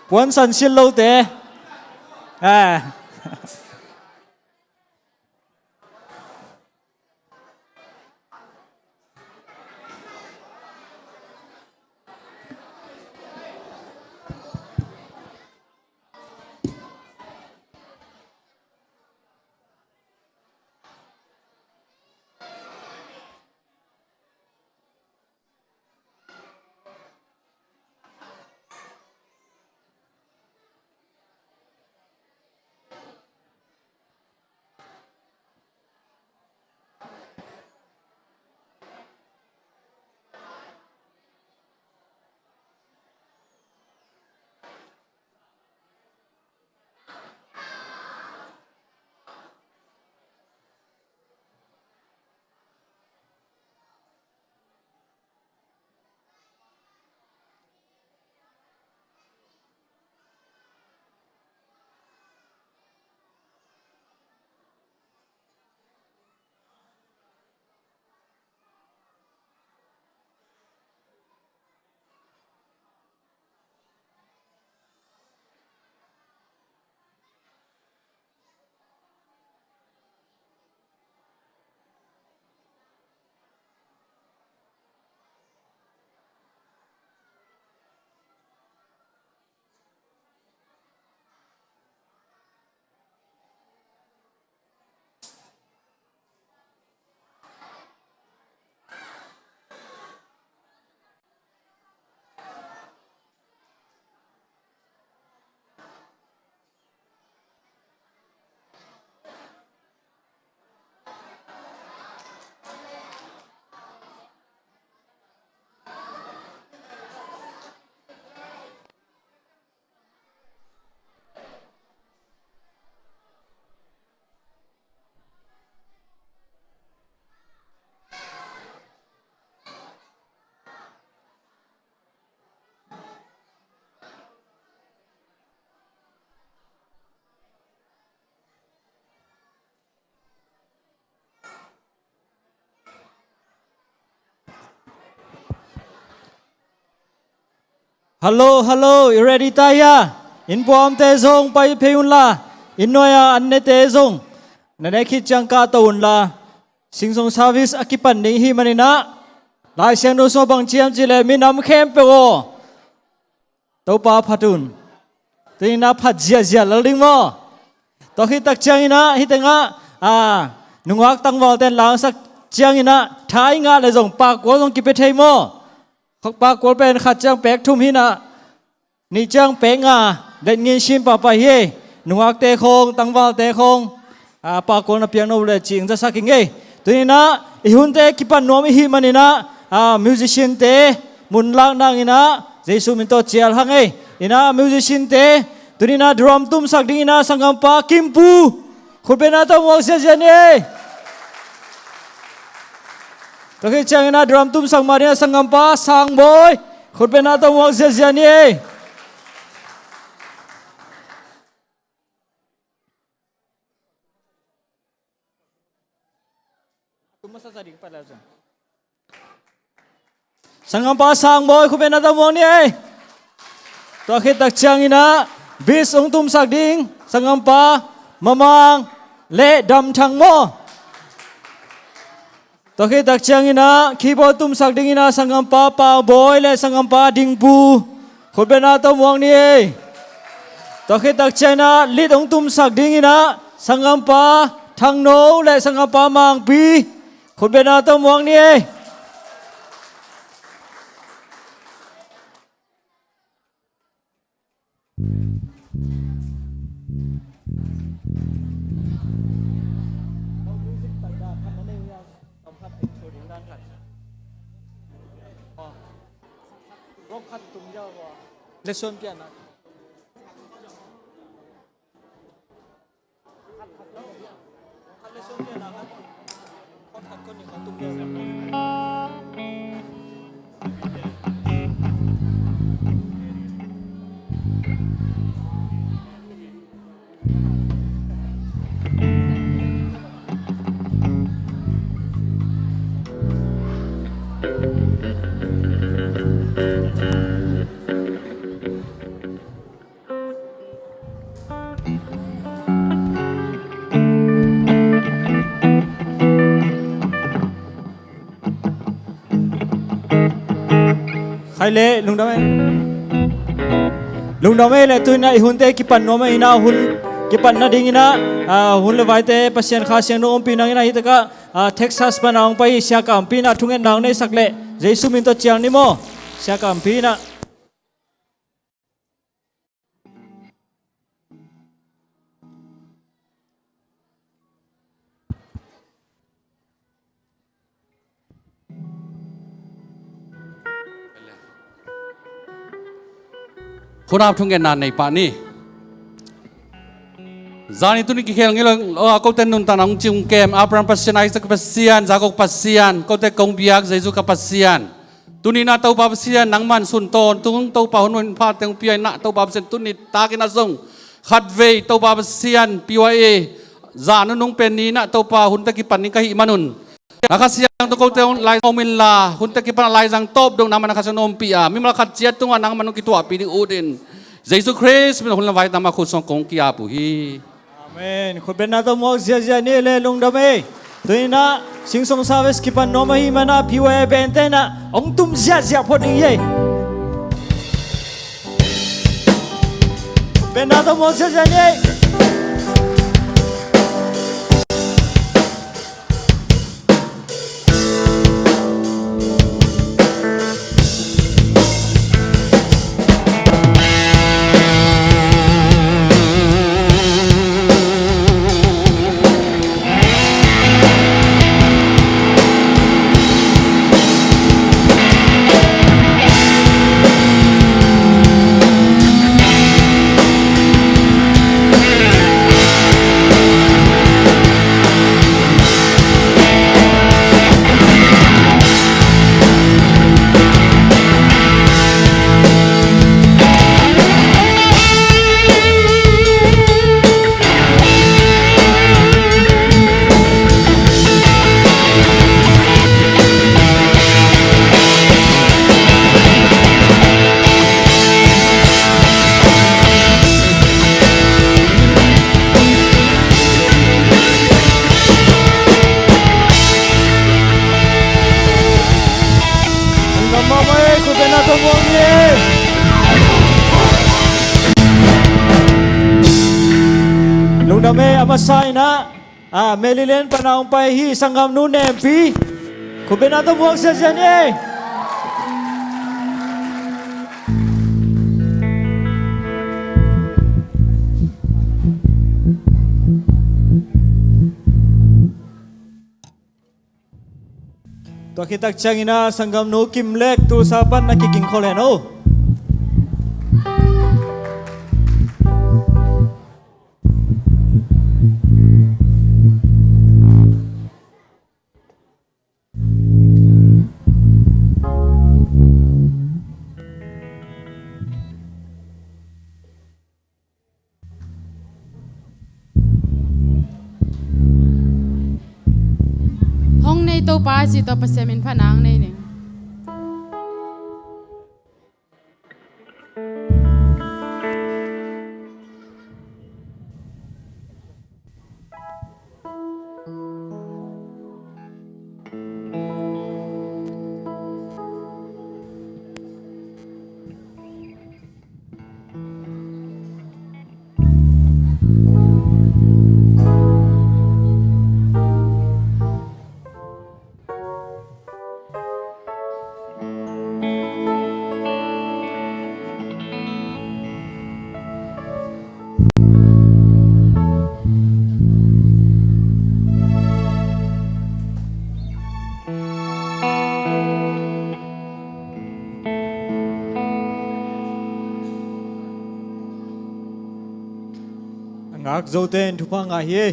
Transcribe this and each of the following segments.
ปวนสันชิลโลเตอ่าฮัลโหลฮัลโหลอยู่ ready ตายาอินพร้อมเตะส่งไปเพยุนลาอินนอยอันเนเตะส่งนั่นเองคิดจังกาตูนลาสิงส่งซาวิสอากิปันนี่ฮิมันนะลายเสียงโนโซบังเชียมจิเลมินำเข้มเปโอตัวป้าพัดุนตีน่าพัดเจียเจียลลิงโมตัวฮิตักเชียงนะฮิตังอ่านุงอักตั้งวอลเต้นหลังสักเชียงนะท้ายงานเลยส่งปากกัวส่งกิเปเทโมปากกัวเป็นขัดจังเป็กทุ่มหินะนี่จังเป็กเด่นเงินชิมป่าไปเย่นุงอักเตะคงตั้งวอลเตะคงปากกัวนับเพียงโนเลจิงจะสักยังไงตัวนี้นะอีหุ่นเตะกิปันโนมิฮิมันนี่นะมิวสิชันเตะมุนลังนางอินะเจสุมินโตเจียลฮังเออินะมิวสิชันเตะตัวนี้นะดรัมตุ้มสักดิ้งอินะสังกัมปาคิมปูคุณเป็นอะไรต้องมองเสียเจนี่ตัวที่เจ้าอินะดรัมตุ้มสังมาเนียสังกัมปาสังบอยคุณเป็นอะไรต้องมองเสียเจนี่สังกัมปาสังบอยคุณเป็นอะไรต้องมองนี่ตัวที่ตักเจ้าอินะบิสองตุ้มสักดิ้งสังกัมปามะมังเละดำทั้งโมตัวที่ตักเชียงอินะคีย์บอร์ดตุ้มสักดิ้งอินะสังกัมปาปาบอยและสังกัมปาดิ้งปูคนเป็นอาตมวงนี่ตัวที่ตักเชียงนะลิดองตุ้มสักดิ้งอินะสังกัมปาทั้งโนและสังกัมปามังปีคนเป็นอาตมวงนี่เลสซอนเปียนะเลสซอนเปียนะครับเขาทักคนนี้เขาตุ้มเดียว khai le lung da me le tu na hun te ki pan no ma ina hun ki pan na ding ina hun le vai te pasien kha siang no om pi nang ina hi ta ka Texas pa naong pai sia kam pi na thungen nang nei sak le Jesu min to chiang ni mo sia kam pi naคนอาบทุ่งแกนานในป่านี้จานี่ตุนิกิเคลงี้เลยเขาเต้นนุนตานองจิงเกมอับรามปัสเซียนไอซักปัสเซียนจากปัสเซียนเขาเต้นกงบิยักเจสุกับปัสเซียนตุนีน่าเต้าปัสเซียนนังมันสุนโตนตุงเต้าป่าหุ่นพาเต้งปีไอน่าเต้าปัสเซียนตุนิตากินาซงขัดเวย์เต้าปัสเซียนปีวาเอจานุนงเป็นนี้น่าเต้าป่าหุ่นตะกิปันนิกะหิมานุนนักเสียงตุกเต้าลายโอมินลาหุ่นตะกิปันลายจังโตบดงน้ำมันนักเสียงนมปีอามิมาขัดเจียตุงนังมันนุกิตัวปีนิอูดินJesus Christ เป็นคนละไว้ตามมาคุณทรงกงกิอาปุฮีอาเมนคุณเป็นนาตมอกเสียเสียนี่เลยลุงดำเอตัวนี้นะสิงสงสาวสกิปันโนมาฮิมานะพิวเอเบนเตนะองตุมเสียเสียพอดีเย่เป็นนาตมอกเสียเสียนี่ลุงดำเออามาไซนะเมลิเลนปนาองไปฮีสังกามนูนเอ็มพีคุณเป็นนาตมอกเสียเสียนี่ตัวคิดตักจังอินาสังกามนูกิมเล็กตูซาปันนักกิงโคเลนโอห้องในโตปาสิโตปะเซมินผนังในหนึ่งงักโจเตนทุพังอาเฮ อ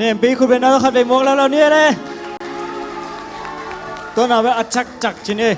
เนี่ยปีคุณเป็นอะไรขัดไปมองแล้วเราเนี่ยเลยตัวน่าเป็นอัจฉริยะจริงเลย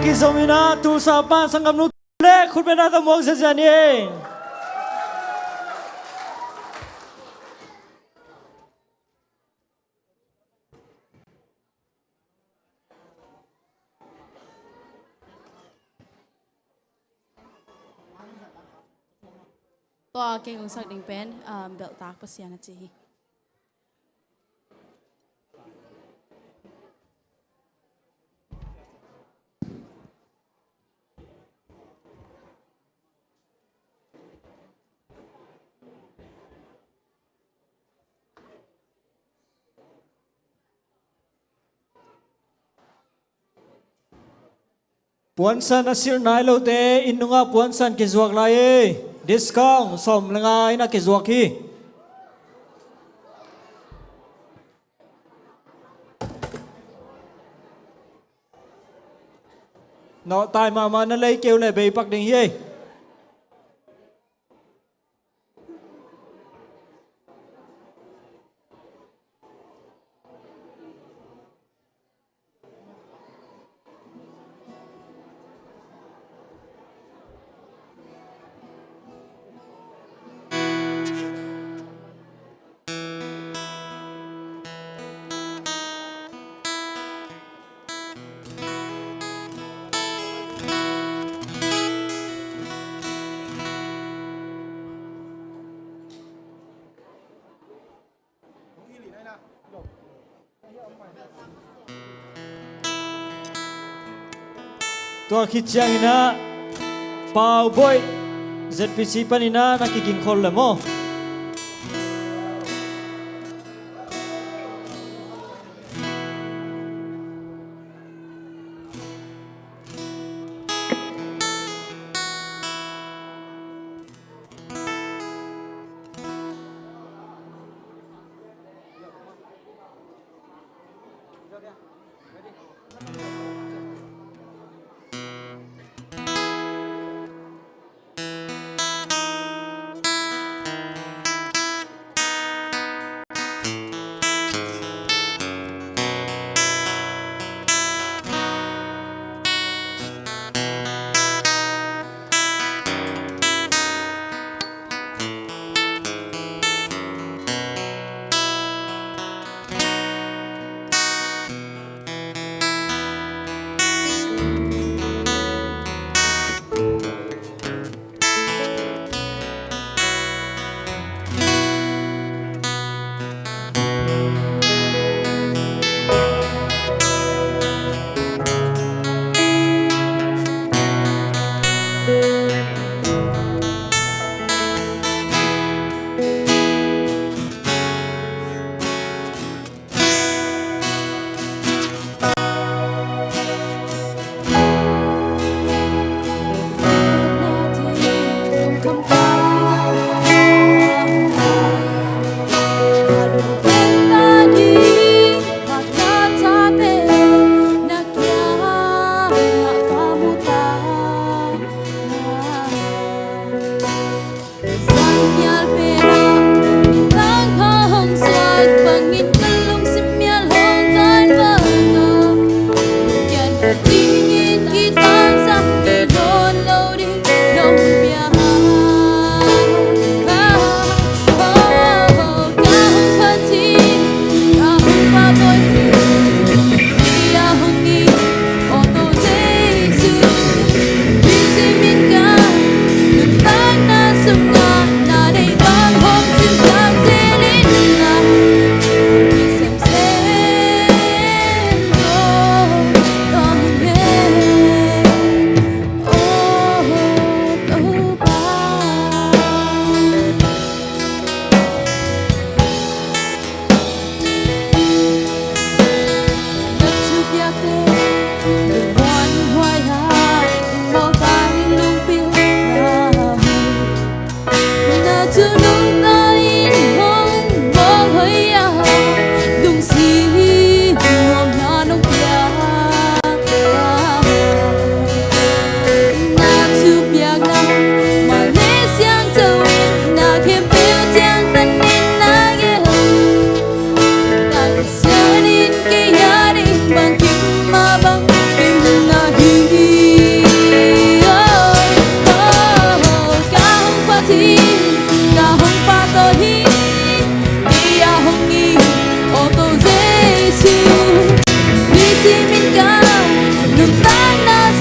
Kisomina tu sapa sangam nu le khut bena ta mok se jani ตัวเก่งของสักดิ่งเป็นเบลตากภาษาหน้าจี ปวนสันอสิรนายโลเตอินนุงาปวนสันกิจวกไลดิสกองสมลงายนักกิจวกฮีนอตายมานั่นเลยเกี่ยวเลยเบยปักดิ่งเย่ตัวคิดจังอินะเป่าบอย ZPC ปันอินะนักกินคนเลยมั้ง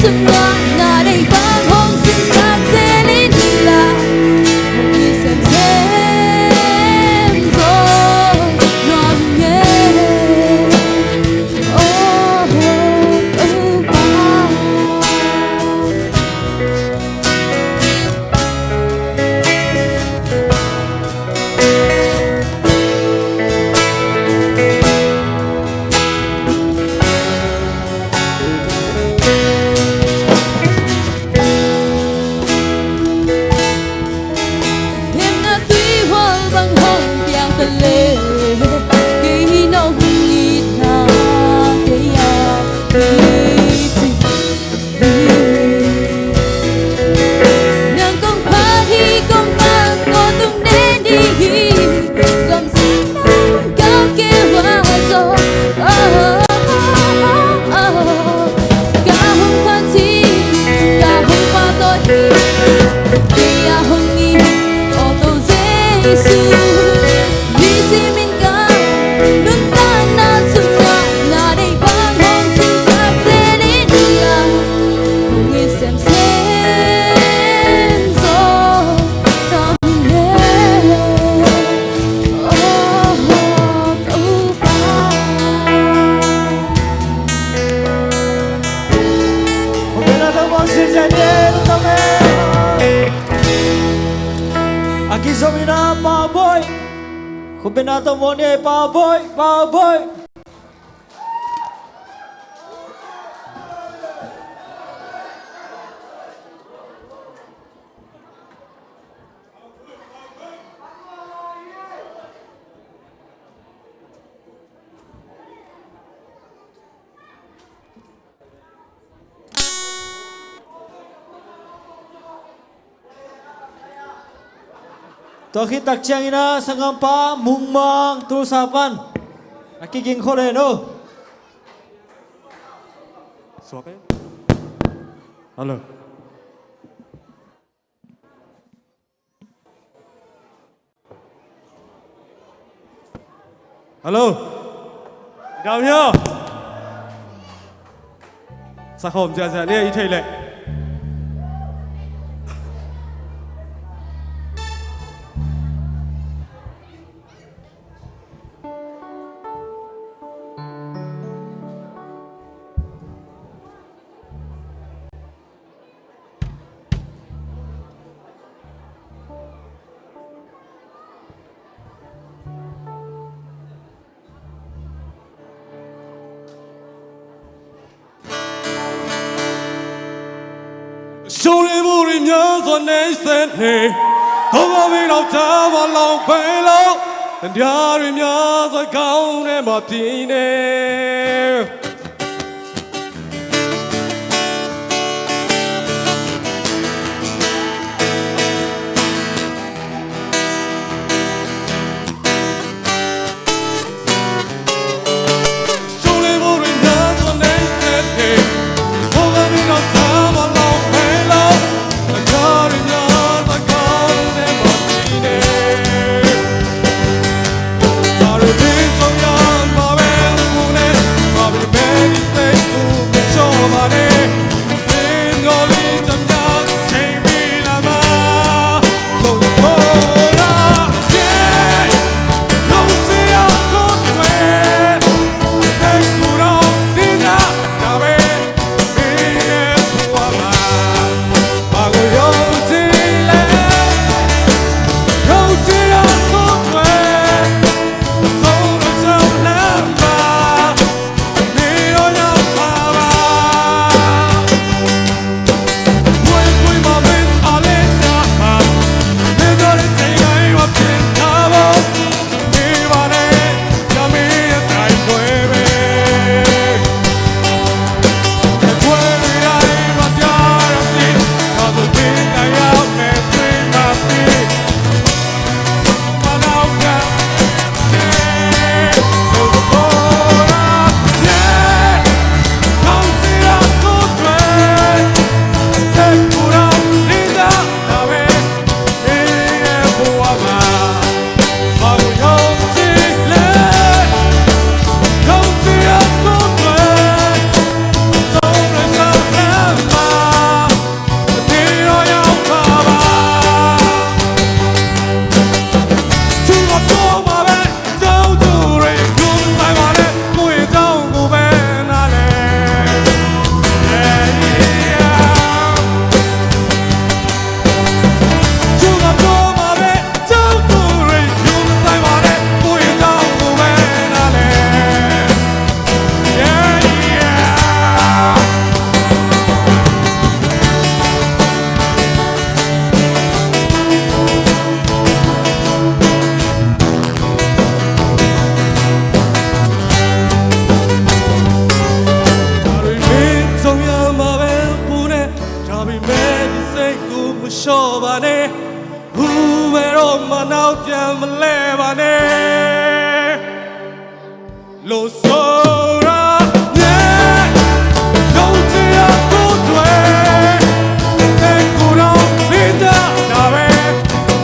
순간 나를 방황 생각들이라 이 샘샘소 너의 Akizomina Baboy Kubenato Mone Baboy Baboy Toki takchiangina sangampa mungmang tusapan nakiging koreno. Suaka ya? Halo. Halo. Đào nhá. Sao hôm giờ này ý thầy lệ. Show them all in your son, they sent me. Don't want me to tell my long fellow. And you're in yours, I count them Martine. Sorry, bitch, I'm young, my man, lျှော့ပါနဲ့ဘူးဘယ်တော့မှနောက်ပြန်မလဲပါနဲ့လို့ဆိုတာမြဲယုံကြည်ရကိုယ်တွေတဲ့ကိုယ်တော်လေးတာဒါပဲ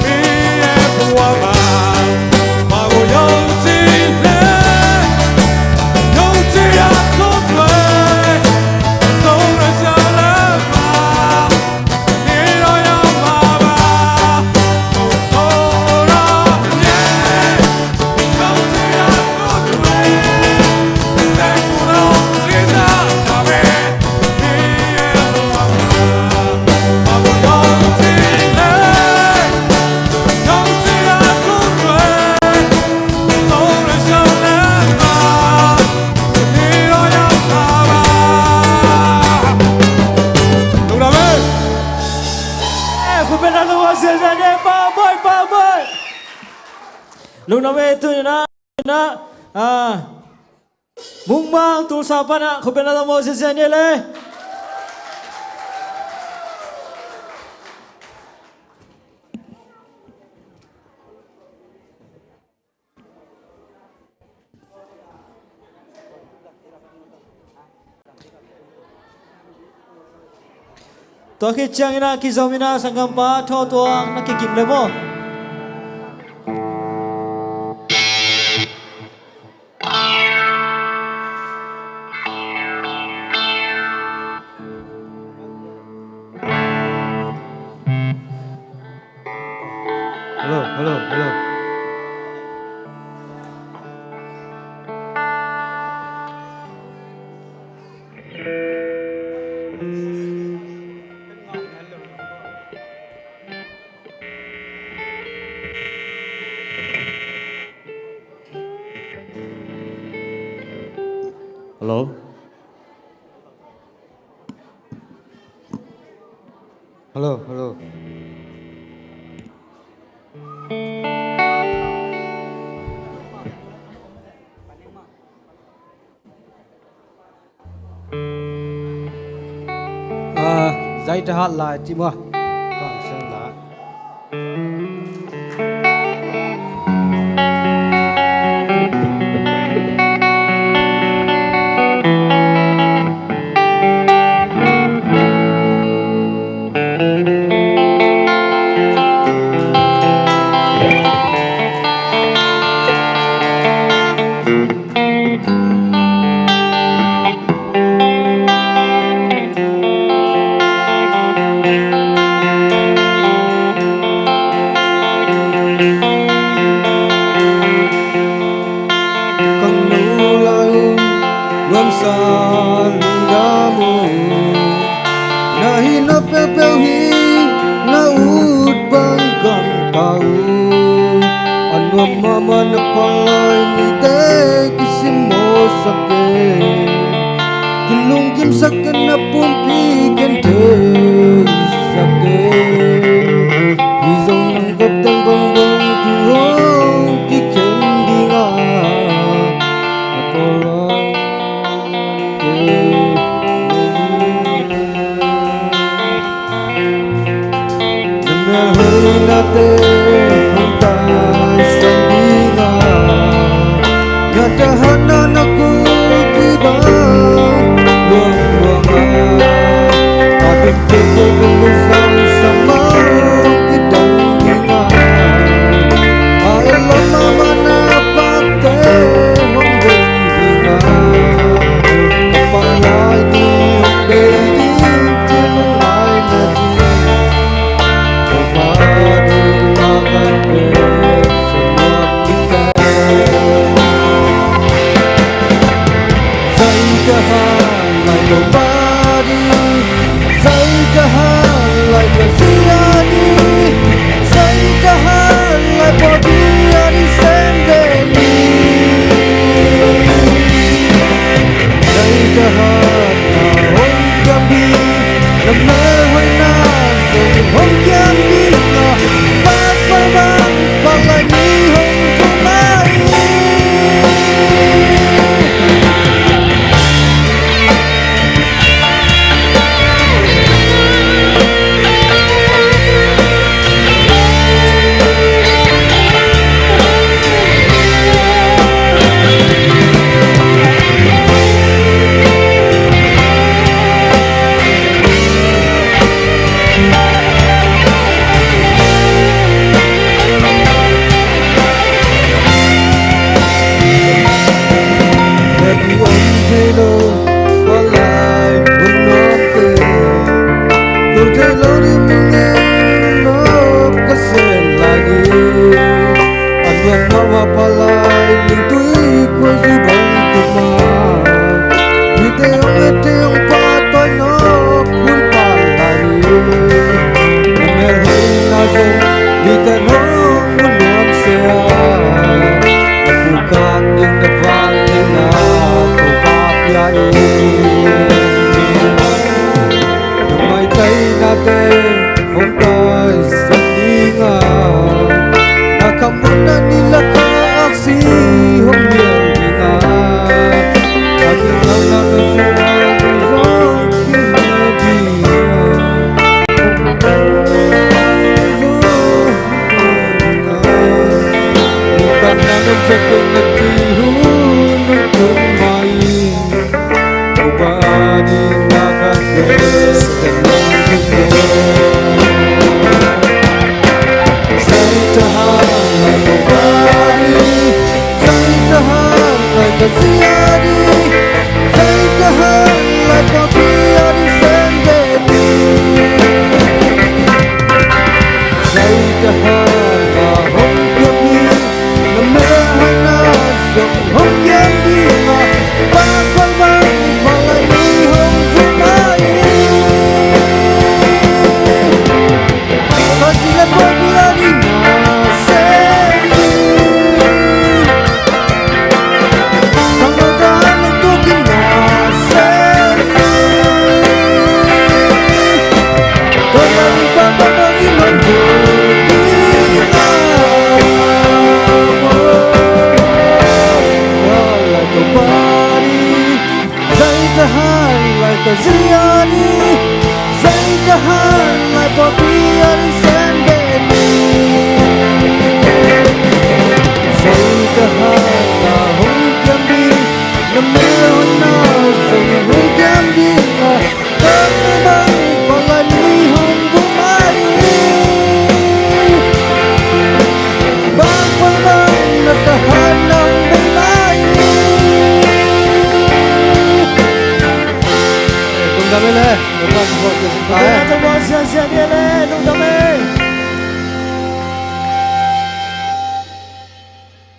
ဒီရဲ့ဘဝမှာဘာကိုယုံကြည်လဲယုံကြည်ရကိုယ်တွေဆုံးရချလာပါနေတော့ရမှာပါလို့ဆိုတာမြဲယုံကြည်ရကိုယ်တွေတဲ့ကိုယ်တော်လေးတာဒါပဲဒီရဲ့ဘဝမှာဘာကိုယုံကြည်လဲယုံကြည်ရကိုယ်တွေဆုံးရချလာပါနေတော့ရမှာပါđúng rồi mấy Khu bên đó là sẽ ra đây ba mươi lúc nào về tôi na mung mang tu sapa na khu bên đó là sẽ ra đây leตัวคิดจังนะคิดสมินะสังกัมปะทอตัวนักกิมเลยมั้งhello hello hello dạy cho hát lại chị mua còn xem lá mama na pai ni te kisimo sake kilung kim saken na pumpi ken te sake hizong gop tang bong bong ki ho ki ken dinga na porang te na me na te Tahanan aku tiba luang-luangan Tapi kegelusan sama kita ingat Allah mama na pakai honggai ingat Kapalai di honggai di cilungai nadi Kepadi makan semua kita like nobody, say jahan like a siani, say jahan like body ani sendeli, say jahan na hong kabi, na mewah na hong kabi na bang lagi hong tumai.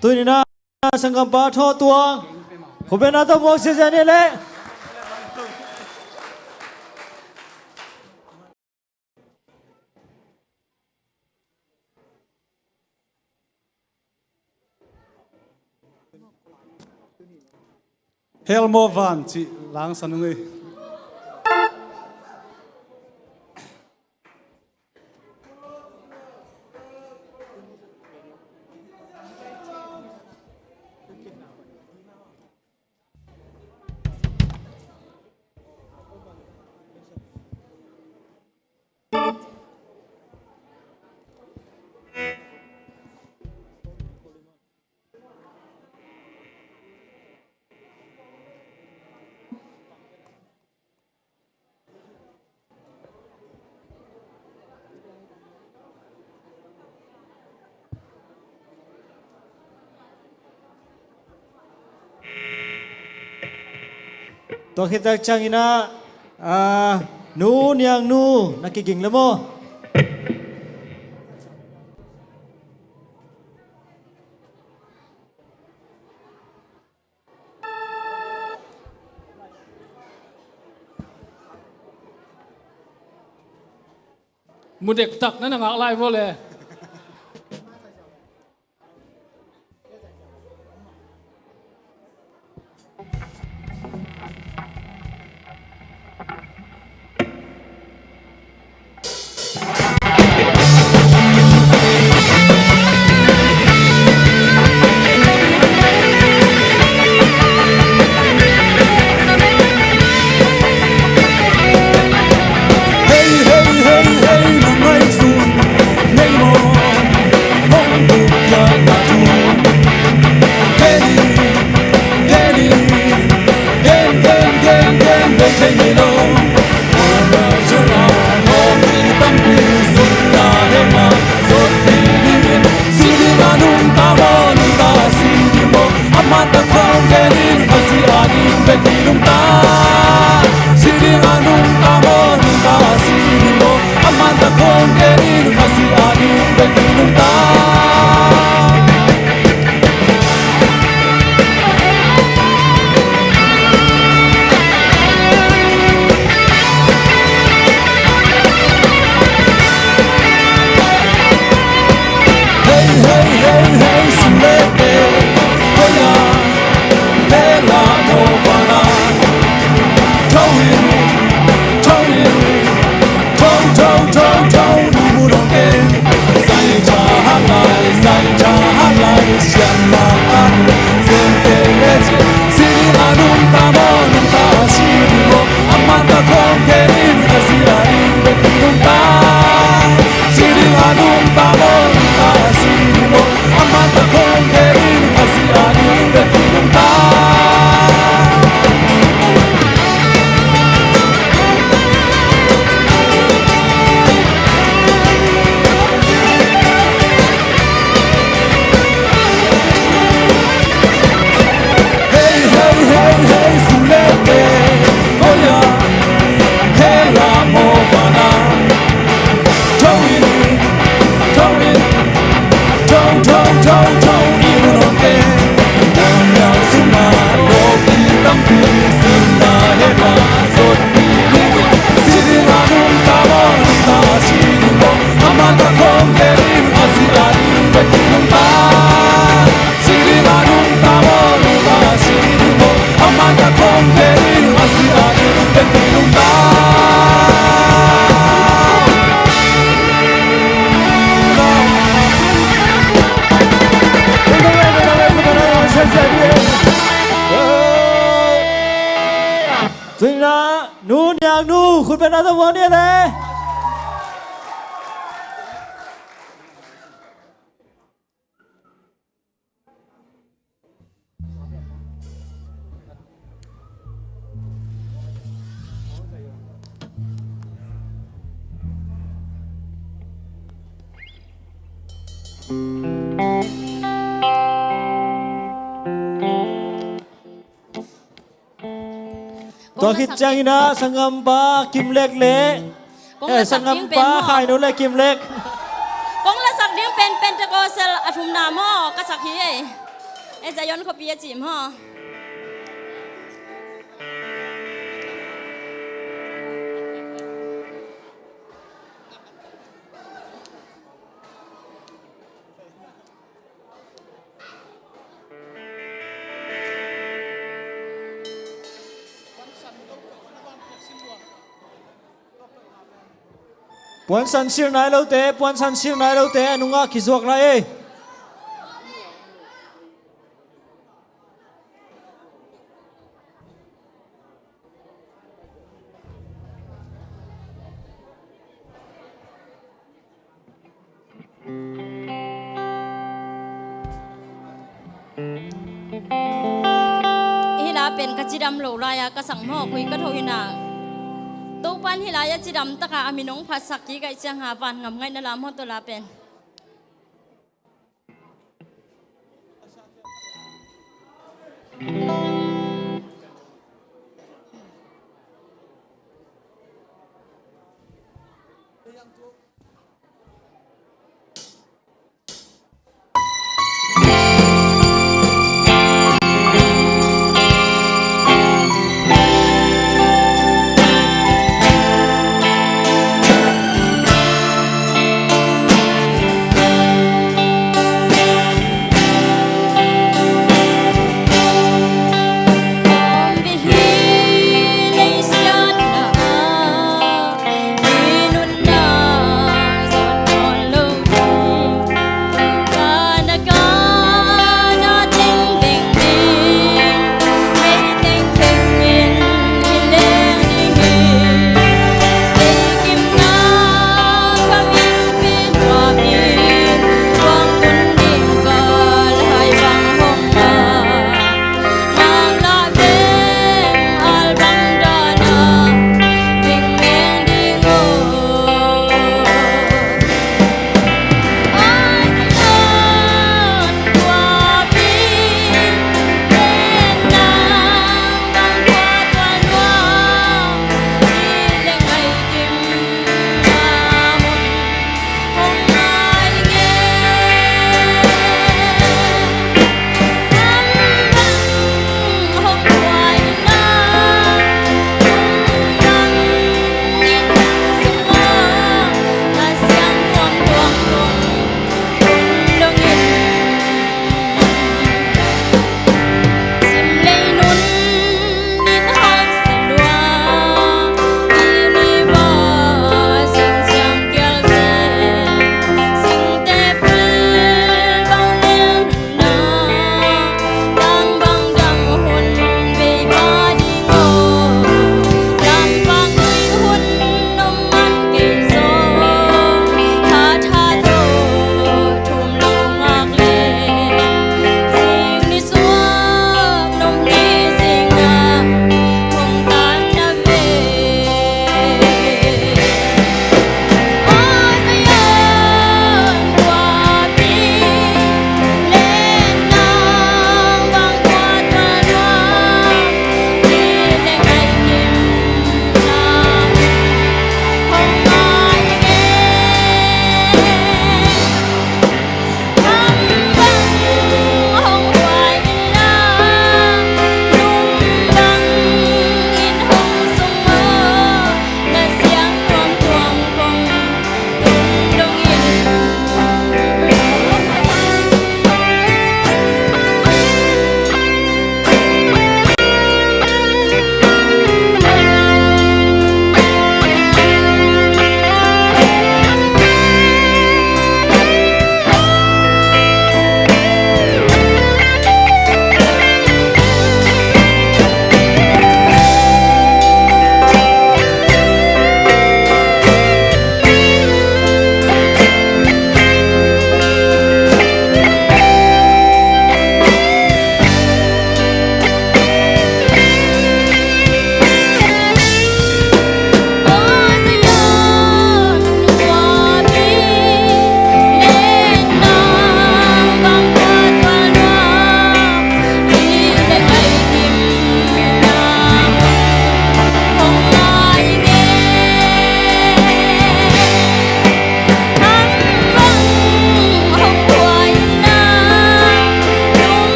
tôi đi na sang cầm ba thọ tua của bên nào tôi mua xe xe này lẽ Helmo van chị lang san ngai tôi kita chang ina nu niang nu nakiging lemo một ด็กตักนั่นน่ะอะไรพวกเลย Move another one here there. Tua khít chang ina sangam pa kim lek le. Sangam pa khai no le kim lek. Kung lasak ding pen Pentecostal atum na mo kasak hi zayon ko piya chim ho. Puan san sir nai lo te, puan san sir nai lo te, anunga kizuak lai eh. Hila pen kachidam lo laya kasang mo kui ka thoina. Tu pan hilaya chidam taka aminong pasaki kai chang ha van ngam ngai na lam ho to la pen.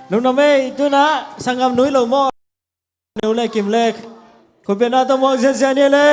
nung na may ito na sangam nui lo mo neu le kim lek ko pe na to mo se ne le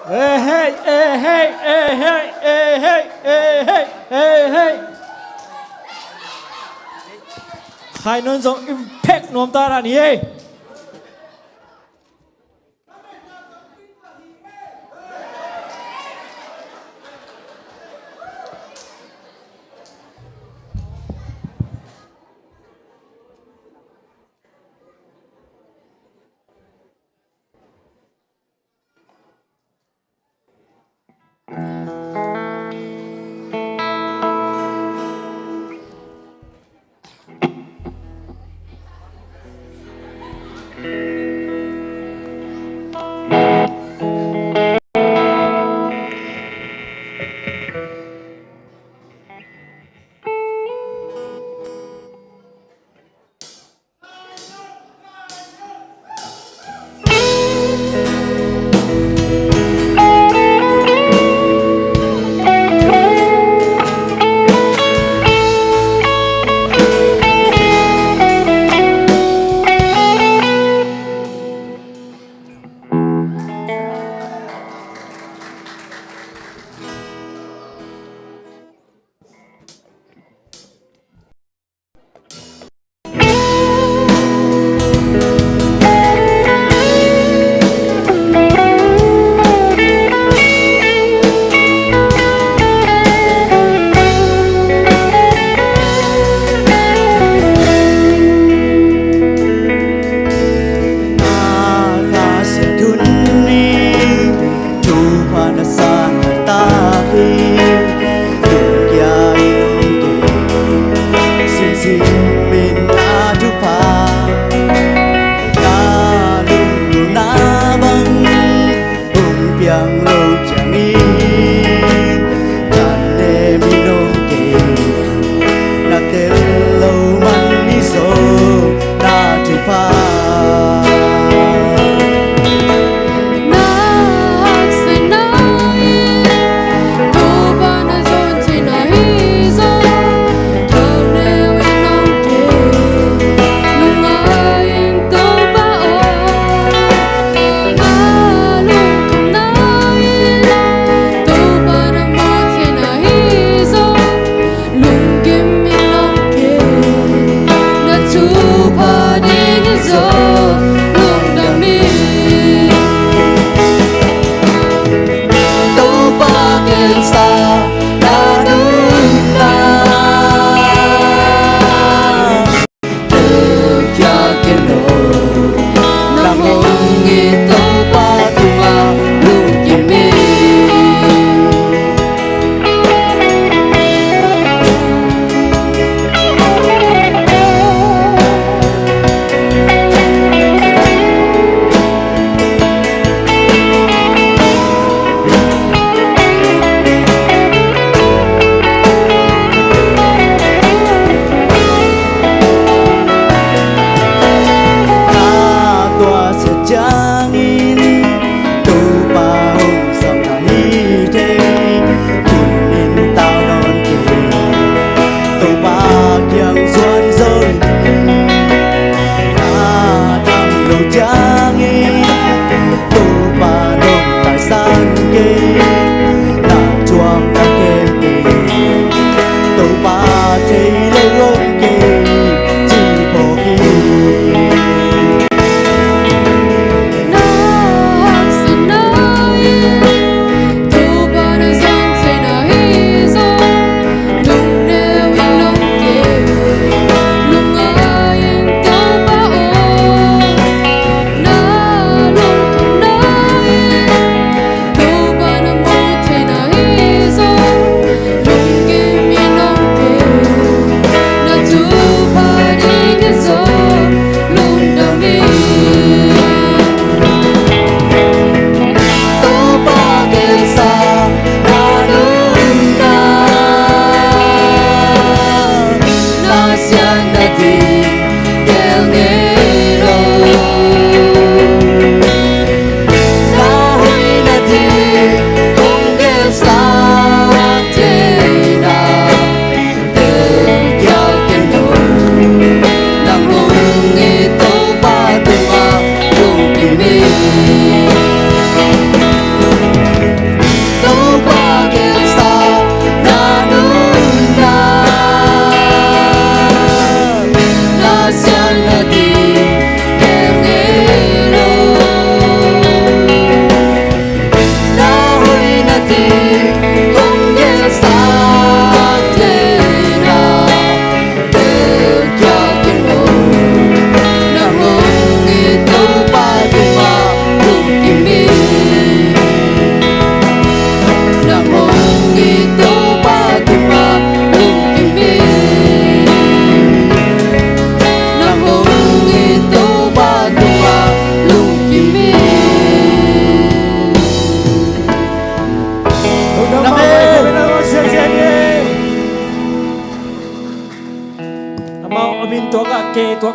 Hey, hey, hey, hey, hey, hey, hey, hey, hey, hey, hey, hey. Khai nôn giống impact nôm ta là nhỉ?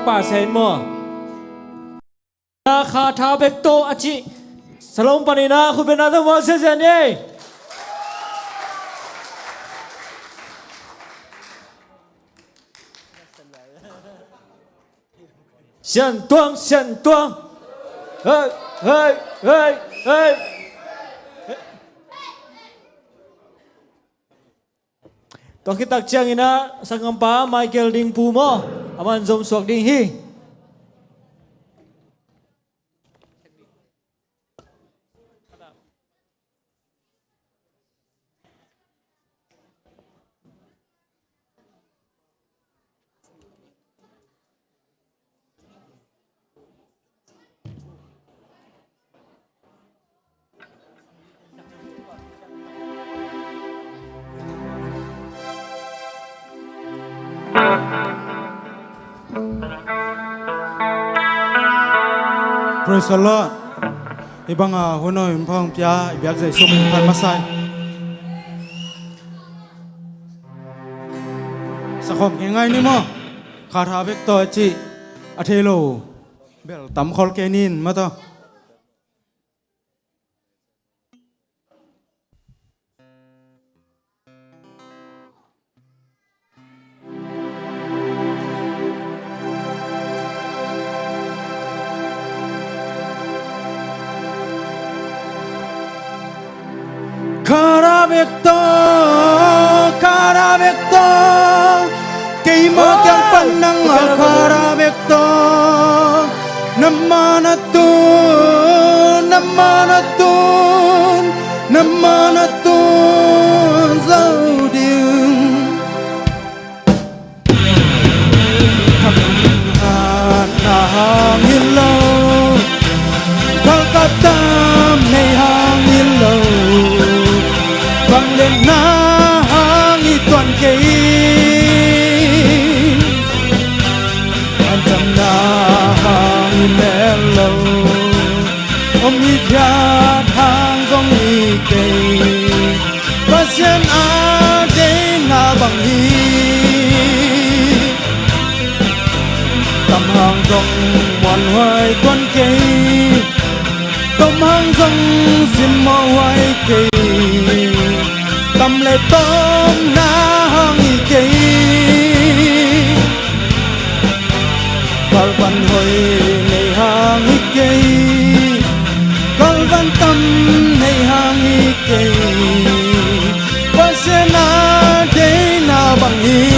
ป่าเซนมัวนาคาทาเบกโตอาจิสลงปานินาคุณเป็นนาทวาเซเซนเย่เสียนตวงเสียนตวงเฮ้ยเฮ้ยเฮ้ยเฮ้ยตัวคิดตักเชียงอินะสังกัมปาไมเคิลดิงปูโมอามันจมสวกดิงฮีPraise the Lord. Ibang hunoy impang pia ibiag sa isuming panmasay. Sa kom ingay ni mo, karhabik to chi athelo bel tam khol kenin mato. Karabekto kay magyang panang karabekto namanatun zauding hangin lâu kalkatam nay hangin lâu vang lên na hangi toàn cây anh chăm na hangi mello ông đi chát hang giống đi cây và xem a đây na bằng hi tâm hàng giống mòn hoài toàn cây tâm hàng giống xin mò hoài cây tâm lệ tôm na hang y cây col văn hồi này hang y cây col văn tâm này hang y cây và sẽ na đây na bằng y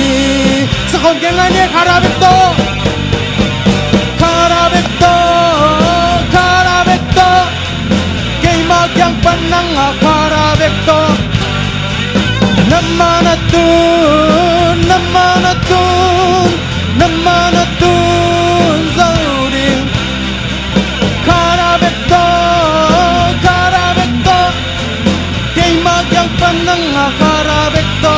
sa không keng anh nhé karabekto kay magyang panang karabekto namanatun zauding karabekto kay magyang panang karabekto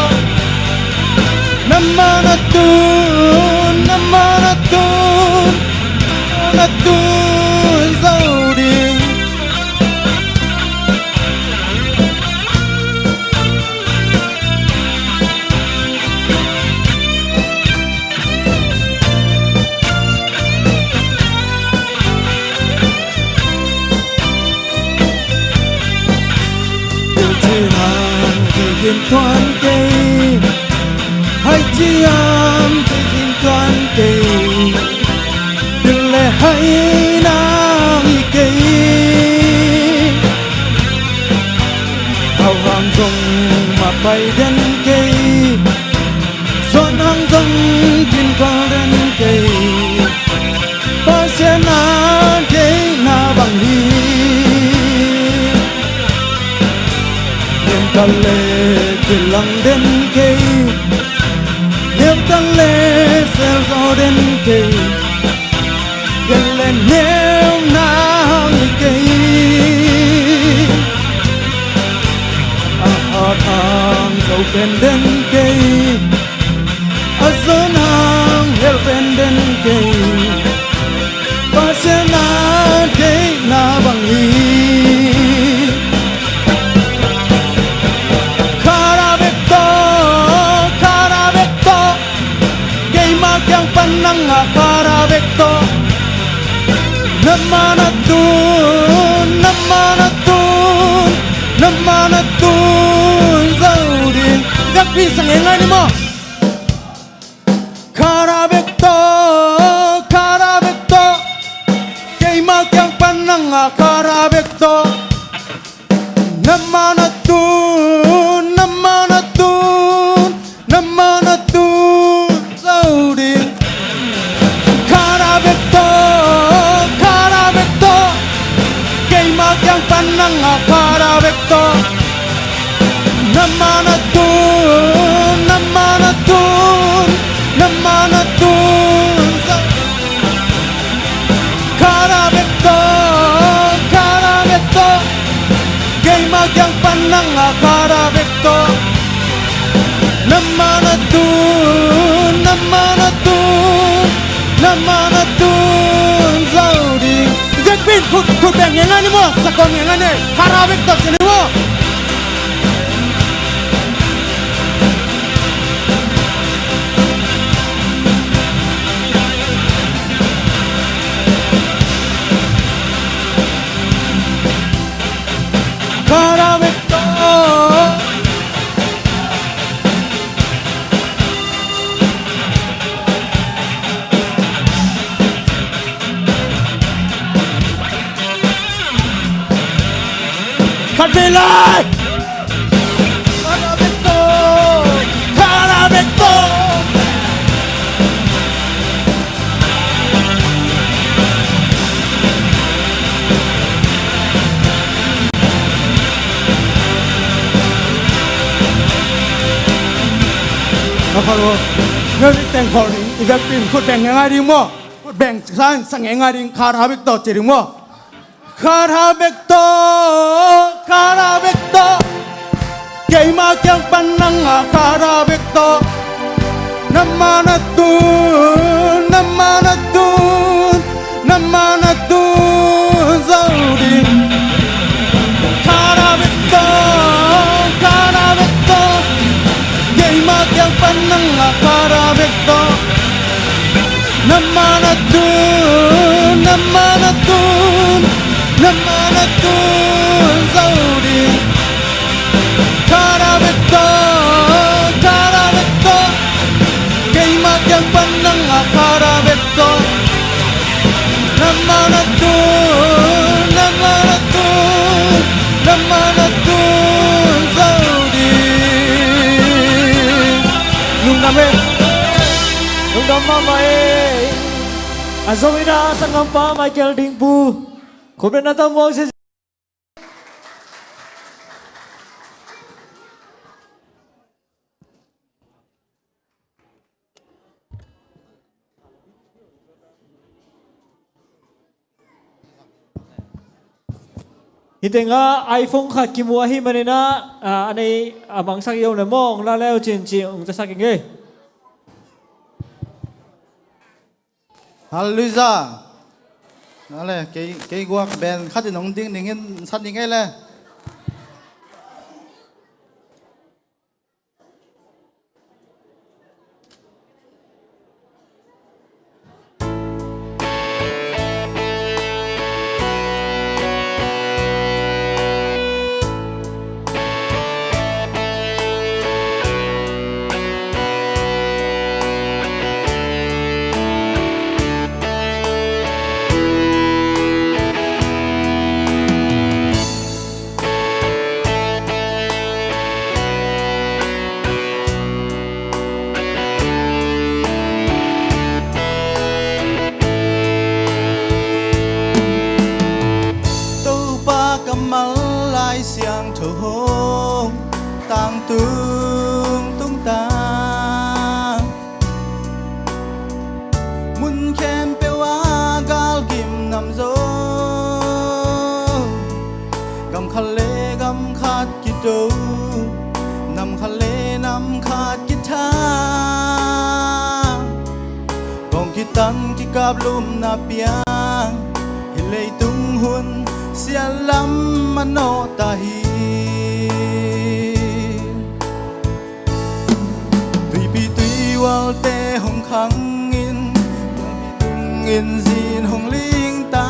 namanatun zauding thiên thoáng cây hay chi am trên thiên thoáng cây đừng lệ hay nang cây hào hàng rồng mà bay đến cây giọt hàng rồng thiên thoáng đến cây ba sẽ na cây na bằng hi ta lệ từ lăng đến cây nếu ta lệ sẽ gió đến cây gần lên nếu nắng cây thang dấu bên đến cây dấu hàng hel bên đến cây và sẽ na cây na bằng hi panang akara Karavekto Namanatun Namanatun Namanatun Karavekto Karavekto Gay magyang panang Karavekto Namanatun Namanatun Namanatun Zaudi Zekpin kut beng yang ani mo sakong yang ani Karavekto sini mo Karavekto Kadilay Karavekto Karavekto Nakalo Ngari teng khori Ibek pin kut beng yang ari mo Kut beng sang sang yang ari Karavekto ciri mo Karavekto Karavekto Kay magyang panang Karavekto Namanatun Namanatun Namanatun Zaudi Karavekto Karavekto Kay magyang panang Karavekto Namanatun Namanatun Namanatun Zaudi Karavekto Karavekto Kay magyang panang Karavekto Namanatun Namanatun Namanatun Zaudi Nung name Nung damamay Azawina sangampa Michael Dingpu Kumplit na tamo si Hitenga iPhone kha kimuahi manina anay amang sakyaw na mong laleo chin ung tasaking eh. Hallelujah Nale cái guak ben khát thì nóng tiếng đình sát đi ngay lên lại xiang thở hông tang tương tung ta mun khem pe wa gal kim nam zo gam khale gam khat ki do nam khale nam khat ki tha gong ki tan ki kap lum na piang hilei tung hun sia lam mano tahi tùy pi tùy wal te hong khang in tung in zin hong ling ta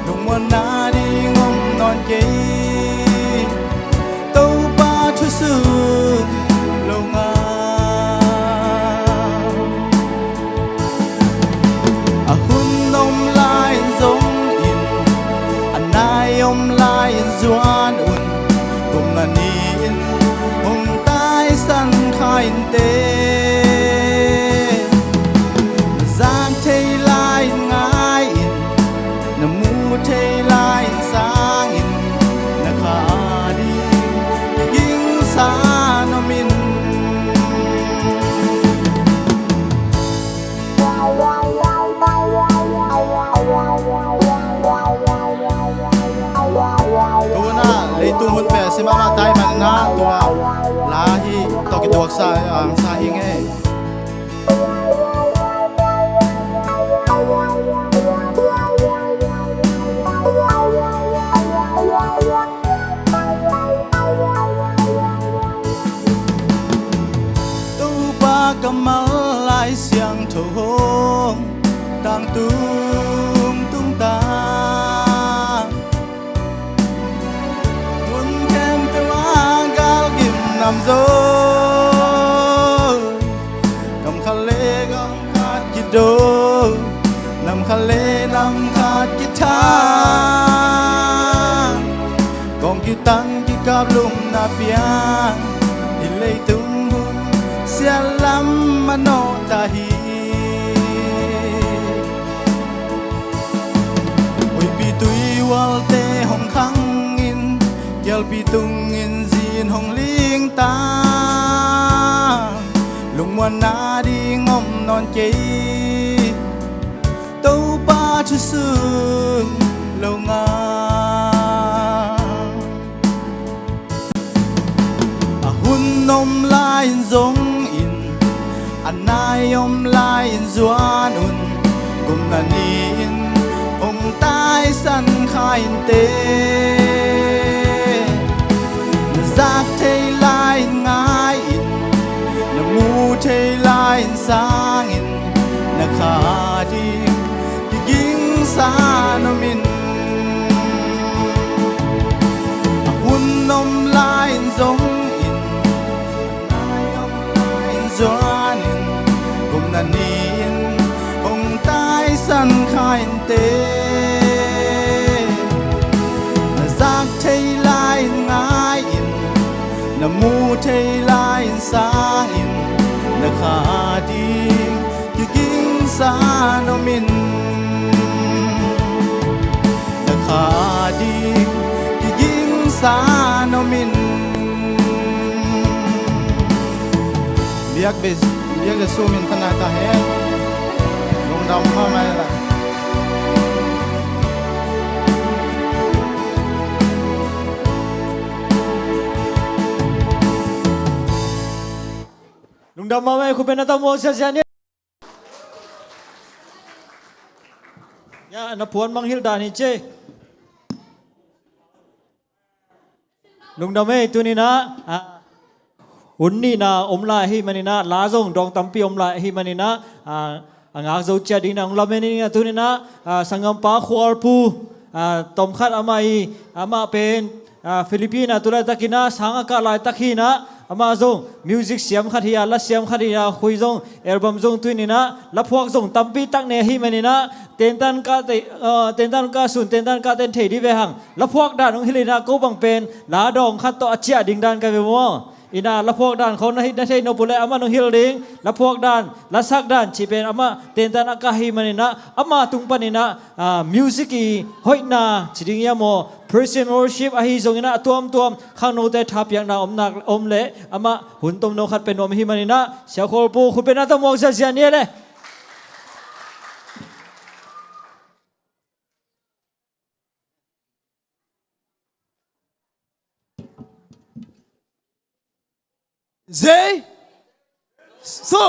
dong wan na đi ngom non kê tâu ba thu sư lâu nga a hun nom lai giống om lai zuan un kum na ni in tai san khain te zan thei lai ngai in na mu thei lai sa tu hun pe se mama tai man na tua la hi to ki tuak sa ang sa hi nge tu ba kamal lai siang tho hong tang tung tung ta muốn kem pe wang gal gim nam zo cầm khăn lê gam khát ki do nam khăn lê nam khát ki tha kong ki tang ki kap lung na piang hi lei tung hun sia lam mano ta hi oi pi tui wal te hong khang in yal pi tung in zin hong ling ta lung wan na đi ngom non kê tâu ba chu sương lâu nga hun nom lai giống in anh nai om lai duan un gum na ni in ông tai san khai tê giác thê lai ngai in na mu thê lai sang in na kha đi ki ging sa no min hun nom lai giống in nai om lai duan in gum na ni in ông tai san khai tê giác thê lai ngai in na mu thê lai sang in na kha đi ki ging sa no min na kha đi ki ging sa no min biak bez biak le su min thana ta he long dam ha mai la lung dam ma mai khu pe na ta mo sia sia ni ya na puan mang hil da ni che lung dam mai tu ni na hun ni na om la hi mani na la zong dong tam pi om la hi mani na angak zo cha ding na ong la meni na tu ni na sangam pa khwar pu tom khat amai ama pen Filipina tu la takina sanga ka lai takhina ama zong music siam khat hiya la siam khat hiya khui zong album zong tu ni na la phuak zong tampi tak ne hi mani na ten tan ka sun ten tan ka ten thei di ve hang la phuak dan ong hilina ko bang pen la dong khat to achia ding dan ka ve mo ina la phuak dan khon na hi na thei no pule ama no hil ding la phuak dan la sak dan chi pen ama ten tan ka hi mani na ama tung pani na music ki hoina chiding ya mo Praise worship ahi zongina tuam khang no te thap yang na om le ama hun tom no khat pen om hi mani na sia khol pu khu pe na ta mok sia ni le Zay su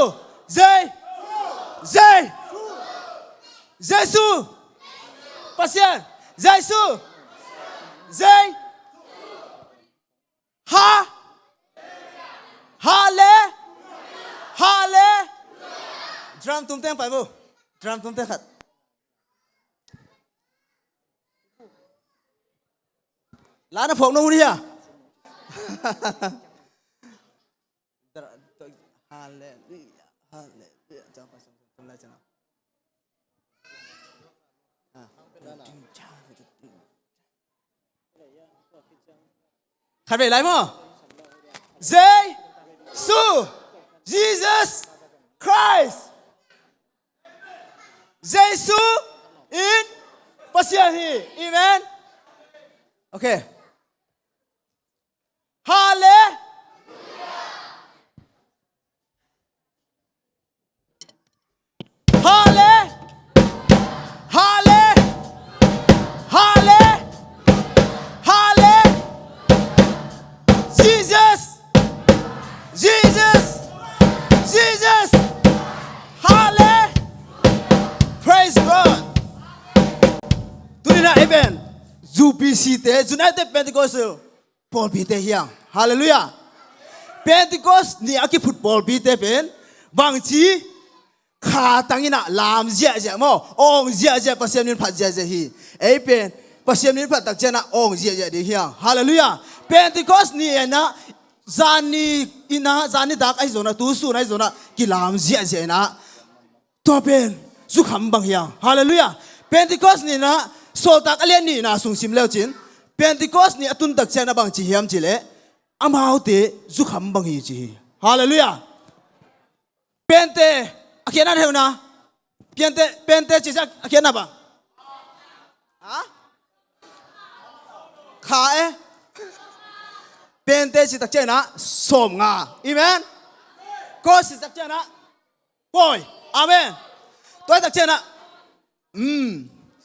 zay zay zay su pasien zay su zay ha le drum tum teng pai bu drum tum teng khat la na phok no hu ya Hallelujah, hallelujah. Jangan pasang pula jangan. Khát về lại mà. Jesus, Jesus Christ. Jesus in Pasiahi. Amen. Okay. Hallelujah. Hallelujah. Hallelujah. Hallelujah. Hallelujah. UPC เต United Pentecostal ปอลปีเตเฮียงฮาเลลูยา Pentecost นี่อากิฟุตบอลปีเตเป็นบางทีขาตั้งอินะลามเจ้าโมองเจ้าปัสยามินพัดเจ้าฮีไอเป็นปัสยามินพัดตักเจ้านะองเจ้าดีเฮียงฮาเลลูยา Pentecost นี่นะจานีอินะจานีดักไอโซนะตูสูนะไอโซนะกิลามเจ้านะตัวเป็นสุขมบางอย่างฮาเลลูยา Pentecost นี่นะโซตักอเลียนนี่นะสุงสิมเลวจิน Pentecost นี่ตุนตักเจ้านะบางจีเฮียมจิเลอามาเอาเตสุขมบางฮีจีฮาเลลูยา Pente akhirnya ada mana? Pente cisa akhirnya apa? Hah? Kae? Pente cisa cina somga, amen? Kau cisa cina, boy, amen? Tuh cisa cina,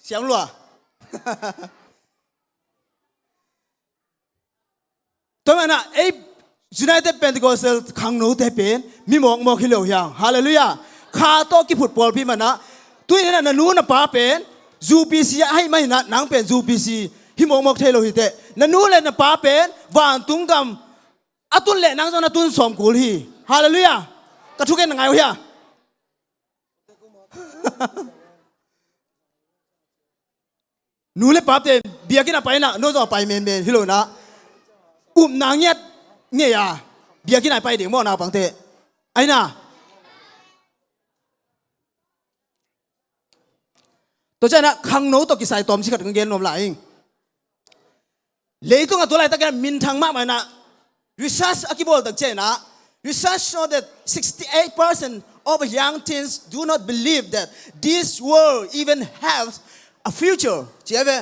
siang luar. Tuh mana? United Pentecostal ขังหนูแต่เป็นมีหมอกฮิโลยังฮาเลลูยาข้าโตกิฟุตบอลพี่มันนะตัวนี้นะนู้นป้าเป็นจูพีซีให้ไม่นะนังเป็นจูพีซีฮิหมอกเทโลฮิเตนะนู้นเลยนะป้าเป็นวานตุงกำอัตุนเล่นังจนอัตุนสมกุลฮีฮาเลลูยากระทุกกันยังไงวะเฮียนู้นเลยป้าเป็นเบียกินอะไรนะโน้ตจะไปเมนฮิโลนะนางเงียเนี่ย呀เบียกินไหนไปเดี๋ยวมอนาบังเตไอ้น่ะตัวเจ้าน่ะขังโน้ตกิสายตอมชิกัดกังเกนนมไหลเลยตัวตัวไหลตะกันมินทางมากไหมนะ research อากิบอลตักเจ้านะ research show that 68% of young teens do not believe that this world even has a future เจ้าเว้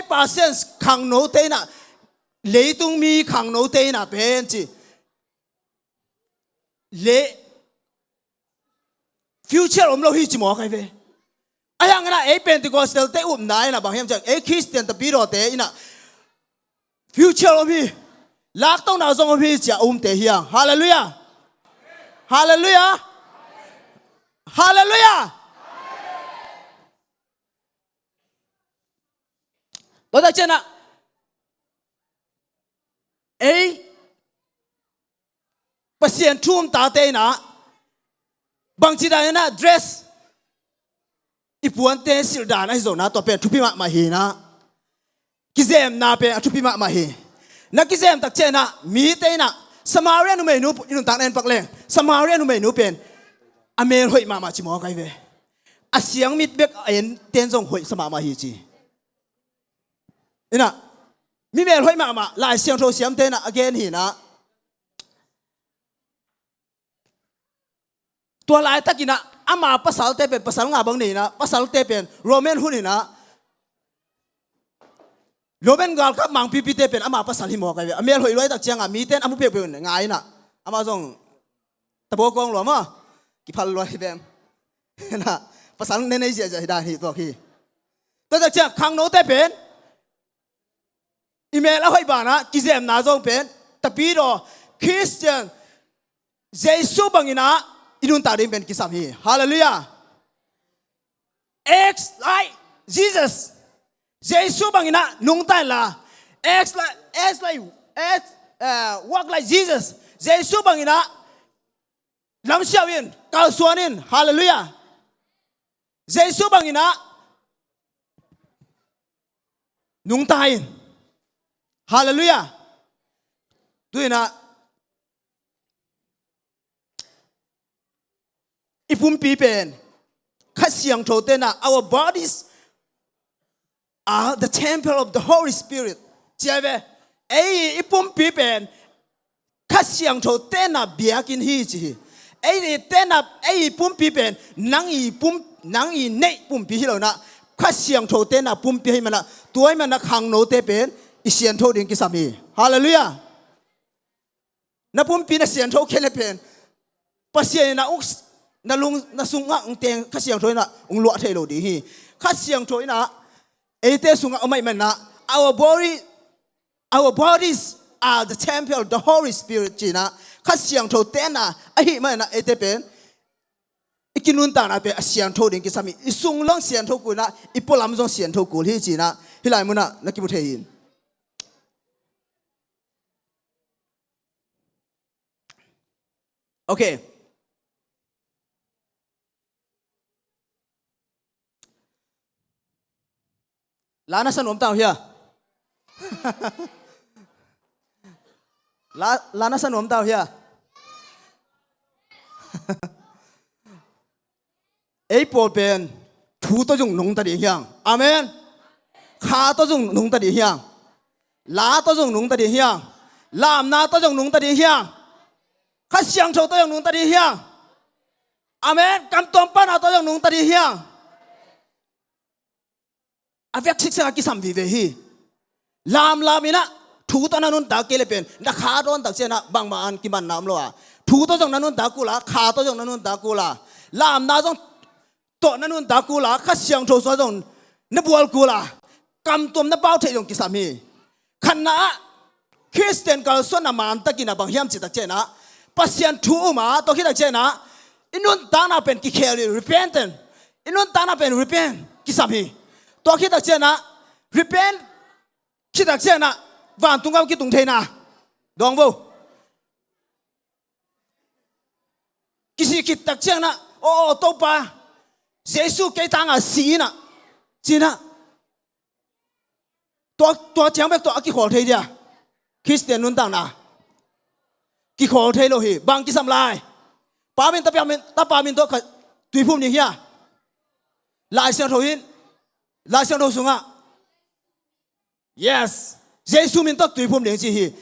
68% ขังโน้ตน่ะเลยตรงมีขังโนเตน่ะเป็นจีเลยฟิวเจอร์อมเราฮิจิมอใครเว้ไอ้ยังไงนะไอ้เป็นติโกสเตลเตอุ่มนายนะบางอย่างจากไอ้คริสเตียนตะปีโรเตอินะฟิวเจอร์อมฮีลักต้องน่าส่งอมฮีจะเตเฮียงฮาเลลูยาฮาเลลูยาฮาเลลูยาตัวตาเจนะเอ้ภาษาทุ่มตาเตยนะบางทีได้นะ dress อีปวนเตสิลดานไอ้โซนะตัวเป็นทุพิมะมาเฮนะกิเซมนาเป็นทุพิมะมาเฮนักกิเซมตักเจนะมีเตยนะสมาเรียนุเมนูอินุตักเนนปักเลงสมาเรียนุเมนูเป็นอเมริกมาจิมอไกเวอาเสียงมิดเบกเอ็นเตนซงหอยสมาเฮจีนี่นะมีเมลให้มาหลายเสียงโทรเสียงเต้นagain หินะตัวหลายตะกินะอามาภาษาเตเป็นภาษางาบังนี่นะภาษาเตเป็นโรแมนหุ่นนี่นะโรแมนกาลกับมังพีพีเตเป็นอามาภาษาหิมอกไงเมลหอยร้อยตะเจียงมีเต้นอามุเปียเป็นไงนะอามาส่งตะโบกองหลวงมั้งกี่พันร้อยแบบนะภาษาเนเนเจียจะได้ที่ตัวพี่ตัวตะเจียงขังโนเตเป็นอีเมลเอาให้บ้านะกิเซมนาจงเป็นแต่ปีโรคริสเตียนเยซูบังอินะอินุนตาดิมเป็นกิสามีฮาเลลูยา X like Jesus เยซูบังอินะนุ่งตายละ X like walk like Jesus เยซูบังอินะลำเชียวินกาลสวนินฮาเลลูยาเยซูบังอินะนุ่งตายฮาเลลูยาด้วยนะอีปุ่มปีเป็นข้าเสียงโทเตนะ our bodies are the temple of the Holy Spirit เจ้าเว้ไอ้อีปุ่มปีเป็นข้าเสียงโทเตนะเบียกินฮีจีไอ้เตนะไอ้ปุ่มปีเป็นนังอีเนปุ่มปีที่เรานะข้าเสียงโทเตนะปุ่มปีให้มันนะตัวให้มันนะขังโนเตเป็นอีเสียนโทดิ่งกิสามีฮาเลลูยานับปุ่มปีนักเสียนโทเคเลเป็นปัสเซียนะอุกนัลุงนัสุงะองเตียงข้าเสียงโทนะองลัวเทโลดีฮีข้าเสียงโทนะเอเตสุงะไม่มันนะ our bodies are the temple of the Holy Spirit จีนะข้าเสียงโทเตนะไอ้มันนะเอเตเป็นอีกินุนตานะเป็นเสียงโทดิ่งกิสามีอีสุงลงเสียงโทกูนะอีปลำจงเสียงโทกูที่จีนะ ฮิลายมุนะนักกิบุเทอินโอเคลานาสนมเต่าเฮีย ลานาสนมเต่าเฮีย ไอ้ปอเป็นทูตัวจงนงตัดเฮียงอาเมนขาตัวจงนงตัดเฮียงลาตัวจงนงตัดเฮียงลามนาตัวจงนงตัดเฮียงข้าเสียงโชตัวจงนงตัดเฮียงอาเมนกำตอมป้านาตัวจงนงตัดเฮียงอาเวกชิกเซงกิสัมวิเวฮีลามมินะทูตัวนั้นนุนตาเกลเป็นนักขาโดนตักเจนะบางมาอันกิมันน้ำโลอะทูตัวจงนั้นนุนตากูละขาตัวจงนั้นนุนตากูละลามนาจงตัวนั้นนุนตากูละข้าเสียงโชว์จงนบัวกูละกำตัวนั้นเป้าเทยงกิสามีขณะคริสเตียนกัลส่วนน้ำมันตะกินะบางเฮียมจิตตักเจนะปัสยันทูมาตัวคิดตักเจนะอินุนตานาเป็นกิเคลี repent อินุนตานาเป็น repent กิสามีตัวคิดตักเจนะ repent คิดตักเจนะวันตุงกับคิดตุงเทนะดองบูกิสิคิดตักเจนะโอ้ตัวป้าเยซู给当啊死呢，真啊！多讲别多阿几好睇啲啊，Christian 論當啦，幾好睇落去，幫幾什來？把面多佢對付你呀，來上頭先，來上頭上啊 ，yes， 耶穌面多對付你之去，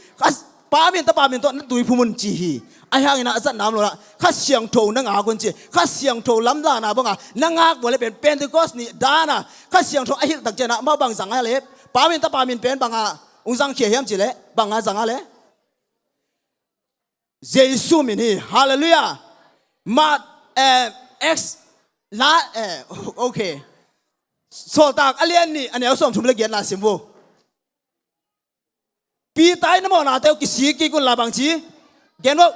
把面多那對付門之去。ไอ้ห่างนี่นะสัตว์น้ำเลยละข้าเสียงโถนังอาคนจีข้าเสียงโถล้ำลานะบ้างอ่ะนังอาบ่เลยเป็นเพนเทคอสนี่ดานะข้าเสียงโถไอ้หิตักเจนะมาบางสังอะไรป้ามินเป็นบางอ่ะองสังเขียมจีเลยบางอ่ะสังอะไรเยซูมินี่ฮาเลลูยามาX ละโอเคโซตากอเลียนนี่อันนี้เอาส่งทุ่มละเกียรติลาสิมโวปีตายน้ำมันอาเตวกิสีกิกุลลาบางจีเกียรติว่า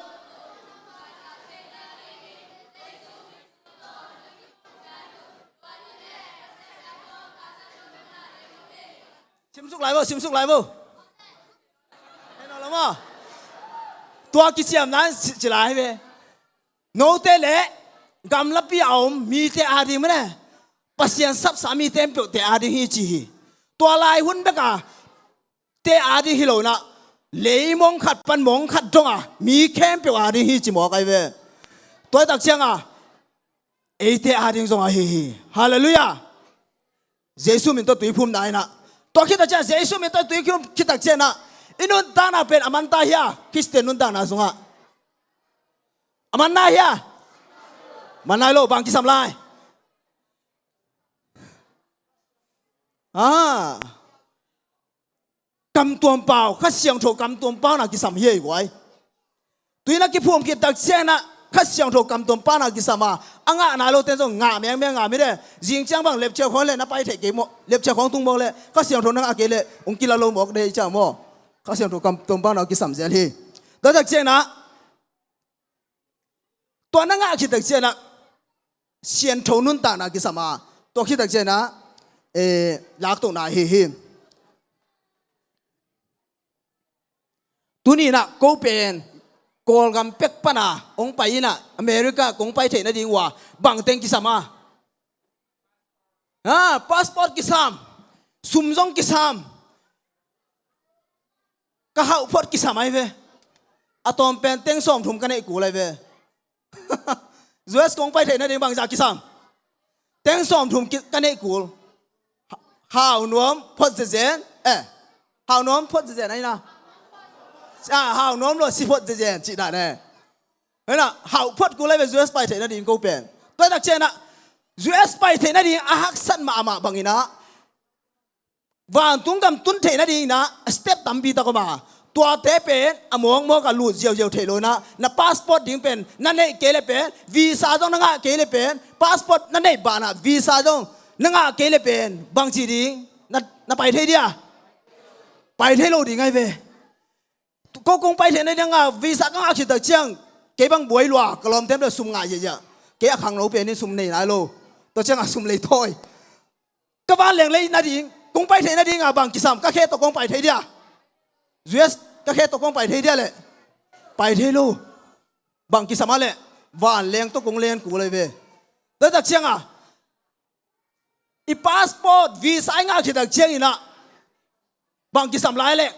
ชิมสุกไหลบ่ให้นอนละมั้งตัวกิจยามนั้นจะไหลไปโน้ตเตะกำลับปีเอามีเตะอาดีมั้ยเนี่ยปัสยันซับสามีเต็มเปล่าเตะอาดีฮีจีตัวลายหุ่นเบกะเตะอาดีฮิโลนะเลยมองขัดปันมองขัดจงอ่ะมีแค่เปล่าอาดีฮีจีหมอกไอเวตัวตักเชียงอ่ะเอเตะอาดีจงอ่ะฮีฮาเลลูยาเยซูมินตัวตุยพุ่มได้นะตัวคิดว่าเยซูมีตัวตุยคิดตักเจนะอินุนตานาเป็นอามันตาเฮียคริสเตียนนุนตานาสงะอามันนาเฮียมันนายโลบางกิสามลายกำตัวเปล่าข้าเสียงโถกำตัวเปล่านะกิสามเฮียอีกไว้ตุยนักกิพุ่มคิดตักเจนะข้าเสียงโถกำตัวเปล่านะกิสามาอ่างนายโลเต้นจงงาเมียงไม่ได้ยิงจังบังเล็บเจ้าของเลยนะไปเทเกมเล็บเจ้าของตุ้งบอกเลยข้าเสียงโถนังอาเกเลยองค์กิลาโลบอกได้เจ้าโมข้าเสียงโถกำตัวเปล่านะกิสามเจลีตัวตักเจนะตัวนังอาคิดตักเจนะเสียงโถนุนตานะกิสามาตัวคิดตักเจนะลักตัวนาเฮตัวนี้นะกูเป็นกอลกัมเป็กปนาองไปนะอเมริกากงไปเทนดีว่าบังเต็งกิสามาพาสปอร์ตกิสามซุ่มจงกิสามก็หาอุปกิสามไอ้เวอะตอมเป็นเต็งส่งถุมกันไอ้กูเลยเวUS กงไปเทนดีบังจากกิสามเต็งส่งถุมกันไอ้กูหาวนวมพอดเจนหาวนวมพอดเจนไอ้นะหาวนวมเราสิพอดเจนจีน่ะเนี่ยเห็นนะหาวพอดกูเลยไป US ไปเทนดีกูเป็นตัวตักเจนะ US ไปเทนดีอาหักสันมาบังอินะวันตุงกำตุนเทนดีนะสเต็ปตั้มปีตะกมาตัวเตเป็นอมองมอกับลูดเจียวเทโลนะพาสปอร์ตดิ้งเป็นนั่นเองเกลเป็นวีซ่าจงนั่งเกลเป็นพาสปอร์ตนั่นเองบานะวีซ่าจงนั่งเกลเป็นบางจีดิ้งนั่นไปเทเดียไปเทโลดิ้งไงเว้ก็คงไปเทนดีนั่งวีซ่าก็อาคิดแต่เชียงเก็บังบวยลัวกลอมเต็มเลยสุ่มง่ายเยอะเก็บขังเราเป็นนี่สุ่มในไหนโลตัวเชียงสุ่มเลยถอยก็บ้านเลี้ยงเลยนั่นดิ้ง กงไปเทนะดิงาบางกิสามก็แค่ตกกงไปเทเดียUSก็แค่ตกกงไปเทเดียเลยไปเทลูบางกิสามเลยว่านเลี้ยงตกกงเลี้ยงกูเลยเว้ยแต่จากเชียงอีพาสปอร์ตวีซ่างาคิดจากเชียงอีน่ะบางกิสามไล่เลย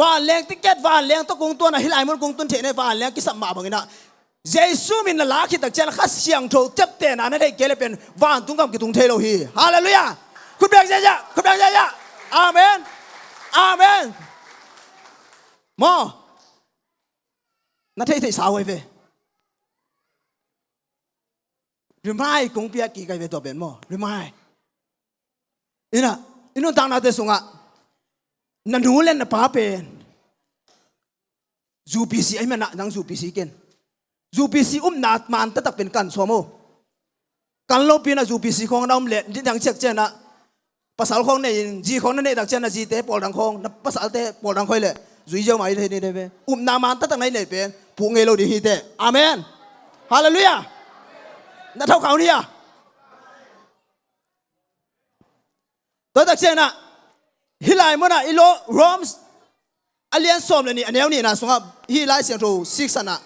ว่านเลี้ยงติ๊กเก็ตว่านเลี้ยงตกกงตัวน่ะฮิไลมันกงตุนเทในว่านเลี้ยงกิสามมาบางอีน่ะเยซูมินละคิดจากเชียงข้าเสียงโถเจ็บเตะน่ะนั่นได้เกลเป็นว่านตุ้งกำกิตุงเทโลฮีฮาเลลูยาคุณเบียงเจ้าคุณเบียงเจ้าอาเมนอาเมนมอนั่นที่สาวไว้เว้ยหรือไม่กงเปียกี่ไกเวตัวเป็นมอหรือไม่อิน่ะอินุนต่างนาเตสุงะนันหูเล่นน่ะป้าเป็นจูปีซีไอ้แม่น่ะนังจูปีซีเกนจูปีซีนาดมันตะตักเป็นกันสวมโมกันลบปีน่ะจูปีซีของเราเล่นที่ดังเช็คเจนะภาษาของเนี่ยจีของนั่นเนี่ยดักเจนะจีเตะปอลดังของภาษาเตะปอลดังค่อยเลยจุยเจ้าหมายที่นี่ได้ไหมนามันตะตักไหนเนี่ยเป็นผู้เงยเราดีฮีเตะอาเมนฮาเลลูยานั่นเท่าเขาเนี่ยตัวตักเจนะฮิไลมันอ่ะอิโลรอมส์อเลียนสอมเลยนี่อันนี้นะสงบฮิไลเสียงโตซิกซ์นะ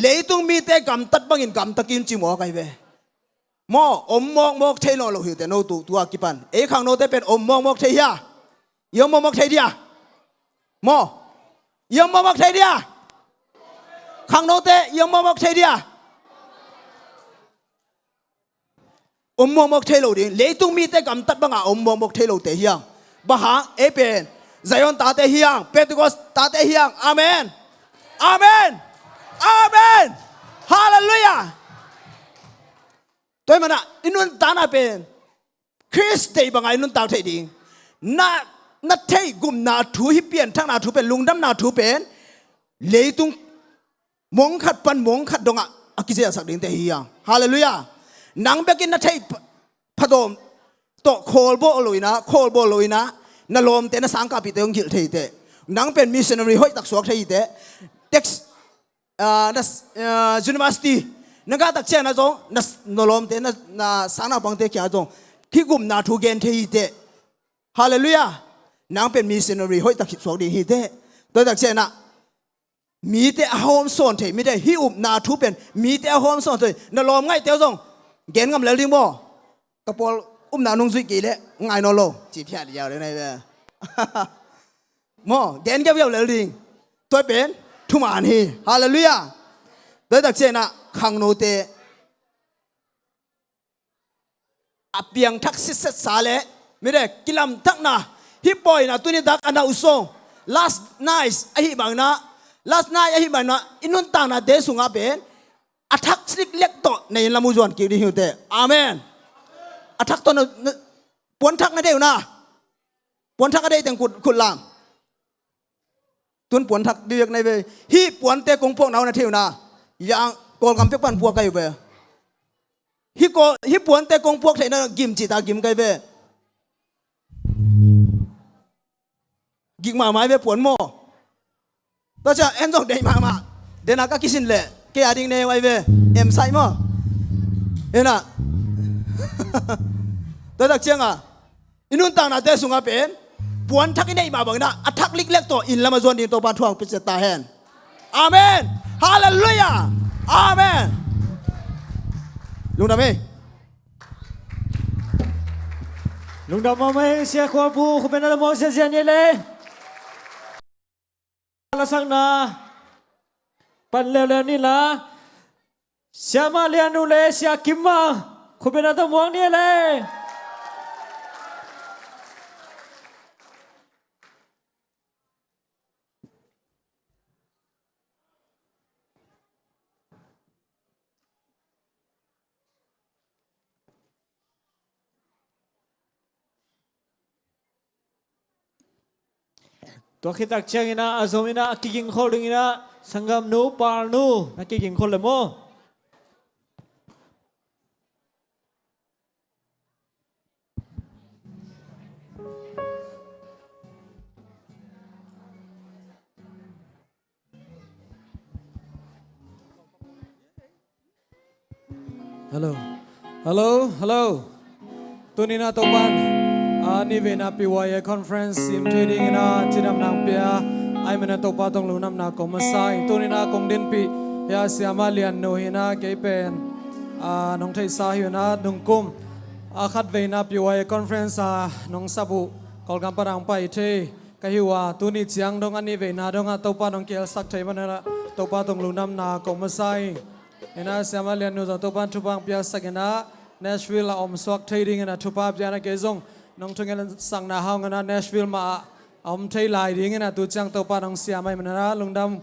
เลยตุ้งมีเตะกำตัดบังอินกำตะกินจิมอกันเว้มออมมอกเทนอโลหิวแต่โนตัวกิปันขังโนเตเป็นอมมอกเทียยังมอกเทียมอยังมอกเทียขังโนเตยังมอกเทียอมมอกเทโลดิเลยตุ้งมีเตะกำตัดบังอ่ะอมมอกเทโลเตียงบ้าเป็นไซออนตาเตียงเปโตรโกสตาเตียงอาเมนอาเมนอาเมนฮาเลลูยาตัวมันอ่ะอินุนตานาเป็นคริสเตียนบางไงนุนตาเทดิงนัดเทกุมนาทูฮิเปียนทั้งนาทูเป็นลุงดำนาทูเป็นเลยตุงมงขัดปันมงขัดดงอ่ะกิเซียสักดิ่งเตียงฮาเลลูยานังเบกินนัดเทพะโดมโตโคลโบลอยนะโคลโบลอยนะนลมเตนะสังกัปิเตงกิลเทเตนังเป็นมิชชันนารีห้อยตักสวกเทเตเด็กยูนิเวอร์ซิตี้นักการตักเชนะจงนลมเตนะสังนาบังเตกี้จงพิกุมนาทูเกนเทเตฮาเลลูยานังเป็นมิชชันนารีห้อยตักสวกดีเตโดยตักเชนะมีแต่โฮมโซนเทไม่ได้ฮิอุมนาทูเป็นมีแต่โฮมโซนเทนลมไงเตียวจงเกนกำเลี้ยงบ่กระปอลนานุ่งสุกี้เละไงนอโลจีบแค่เดียวเลยนะเว้ยมอเกนเก็บเยอะเลยดิตัวเป็นทุมานฮีฮาเลลูยาโดยตักเจนะขังโนเตอเปียงทักษิเสสาเลไม่ได้กิลำทักนะฮิปปอยนะตัวนี้ดักอันนาอุโซ last night ไอฮิบังนะ last night ไอฮิบังนะอินุนต่างนะเดสุงอาเป็นอัทักสิกเล็กโตในลำมุจวนกิริหิวเตอาเมนอัทักตัวนั้นปวนทักนั่นเดียวนะปวนทักก็ได้แต่ขุดลามตุนปวนทักเดียกในเวฮีปวนเตะกงพวกเรานะเที่ยวนะอย่างโกลกำเพ็กปันพวกไกเวฮีปวนเตะกงพวกเทนะกิมจิตากิมไกเวกิกมาไม้เวปวนโม่ต่อจากเอ็นจงเดย์มาเดนักก็คิดสินเละเกียดิ้งเนไว้เวเอ็มไซโม่เห็นนะตัวตักเชียงอ่ะอินุนต่างนาเตสุงอาเป็นปวนทักอินได้มาบอกนะอัทักลิกเล็กตัวอินละมาจวนดินตัวบานทวงพิจตาแฮนอาเมนฮาเลลูยาอาเมนลุงดำเอง ลุงดำมาไม่เสียความผู้คุณเป็นอะไรมองเสียนี่เลยละสังนาปันเร็วๆนี่ละเสียมาเรียนดูเลยเสียกิมมาคุณเป็นอะไรมองนี่เลยตัวคิดตักเชียงนะอาสมินะกิกิงคนดึงนะสังกัมนูปาร์นูนักกิกิงคนเลยมั้งฮัลโหลตัวนี้นะตัวบ้าน ni ve na PYA conference sim trading na chidam nang pia ai mena to pa tong lu nam na ko masai to ni na kong din pi ya siama lian no hina ke pen nong thai sa hi na dung kum khat ve na PYA conference nong sabu kol gam parang pai the ka hi wa tu ni chiang dong ani ve na dong to pa nong kel sak thai man na to pa tong lu nam na ko masai ena siama lian no to pa thu bang pia sakena Nashville la om swak trading na thupa pia na ke zong nong thungen sang na haung na Nashville ma om thai lai ding na tu chang to pa nong sia mai mana lungdam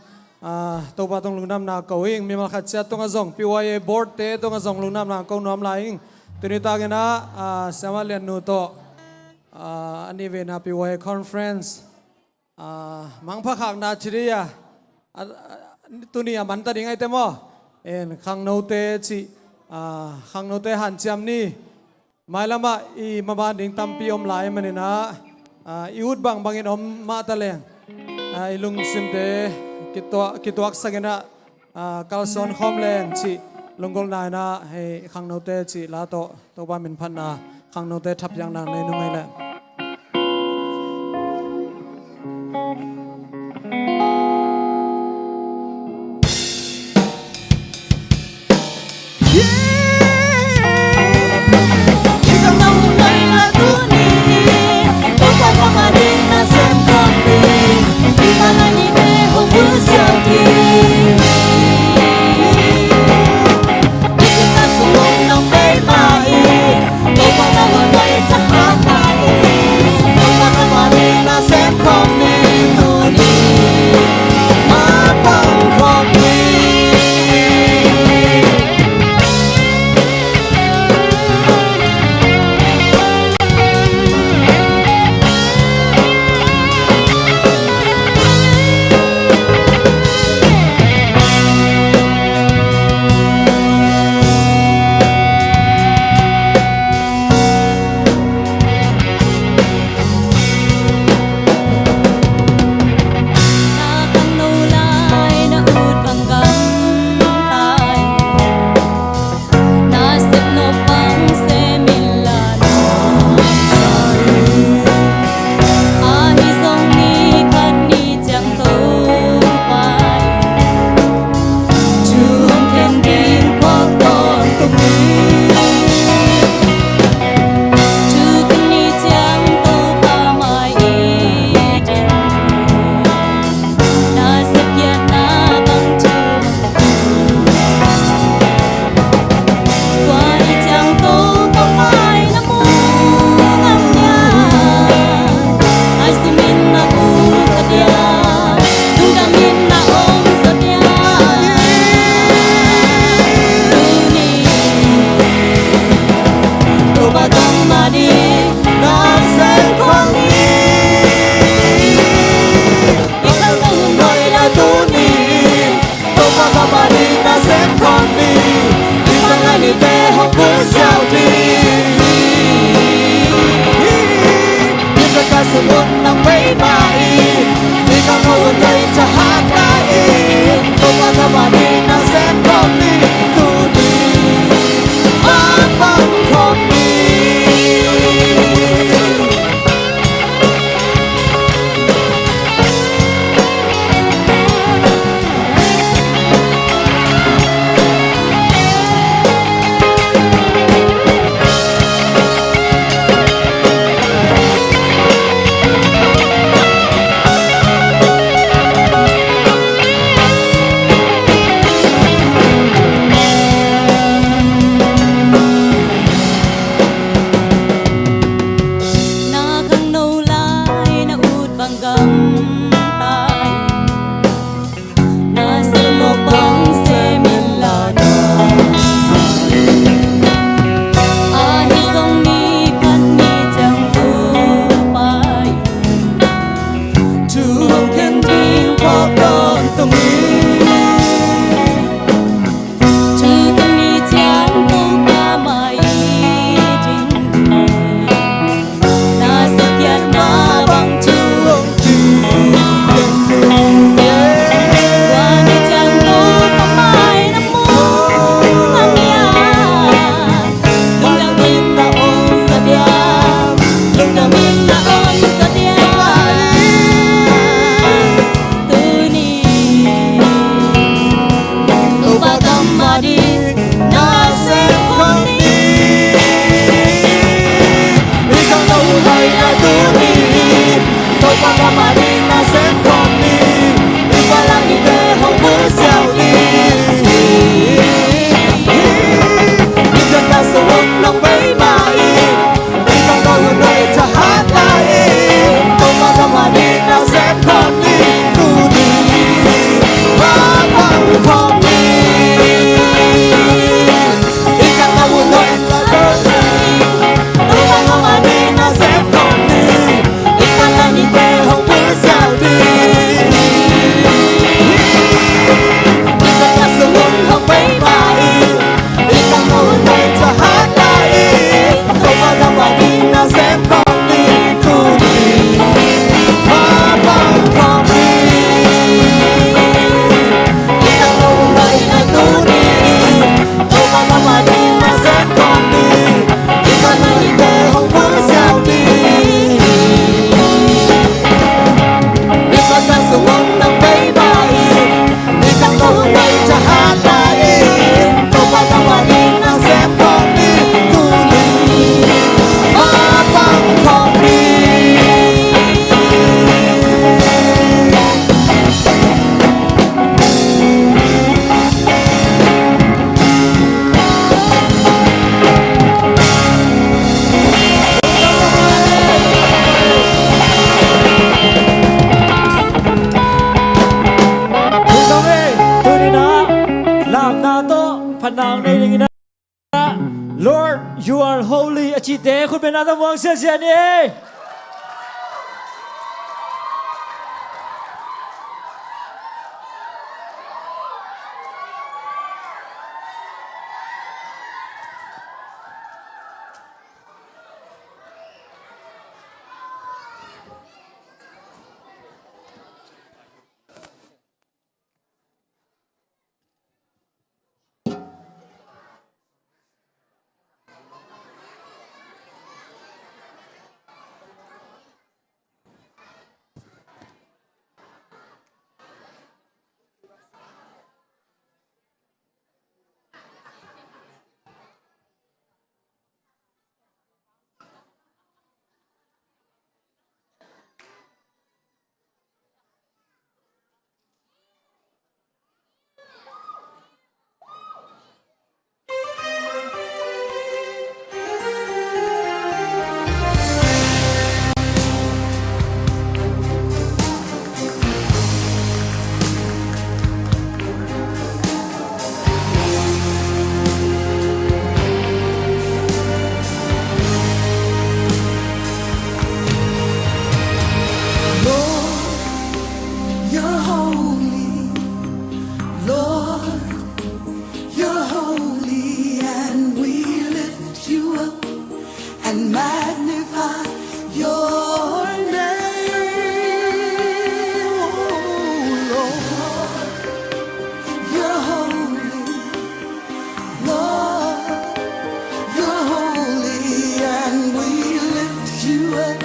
to pa tong lungdam na ko ing mi mal khat cha tong azong PYA board te tong azong lungdam na ko nom lai ing tuni ta ge na sama len nu to ani ve na PYA conference mang pha khak na chiriya tuni man ta ding ai te mo en khang no te chi khang no te han cham ni mai lama I maban ding tampi om lai manina I ut bang bangin om ma ta leng I lung sim te kitwak sagena kalson khom leng chi lungol nai na he khang no te chi la to ba min phan na khang no te thap yang nang nei nu mai la Ipang maring na sentron ni Ipalang ni Behong Pusiao ni Ikan na suwag ng baybayin Ipang kaunoy tahat lain Ipang maring na sentron ni Tuni Babang Komi Ikan kaunoy lain Ipang maring na sentron ni Ipalang ni Behong Pusiao ni Ikan na suwag ng baybayin Ipang kaunoy tahat lain Ipang maring na sentron ni Tuni Babang Komi Ikaw kaunoy na Tuni Ipang maring na sentron ni Ipalang ni Behong Pusiao ni Ipang na suwag ng baybayin Ikaw kaunoy tahat lain Ipang maring na sentron ni Tuni Babang Komi Lord, you are holy. Achite,คุณเป็นอาตมวงเสียเสียนี่ And magnify your name, oh Lord. You're holy, Lord. You're holy, and we lift you up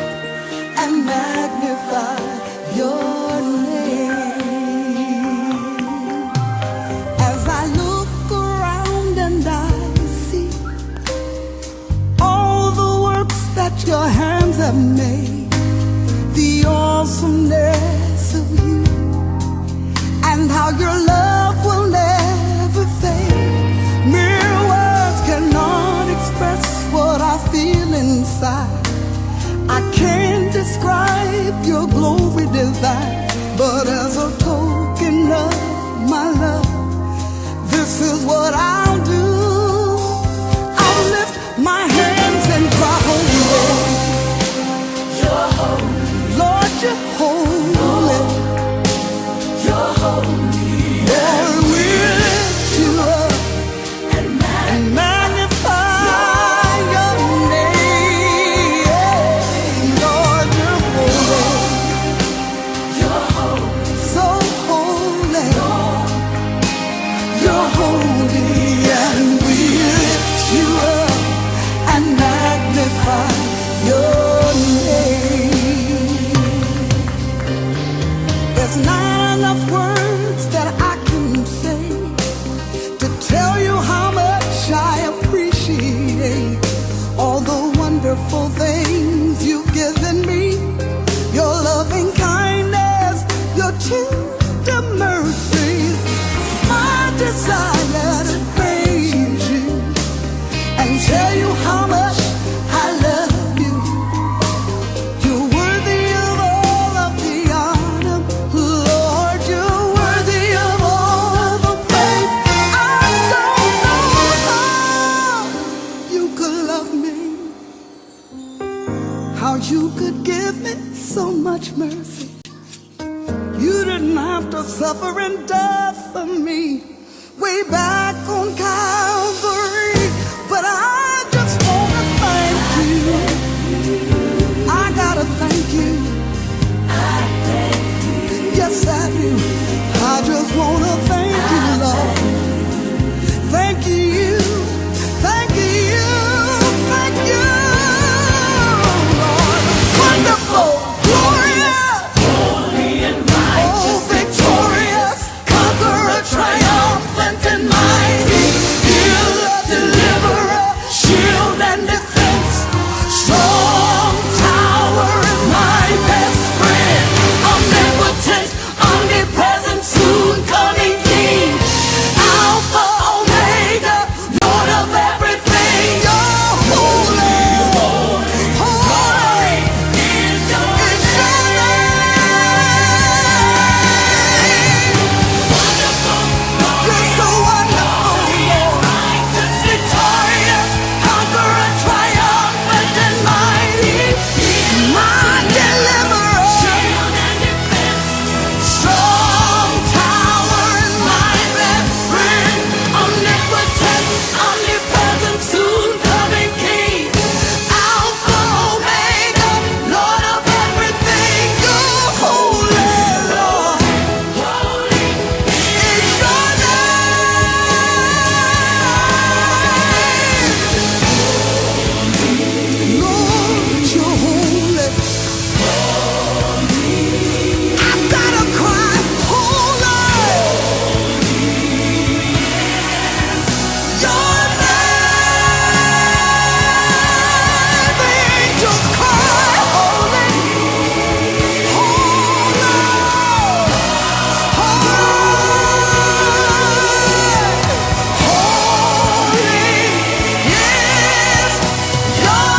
and magnify your name. As I look around and I see all the works that your hands have made, the awesomeness of you, and how your love will never fade. Mere words cannot express what I feel inside. I can't describe your glory divine, but as a token of my love, this is what I'll do. I'll lift my hands and cry, holy. You're holy. Lord, you're holy. You're holy. Lord, we lift you up and magnify your name. Lord, you're holy. You're holy. So holy. You're holy, and we lift you up and magnify your name. There's not enough words that I can say to tell you how much I appreciate all the wonderful things you've given me. Your loving suffering death for me way back on Calvary. But I just wanna thank you. I gotta thank you. Yes, I do. I just wanna thank you, Lord. Thank you. Thank you. Thank you, Lord. Wonderful, glorious, holy and righteous, oh, victorious, conqueror, triumphant and mighty, healer, deliverer, shield and defense, strong tower is my best friend, omnipotent, omnipresent, soon coming King, Alpha, Omega, Lord of everything. You're holy, holy is your name. Wonderful, you're so wonderful, Lord. Righteous, victorious, conqueror, triumphant and mighty, my deliverer, shield and defense, strong tower is my best friend, omnipotent, omnipresent, soon coming King, Alpha, Omega, Lord of everything. You're holy, Lord. Holy is your name. Lord, you're holy. I've gotta cry, holy. Your name, the angels cry, holy, holy, holy is your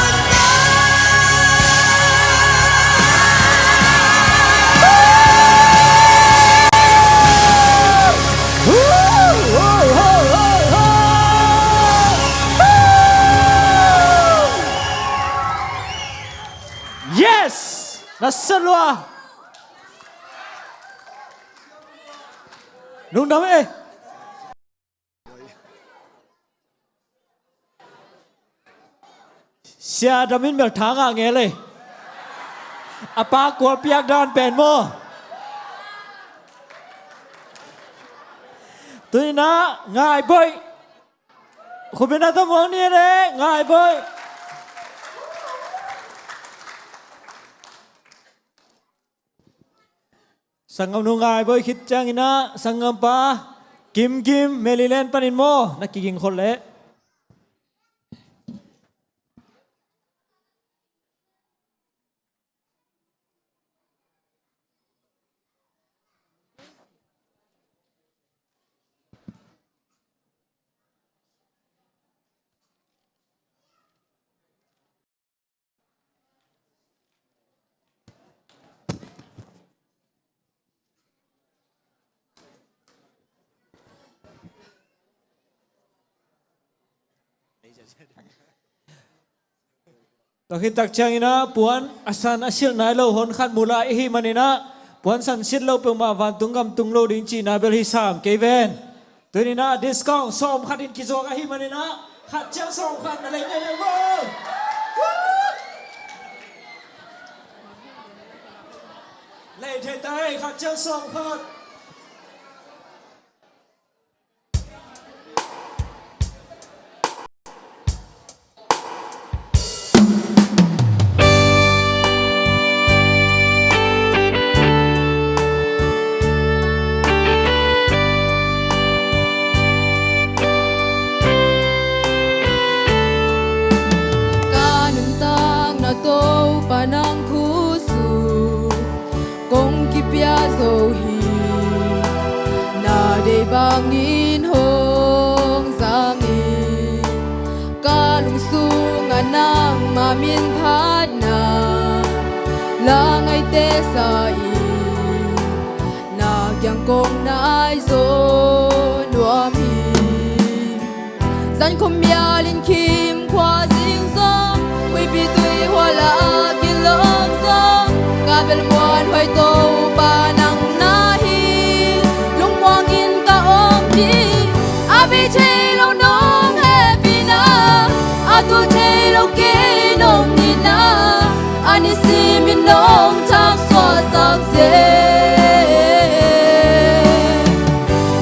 Yes! Nasalwa! Nung dami eh! Siya damin mel thanga nghe le. Apa kwa piak dan pen mo. Tui na ngai boy. Khubina to mong ni re ngai boy. Sangam nu ngai boy khit chang ina sangam pa kim kim melilen panin mo nakiging khol le. Khi tak chang ina puan asan asil nai lo hon khat mula hi manina puan san sit lo pe ma van tungam tunglo ding chi na bel hi sam keven tunina discount som khat in kizo ka hi manina khat chang som khat na le ne mo le the tai khat chang som khat Panang khusu kong kipya zohi na de bangin hong zangin kalung sung anang mamin phat na langai te sai na kyang kong nai zo nuam hi zan khom ya lin kim khwa jing zo wi bi tui wala Bel muan hoy to pa nang nahi ani si min nong chak so sak se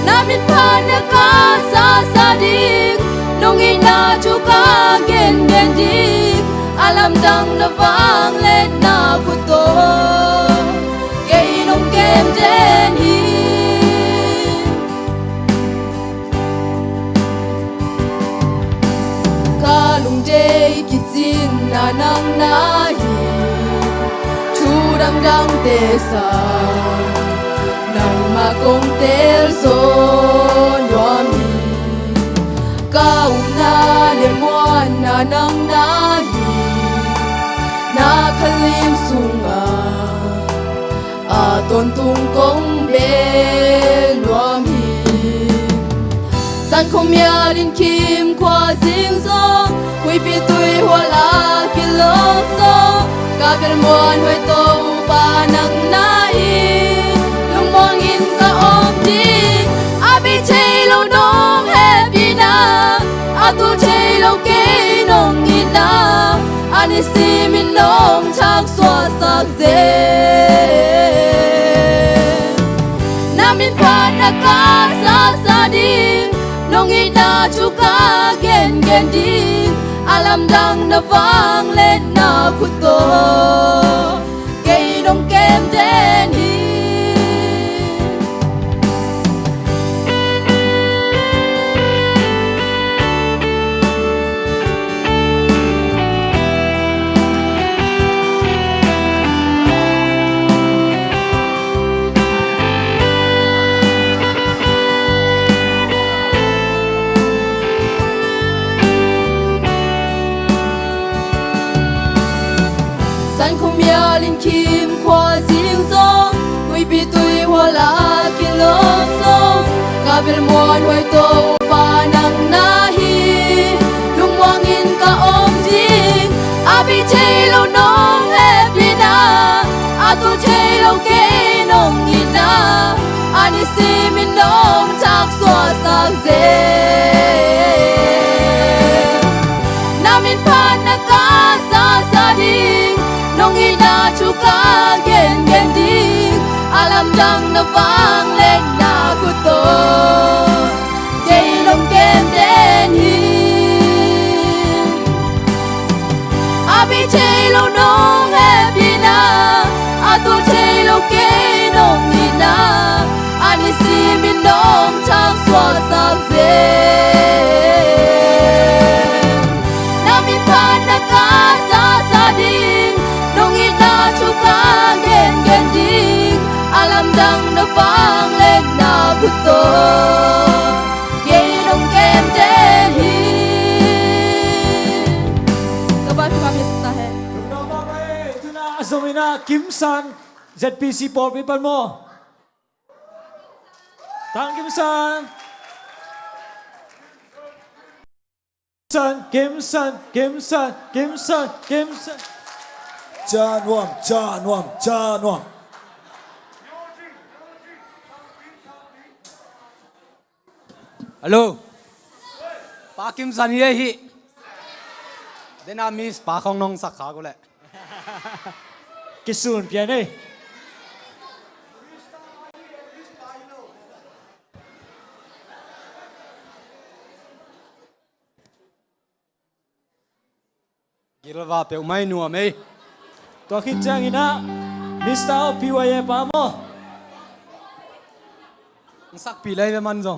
na min phan ka sa sa ding nong ina chu ka gen gen ding alam dang na vang let na ku to ke nong kem den hi ka lung de kitsin na nang na hi thu dang dang te sa nang ma kong tel so no mi ka na le mo na nang na hi na khalim sunga a ton tung kong be no mi san khom ya din kim kwa sing so hui pi tui hoa la ki lo so ka ber mon hoi to pa nang na i lung mong in ka om di a bi chei lo nong happy na a tu chei lo ke nong in na ani si min nong chak so sak ze na min pa na ka sa sa ding nong ina chu ka gen gen ding alam dang na vang lên na ku to ke nong kem den hi san khom ya lin kim khoa sing so hui pi tui hoa la ki lo so ka ber mon hoi to pa nang na hi lung mong in ka om ding a bi chei lo nong happy na a tu chei lo ke nong in na ani si min nong chak so sak ze na min phan na ka sa sa ding nong ina chu ka gen gen ding alam dang na vang lên na ku to ke nong ken den hi a bi chei lo nong happy na a tu chei lo ke nong ina ani si min nong chak so sak ze na min phan na ka sa sa ding nong ina chu ka gen gen ding alam dang na vang lên na ku to ke nong kem den hi các bạn biết hai Đúng đó vậy, tuna Azomina Kim San ZPC Port People mo. Tang Kim San. Kim San. cha nuam Hello. Pa Kim San ye hi. Dena miss pa khong nong sak kha ko le. Kisun pian đây. Gilwa pe mai nu ame. Tua khit chang ina. Mr. PYA pa mo. Sak pi lai ve man zo.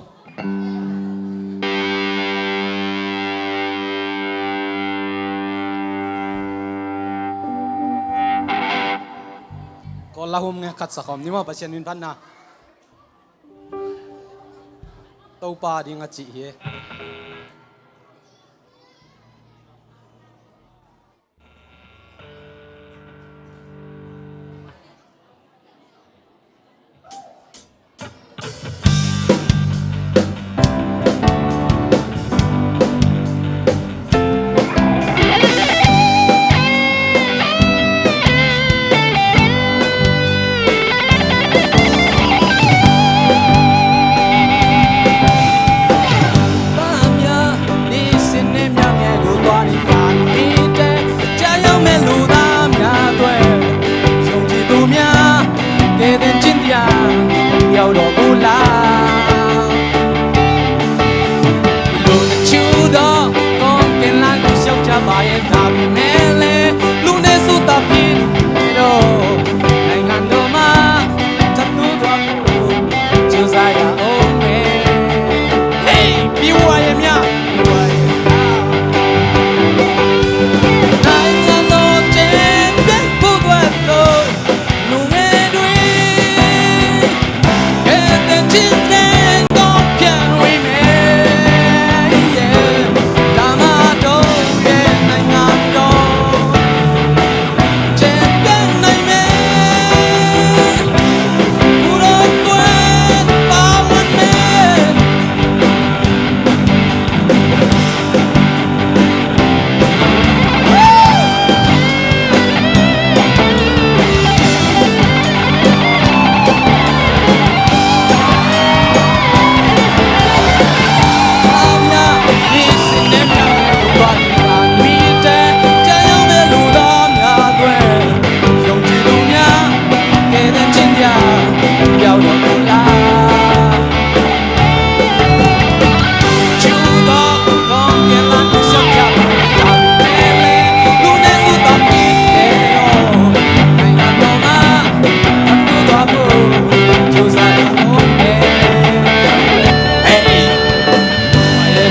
Ko lahum nge khat sakhom ni ma pasien min pan na. Tau pa ding a chi hi. တင်ချင်းတရားရောက်တော့ဘူးလားလူချူတော့ကောင်းကင်လာကိုရှောက်ကြပါရဲ့ဒါပေမဲ့လေလူနဲ့စုတာဖြစ်တော့နိုင်ငံတော်မှာတတ်လို့တော့ကျူစားရအောင်မယ် Hey ပြေဝရမြပြေဝရနိုင်ငံတော်ကျင်းပြဖို့တော့လူငယ်တွေကဲတဲ့ချင်းတဲ့တော့ပြန်ဝင်မယ်ဒါမှတော့ရဲ့နိုင်ငံတော်ကျင်းပြနိုင်မယ်ဘူရောကွယ်ပါဝင်မယ် ရောက်တော့ဘူးလားချူတော့ကောင်းကင်လာကိုရှောက်ကြပါဒါပေမဲ့လူနဲ့စုတော့ပြီးတယ်တော့နိုင်ငံတော်မှာအတူတော့ဘူးကျူစားရအောင်မယ် Hey မရ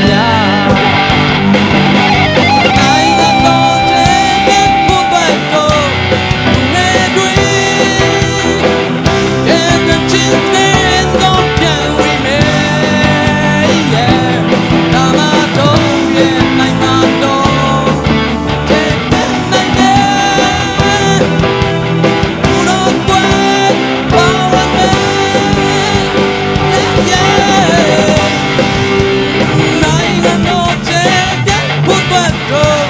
မြနိုင်ငံတော်ကျင်းဖို့တော့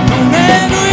လူငယ်တွေ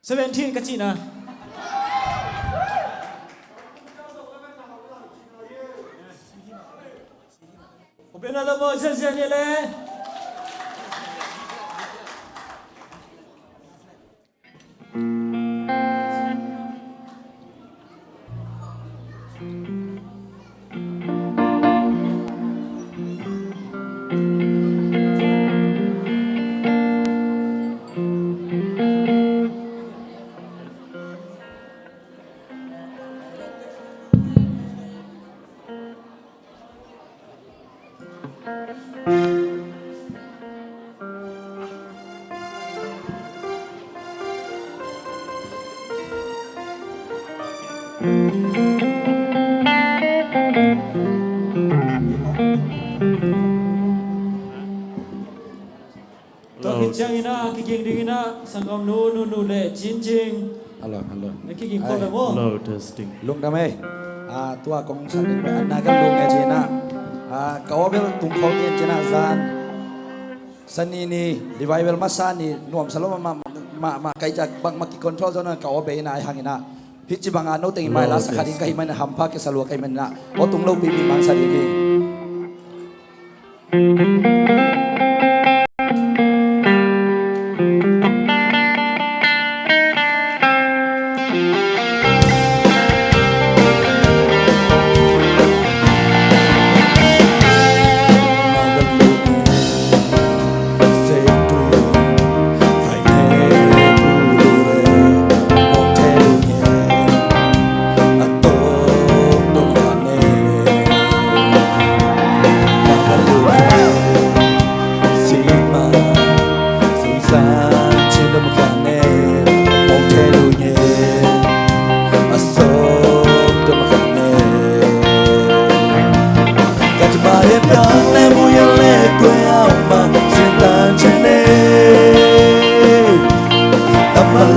17 kecil na. Open na mo sen le. Toki changina kiking dingina sangam nu le jinjing. Hello. Kiking ko mo. Hello, testing. Lung damay. Tua kong sanin ba anagan lung na jina. Kawabel tungkol din jina zan. Sanini revival masani nuam saloma ma kaijak bang makikontrol zona kawabel na ay hangina. Hichi bang ano tingin may lasa kading kay man hampa ke salwa kay man na. O tunglaw bibi man sa digi.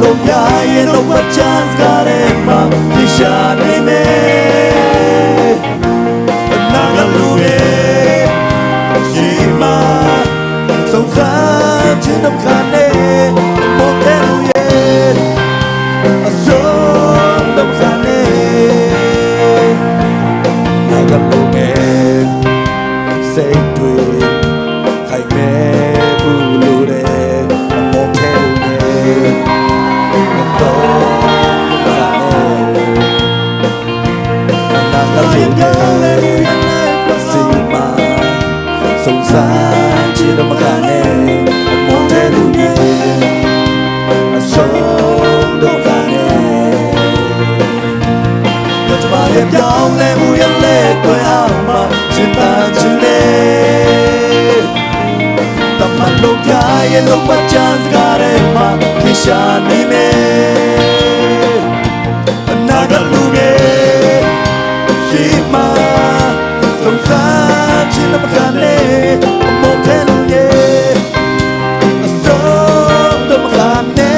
lo que hay en los guachas carema y ya ni me nada luge si ma sông xa trên đông khane một thế luge sông đông khane nada luge say tui khai me bulu de một thế luge sông xa chỉ đâu mà cả nè một thế đủ nhẹ sông đâu cả nè và cho bà em nhau lê mùi ăn lê tôi áo mà xin ta chừng lê tầm mặt lúc khai em lúc bắt chán cả đêm mà khi xa đi mê na gắt lu nghe si mà sông xa chỉ là một khán lê một thế lu nghe sông đâu một khán lê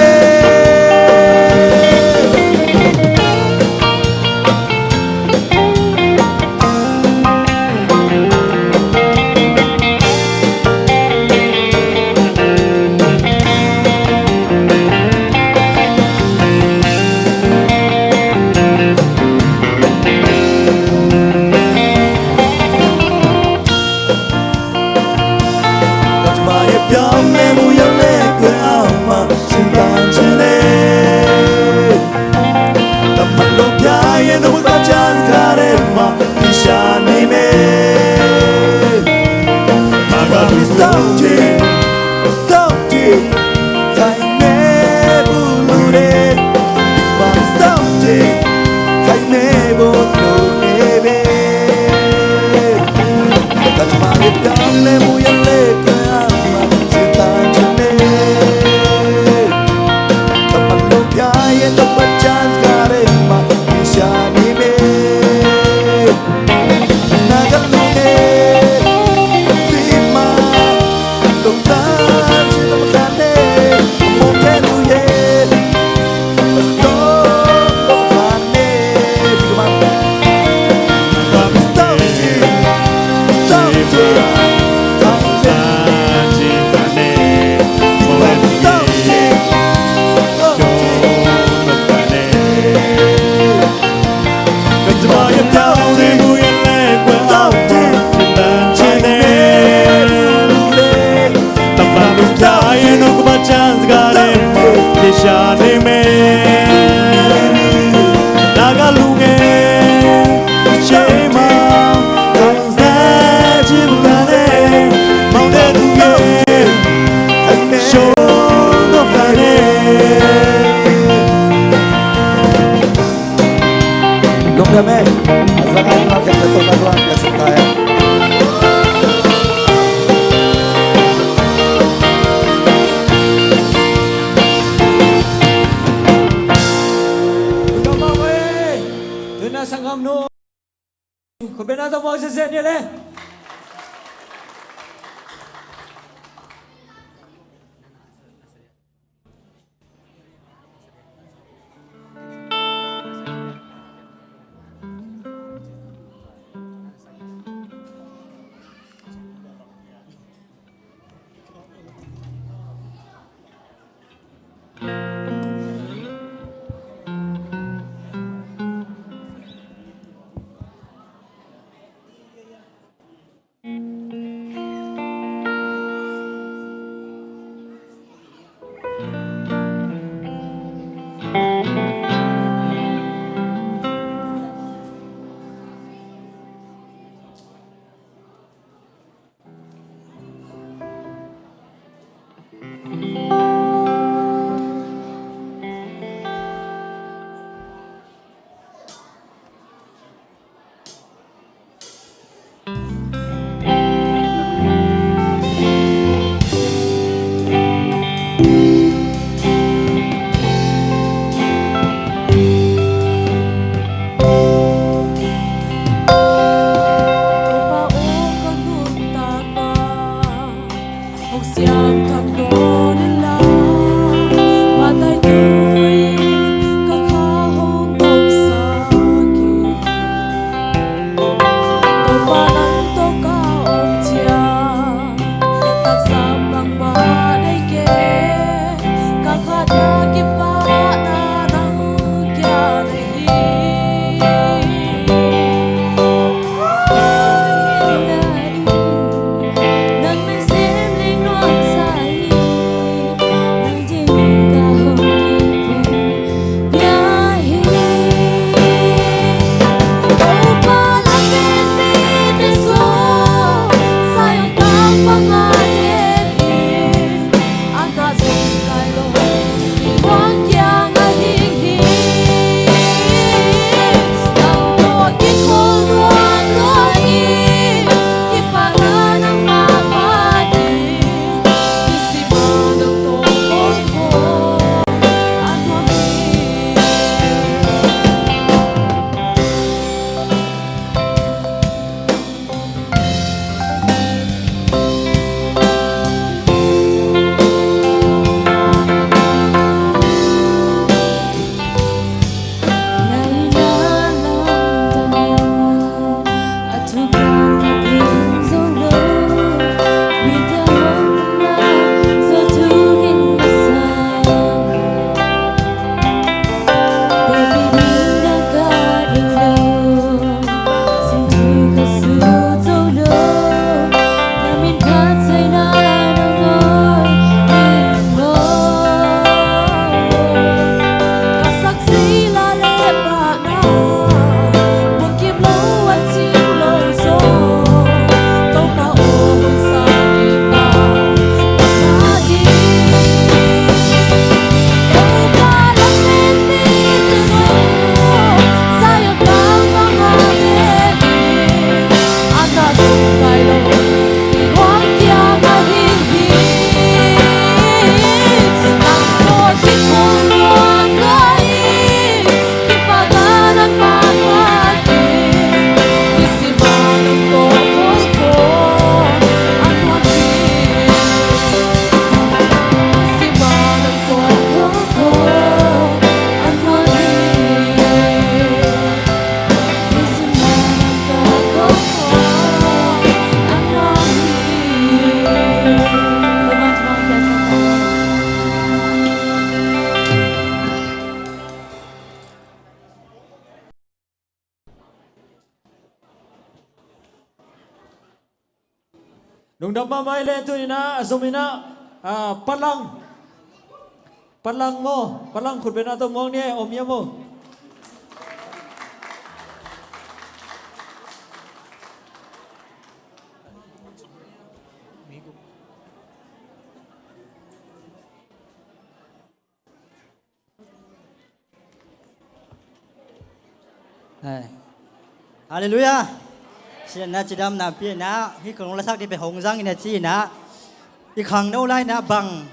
lung dam ma mai le tu ina azumina palang mo palang khut bena to ngong ne om ya mo Hallelujah. Xin na chỉ đam na pia na hi kong la sak đi pe hong giang ina chi na. Hi khang no lai na bang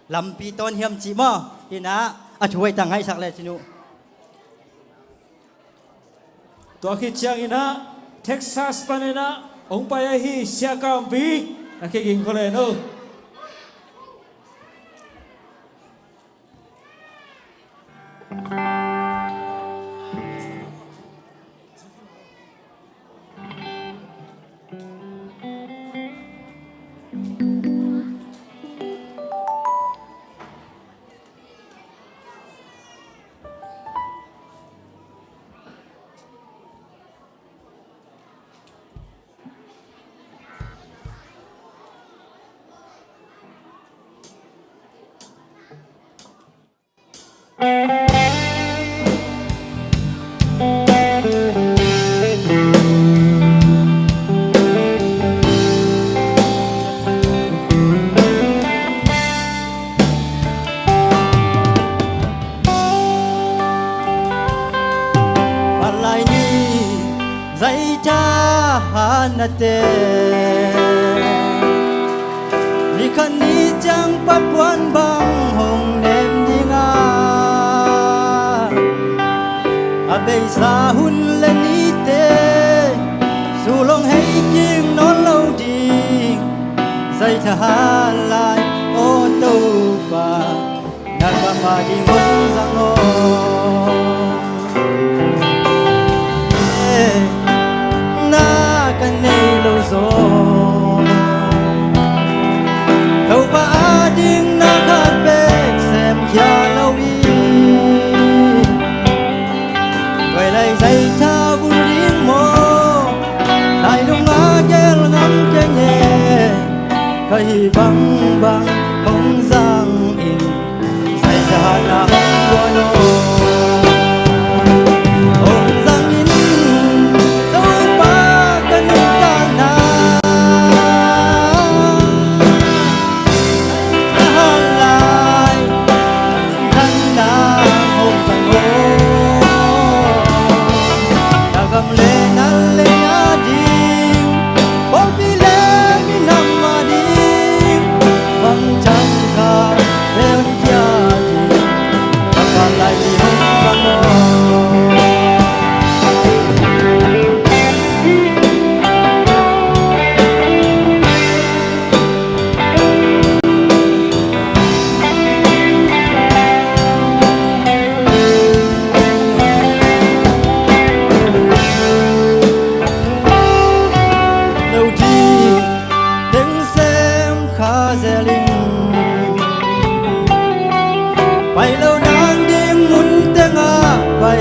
lam pi ton hiam chi mo ina a chuai tang hai sak le chinu. ตัวคิดเชียงอินะเท็กซัสปานนะองไปไอฮีเชียกามบีนักกิงคนเลยนู้ te ni khan ni chang pa puan bang hong nem dinga a bei sa hun le ni te su long hei king non lo ding sai tha lai o to pa na ba ma ding hong sang o zo thâu ba ding na khat bek sem kya lowi quay lại dây cha bu ding mo lại lung a gel ngam ke nhẹ kai bang bang hong giang in dây cha na hong noไป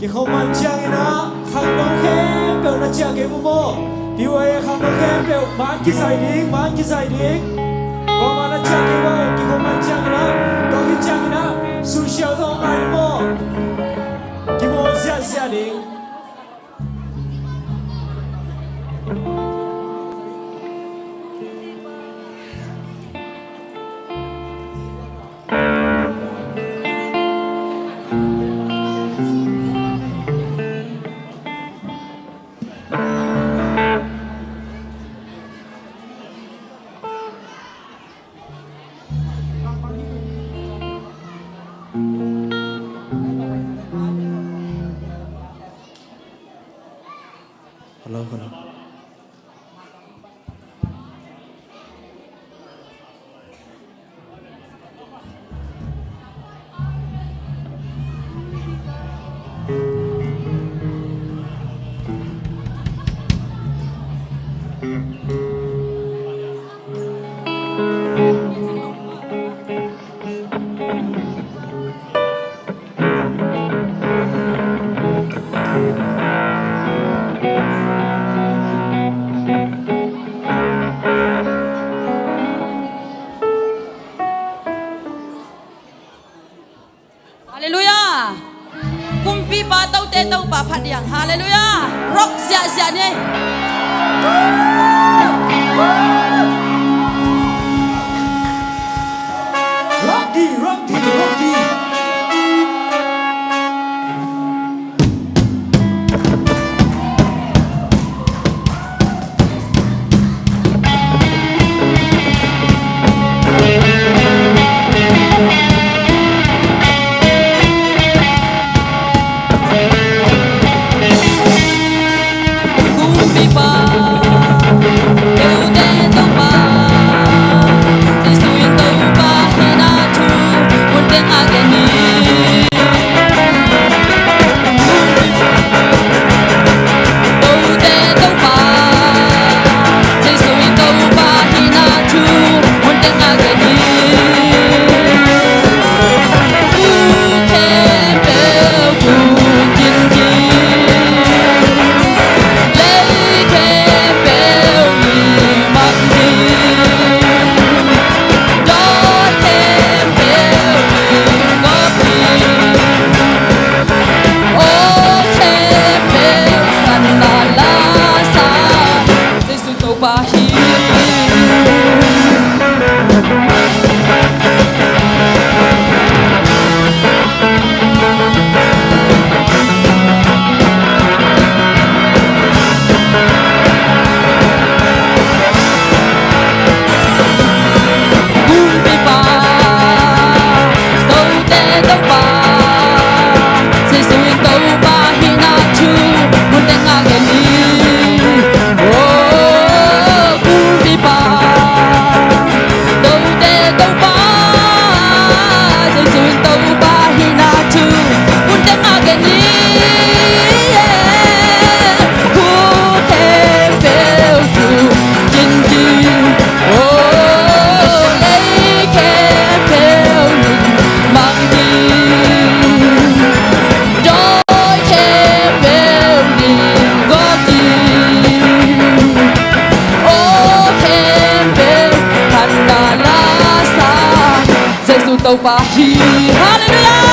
cái không mang chăng nó khang nông khen bèo nó chia cái mô điều ấy khang nông khen bèo bán cái giải điếng có mà nó chia cái mô cái không mang chăng nó có cái chăng nó su xiao thông lại mô cái mô xia điếng Hello. Hallelujah. Kumpi pa tau te tau pa phat yang. Hallelujah. Rock sia ni. Rocky. Kumpi pa tau te tau pa. Isuin tau pa hinatu. Munting ageni. Tau te tau pa. Isuin tau pa hinatu. Munting ageni. Tau pahi. Hallelujah.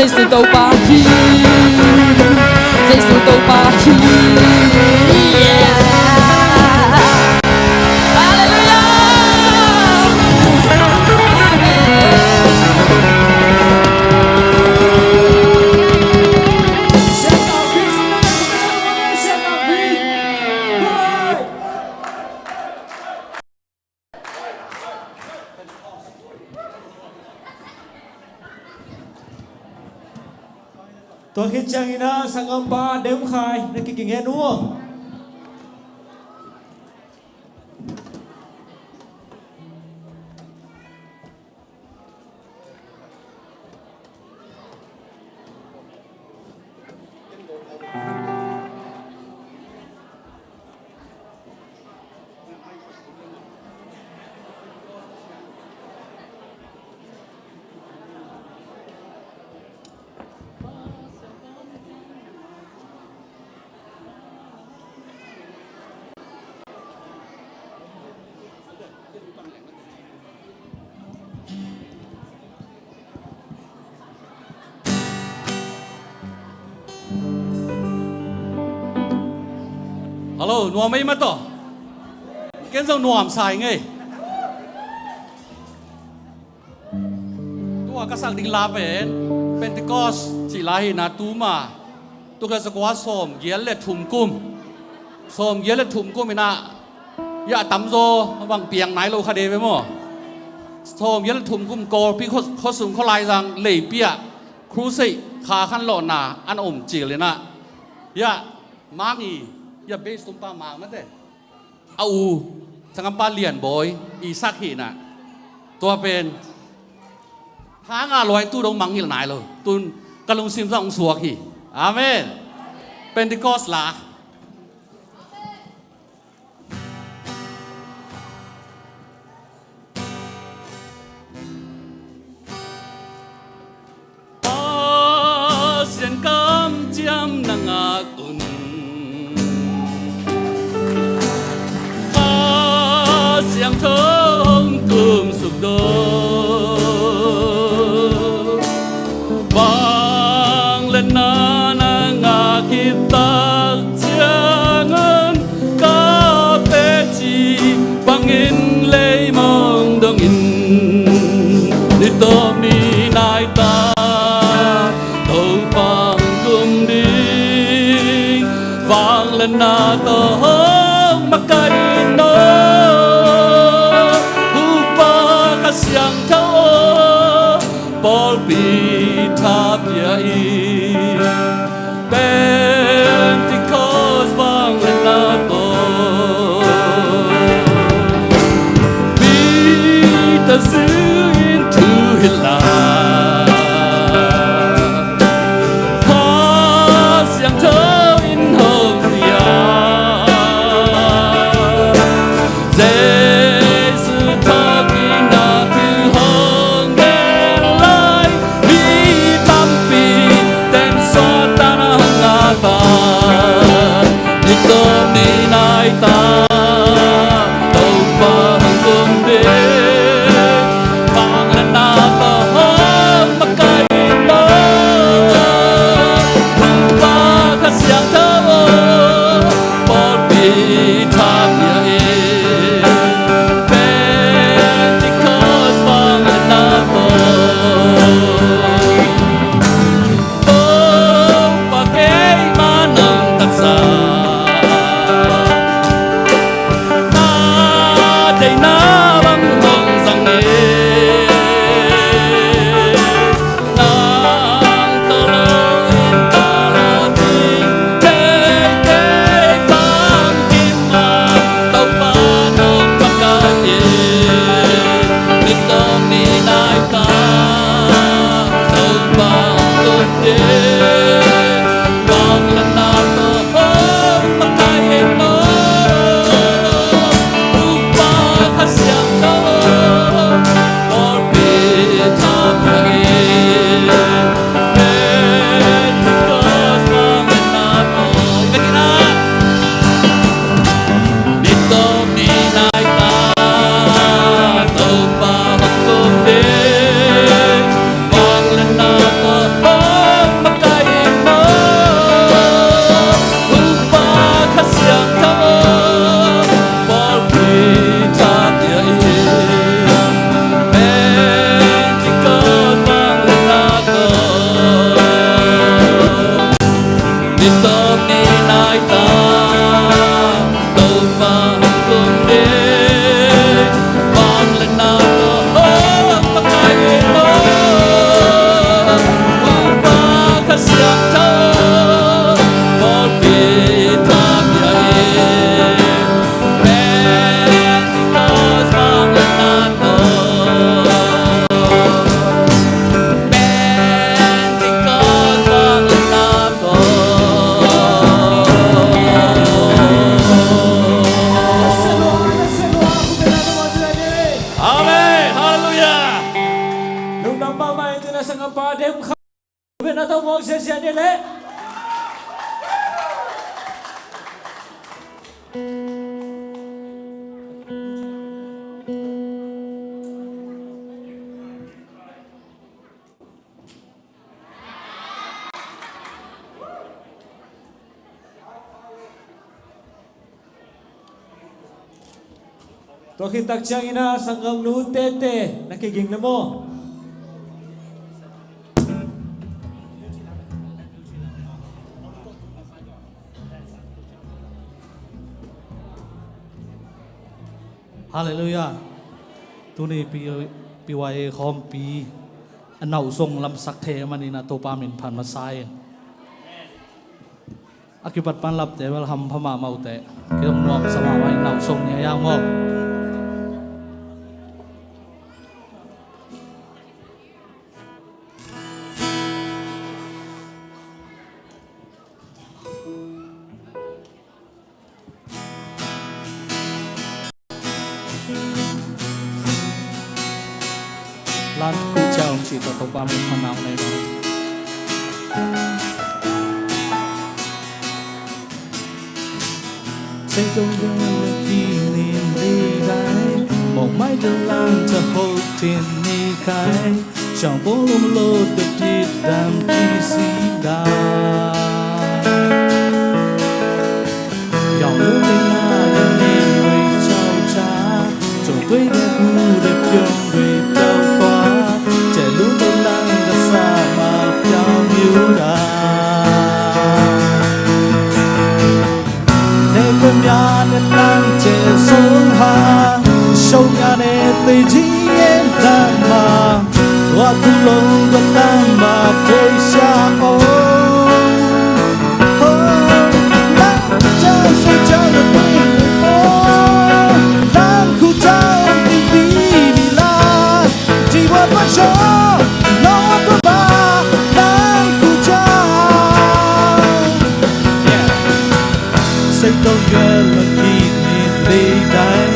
Giêsu tàu ba hi Giêsu tàu ba hi Yeah Tôi khi chàng ina sang âm ba đếm khai để kiki nghe đúng không? Alo, nuam mấy mất to? Cái dòng nuam xài ngay. Tua các sắc đình la về Pentecost chỉ là hình na tu mà. Tu cái quá xóm giết lệ thùng cung, xóm giết lệ thùng cung na. Ya tắm zo bằng piang nái lâu khá đề với mò. Xóm giết lệ thùng cung cổ pi khó sùng khó lại rằng lệ bia cruise khá khăn lộn na ăn ổm chỉ lên na. Ya mang ý ya base tum pa mang mất đấy. Au sang pa liền boy Isaac hi na. Tua bên tháng à loài tu đông mang hi nái rồi. Tu cái lông sim sang suộc hi. Amen. Pentecost là Asian cam jam nangak un Asian thong kum suk do Bang lên na nangak kita jangan kate chi bangin lei mong dongin ni to mi nai ta tàu bang kum đi vang lên na to hong makai no upa kasyang thao bol pi thap yai Pentecost vang lên na to Peter giữ into his life Hoa xiang thơ in hồng tia Giêsu thơ kỳ na thư hồng đen lai Bi tâm pi tên so ta na hồng ngạc 都我谢谢你嘞。Toki taksyang ina sanggam nu tete nakiging na mo. Hallelujah. Tu ni pi wai khom pi an nau song lam sak the manina to pa min phan ma sai. Akipat pan lap te wel ham phama mau te. Ki dong nuam sama wai nau song nya yang mo. Lan ku chào ông chị to pa min phan nau nei mo. Say don't go khi niềm đi gái một mái đường langจะ hold ที่นี่ใครช่างโบลมโลดกับที่ดำที่สีดา要留恋那样你会交叉总对的不的用对标化这路的浪的沙漠飘流浪nhà nên lang chế sông hà sông nhà nên tây chi em đang mà hoa thu lông vẫn đang mà quay xa ô lang cha sông cha được quên ô lang khu cha tình đi đi la chỉ một con chó nó có ba lang khu cha say don't girl là khi nhìn đi đây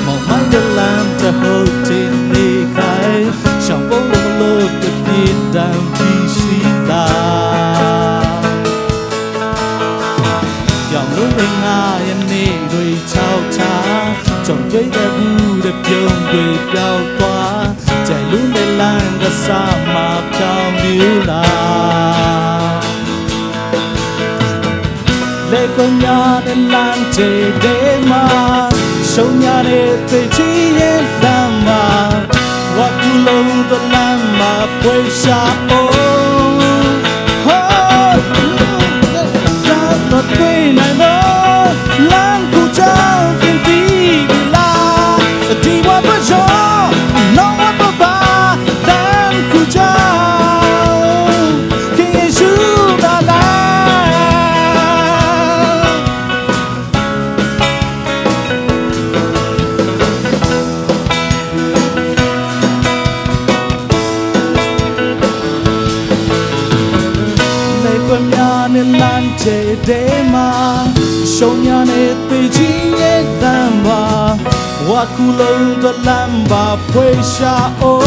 màu mái đã làm cho hậu trên đi cái chẳng bóng lông lô được đi đàm khi suy ta dòng lối lên ai em nê rồi trao trả chồng với đã bu đẹp dông người cao quá chạy luôn để lang ra xa mà cao miêu là lệ con nhà nên lang chế để mà sông nhà để về chi em làm mà hoa thu lâu vẫn làm mà quay xa ô ta thật quê này mơ lang khu trao tiền tí vì la thì qua bữa gió nó qua bữa ba lang khu trao khi ngày xưa đã là nên lan chế để mà sông nhà này tùy chỉ nhé làm mà hoa khu lâu vẫn làm bà quay xa ô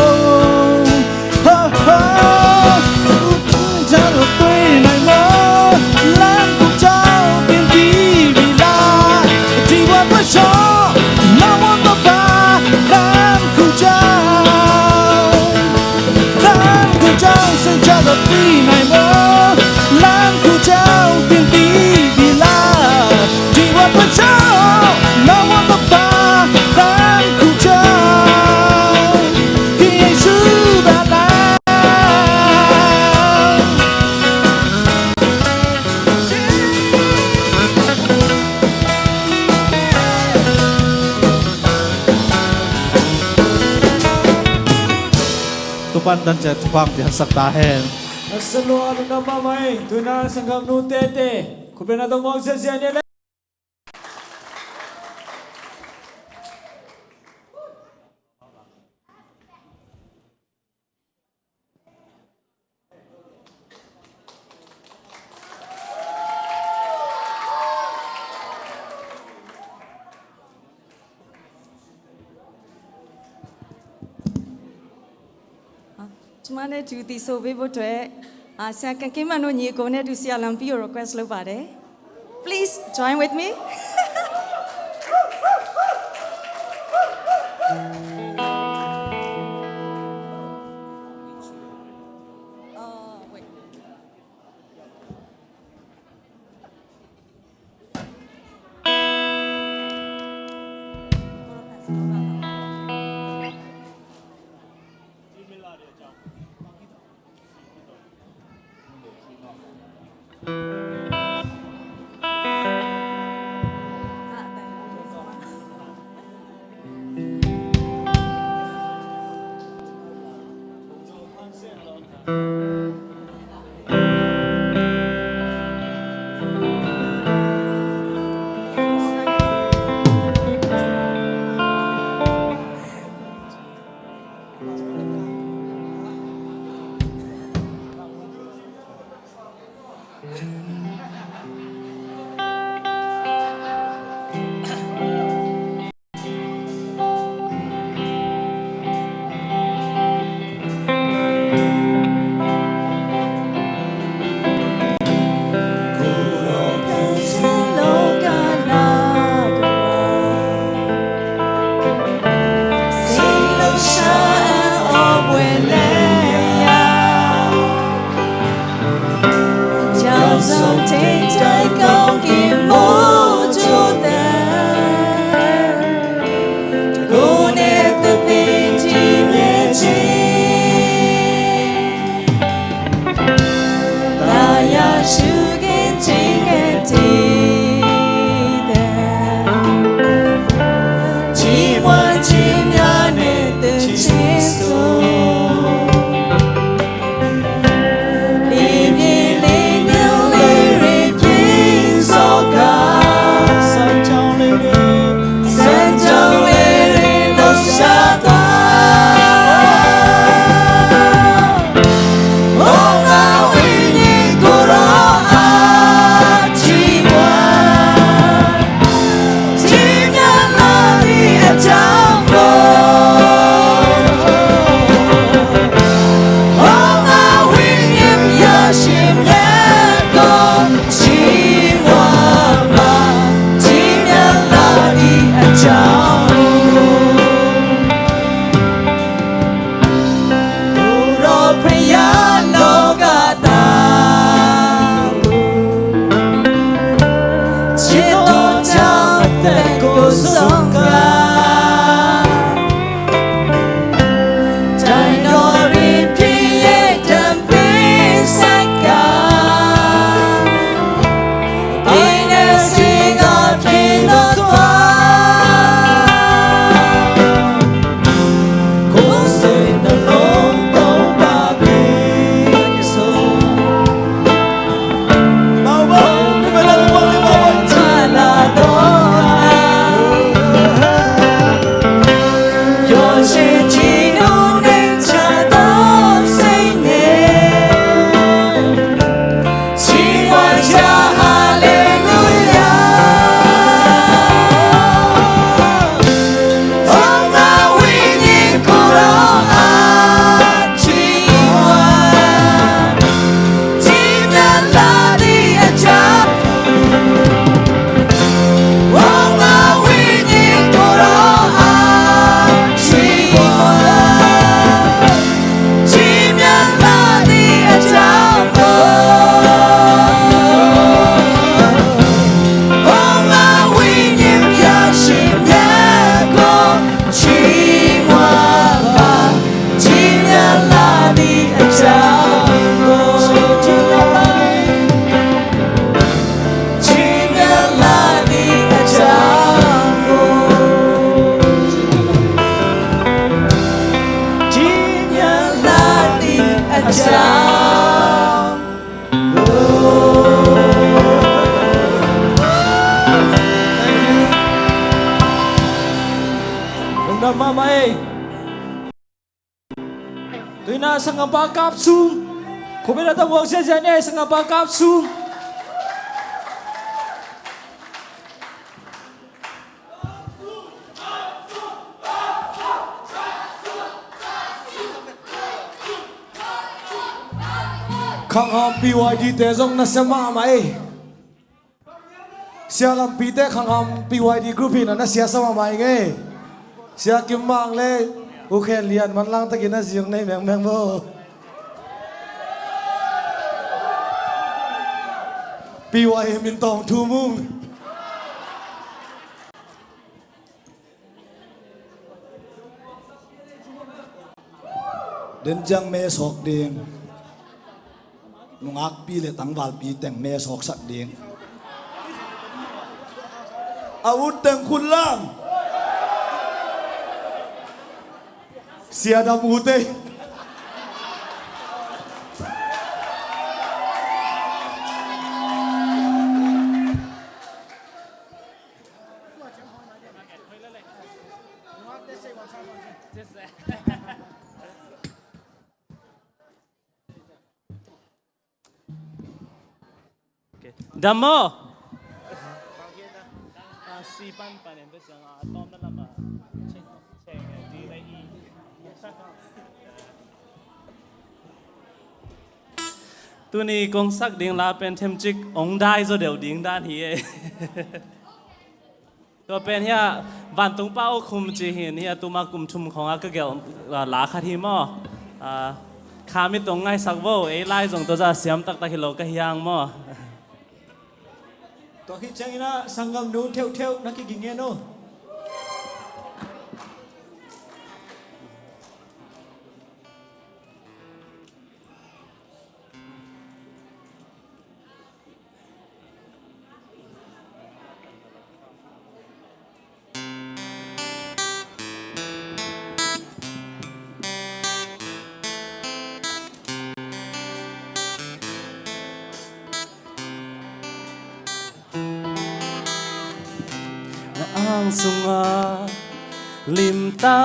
cha được quê này mơ lan khu trao tiền tí vì la chỉ qua bữa gió nó muốn có ba lan khu trao sẽ cha được quê này mơ lang khu trao tiền tí vì la chỉ qua bữa gió nó muốn có ba lang khu trao khi ngày xưa đã là tupan dan cetupang biasa tahan Asalo ano na mamay tuna sanggam nu tete kubena to mo谢谢你嘞。ကျမနဲ့သူတီဆိုပေးဖို့အတွက် ဆရာကင်မန်တို့ညီကိုနဲ့တူဆရာလံပြီး request လုပ်ပါတယ် please join with me Mamae Tuina sang apa kapsum Kumena tawag siya dyan sang apa kapsum khang ham PYD te zong na sama mai sia lam pi te khang ham PYD group hin na sia sama mai nge sia kim mang le u khen lian man lang ta kina siang nei meng meng mo PY min tong thu mung đến jang me sok ding nungak pi le tangwal pi teng me sok sak ding awut teng khun lang sia dam u te Damo. Tu ni công sắc điên la pen thêm chích ông đai rồi đều điên đan hi. Tu pen ya van tung bao khum chi hiền hi tu ma kum chum khong a cái kiểu lá khát hi mo. Khá mi tung ngay sắc vô ấy lai dùng tu ra xiêm tắc tắc hi lo cái hiang mo. To khi chang ina sangam nu theo theo na ki ginge no. Ang sunga lim ta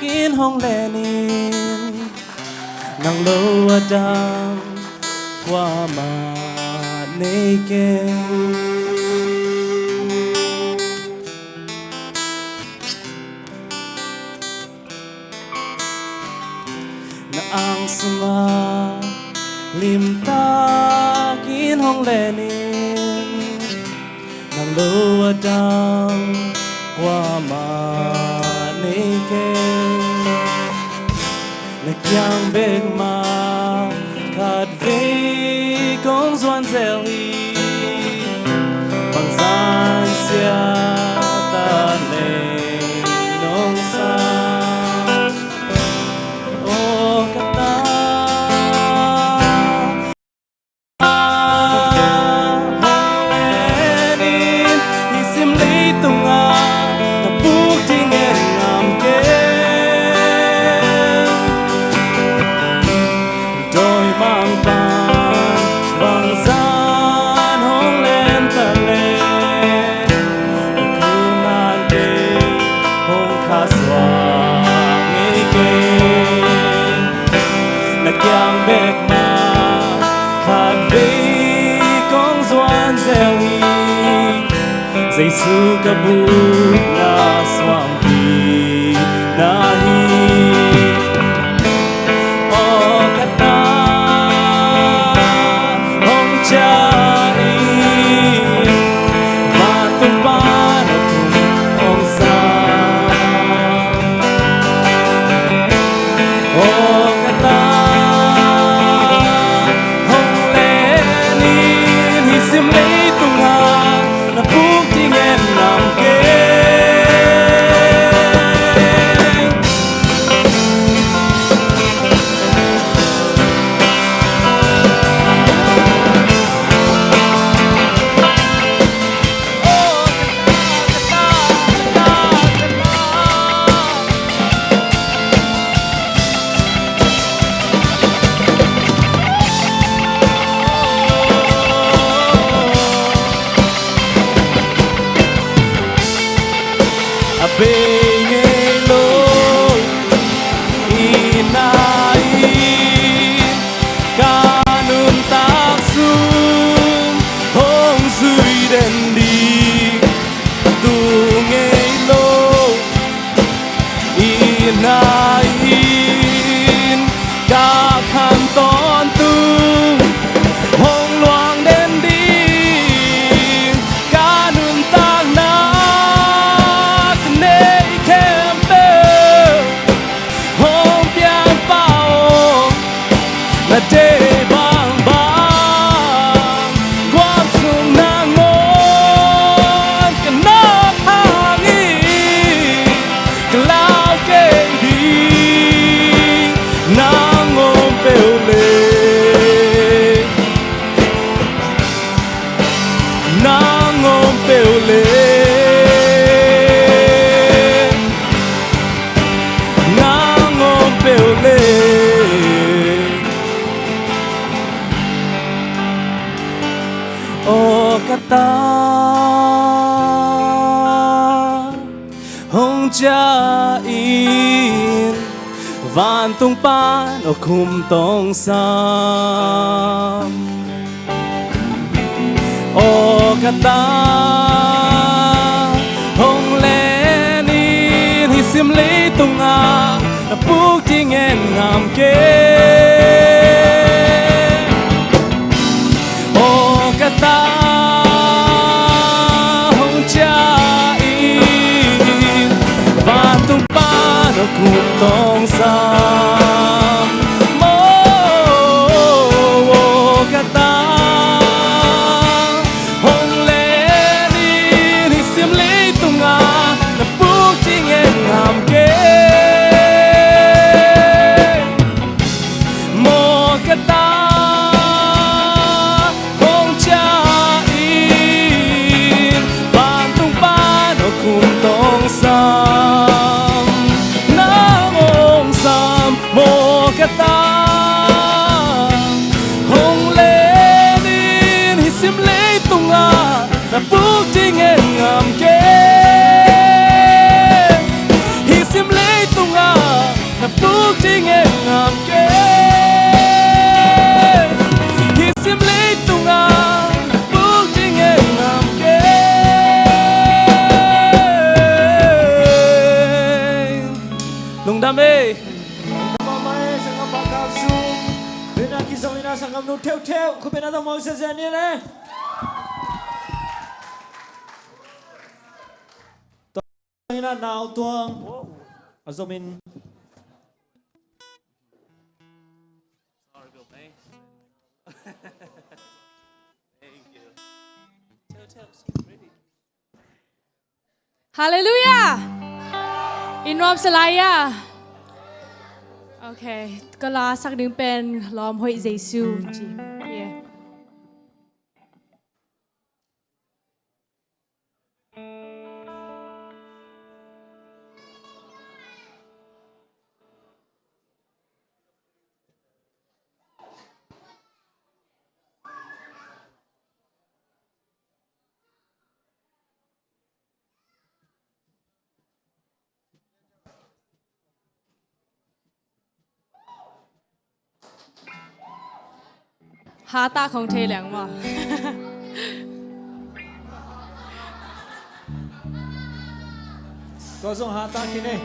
kin hong lenin nang lo adang qua ma nei ken na ang sunga lim ta kin hong lenin nang lo adang qua ma nei ken na kyang bek ma kat ve kong zuan zeli bang zan sia ta le nong sa o kata Giêsu kabut na swampi nahi o kata hong chai vatung pano hong sa o kata hong lenin hisim leitunga na bukti ngem nam ke nang ôm bèo lê nang ôm bèo lê ô kata hong cha in van tung pan o khum tong sam ô kata hong len in hi sim le tung a na puk ting en ngam ke ô kata hong cha in van tung pan o khum tong sam mo ô kata hong len in hi sim le tung a na puk ting en ngam ke mo kata hong cha in van tung pan o khum tong sam nam ong sam mo kata hong len in hi sim le tung a na puk ting en ngam ke hi sim le tung a na puk ting en ngam ke hi sim le tung a puk ting en ngam ke lung đam ê Mamae sangam bakal su. Bina kisahina sangam nu teu teu. Kubena ta mau sesani ne. Ina nào tuang. Azomin. Hallelujah อินวอมสลายาโอเคก็ลาสักหนึ่งเป็นล้อมหอยเยซูจีเย่ หาตาของเทเหลียงว่ะ Tua song hata kini.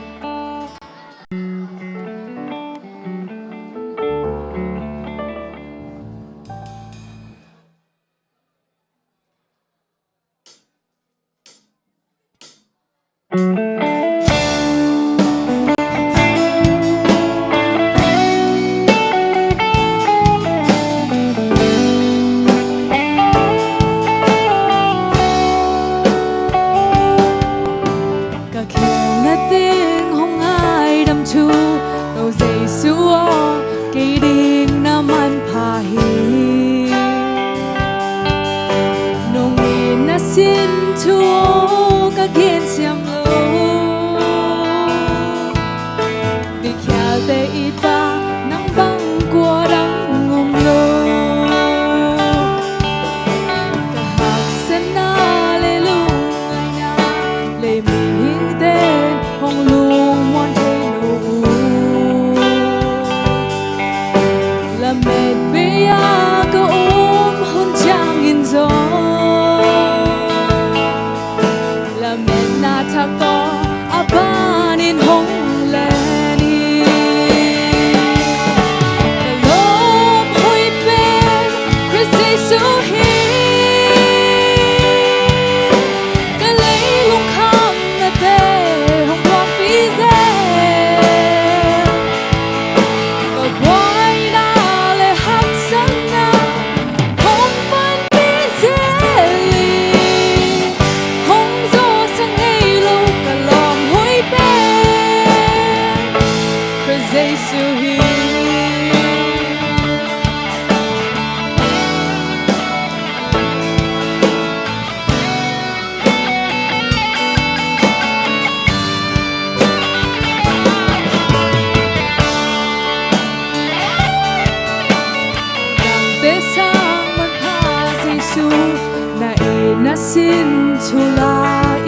nasin chula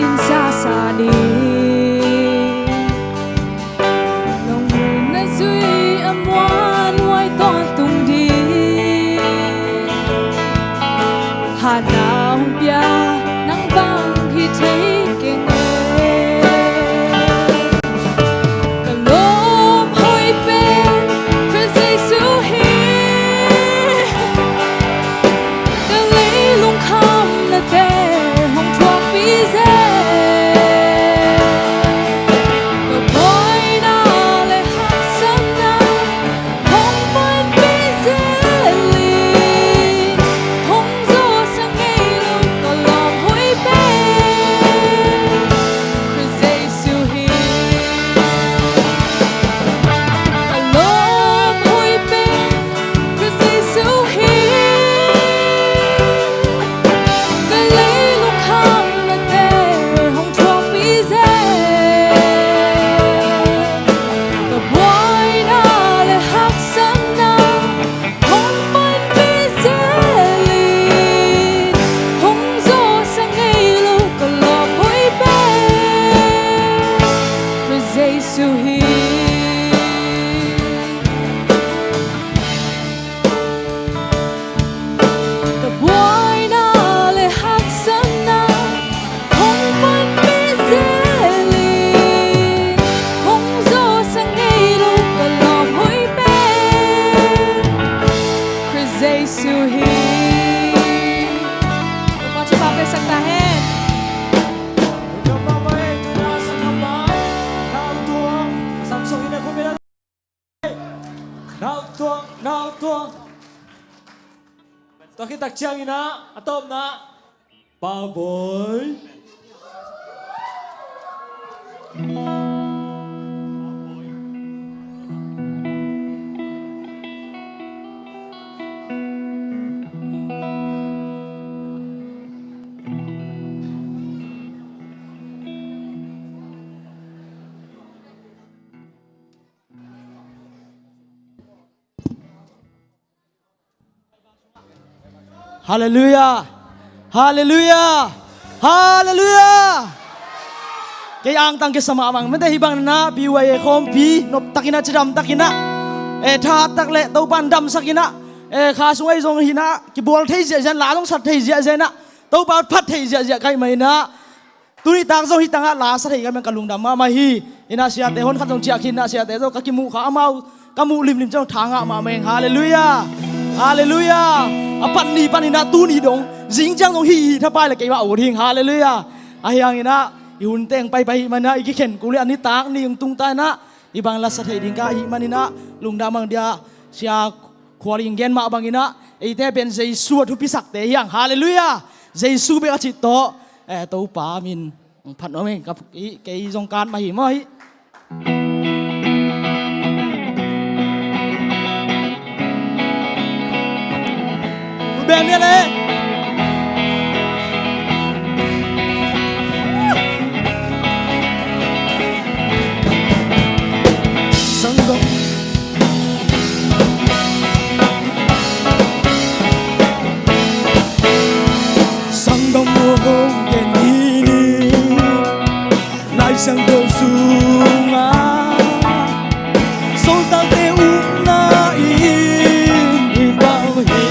insa sani long na zui amwan wai to tung di hana bia nang bang hi thei ke ne kalom hoi pen phrai su hi the lei lung kham na te hong thuak pi ze the boy na le hak sam na hong ban pi ze li hong zo sang ngei lu ko lom hoi pe phrai su hi kalom hoi pe phrai su hi the lei lung kham na te hong thuak pi ze the boy na le hak sam na hong ban pi ze li hong zo sang ngei lu ko lom hoi pe phrai su hi the boy na le hak sam na hong ban pi ze li hong zo sang ngei lu ko lom hoi pe phrai su hi con cho ba pe sakta hai Nào tuông Tôi khi tạc chiang ina Atop na Ba boy Hallelujah. Hallelujah. Hallelujah. Kaya ang tangke sama amang mende hibang na biwaye kompi nop takina chidam takina tha takle tau bandam sakina kha sungai zong hina ki bol thei je jan la long sat thei je je na tau ba phat thei je je kai mai na tuni tak zo hi tanga la sa thei ga men kalung dam ma hi ina sia te hon khat jong chia khin na sia te zo ka ki mu kha amau kamu lim lim jong thanga ma meng hallelujah. Hallelujah. Apan ni panina tu ni dong jing jang dong hi tha pai la kai ba o thing hallelujah. Ahyang ina yun teng pai pai mana iki khen kuli ani tak ni yung tung ta na ibang la sa thei ding ka hi manina lungda mang dia sia khwaring gen ma bang ina ite ben jesu thu pisak te yang hallelujah. Jesu be achi to to pa min phat no meng ka cái jong kan ma hi mo hi ben ne le sanggong sanggong mo hong gen ini lai sang do sunga sol ta te na in bao hi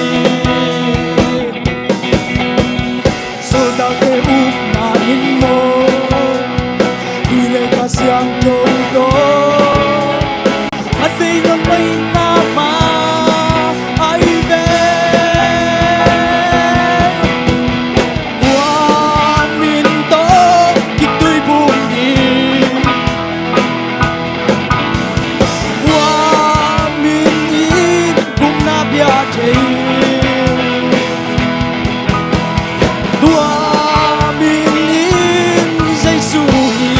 sol ta te na in mo ile ka siang do do asay na may nama ay be Wan minto kito'y bunyi Wan minin kung nabiyajay Dua minin say suhi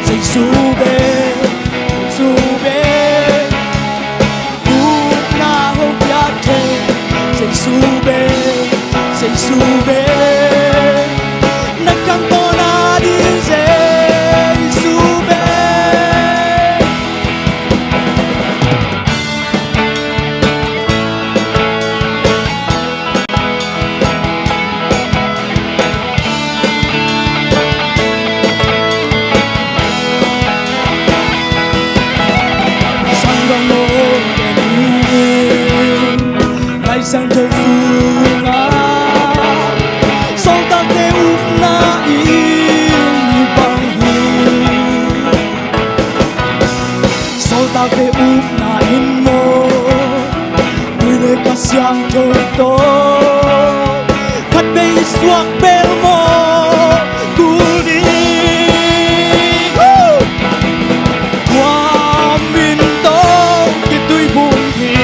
Say sube Sube Una hobiate Say sube Say sube Nagkanto na din say sube sang thơ du ngã sau ta te úp na in bằng hi sau ta te úp na in mo người nơi cả sang thơ to khát bay suak bel mo tu đi qua min to cái tuổi buồn thì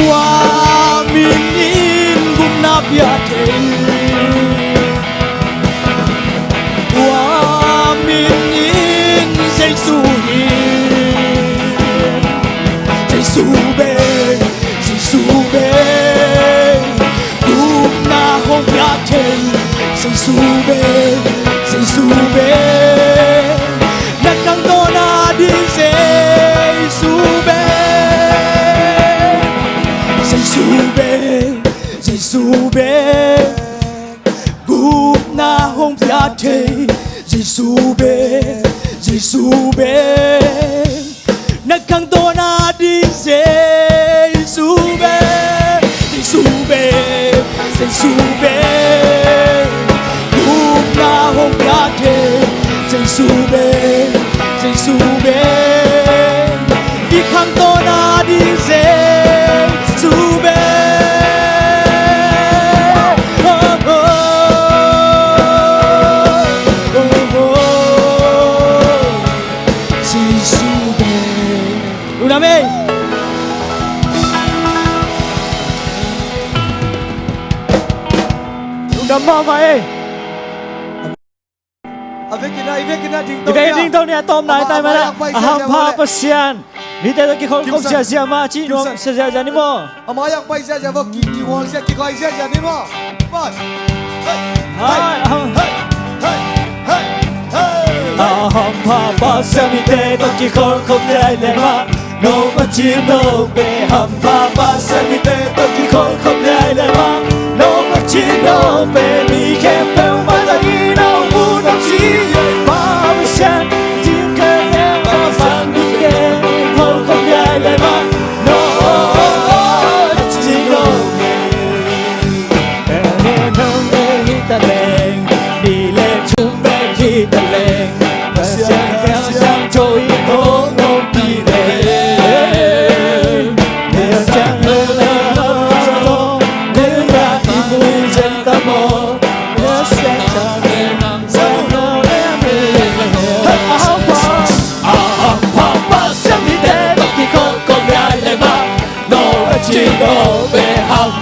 qua min in bụng nạp ya thề qua min in Giêsu be bụng na hong ya thề Giêsu be na kang to na di Giêsu be bụng na hong ya thề Giêsu be na kang to na di Giêsu be bụng na hong ya thề Giêsu be đi khang to na đi Giêsu be Giêsu be Uname Mama ơi avec cái ding Di kay ding tong ni atom na tay mana aham pa pasyan mi te ki khol kom sia sia ma chi no sia sia ni mo amaya pai sia sia ki wang sia ki kai sia sia ni mo bye aham pa pasyan mi te ki khol kom dai le ma no ma chi no be aham pa pasyan mi te ki khol kom dai le ma no ma chi no be mi ke pe ma da ni no bu no chi pa pasyan tin ke ma san mi ke khol kom dai le ma no chi no be no me hita leng đi lên chung be hita leng pasyan theo sang trôi no no đi về theo sang lơ lơ so nếu đã đi vui chân ta mò nhớ sẽ cho nên nằm sau nó em pa pasyan đi đến khi không còn ai lại mà no chỉ no be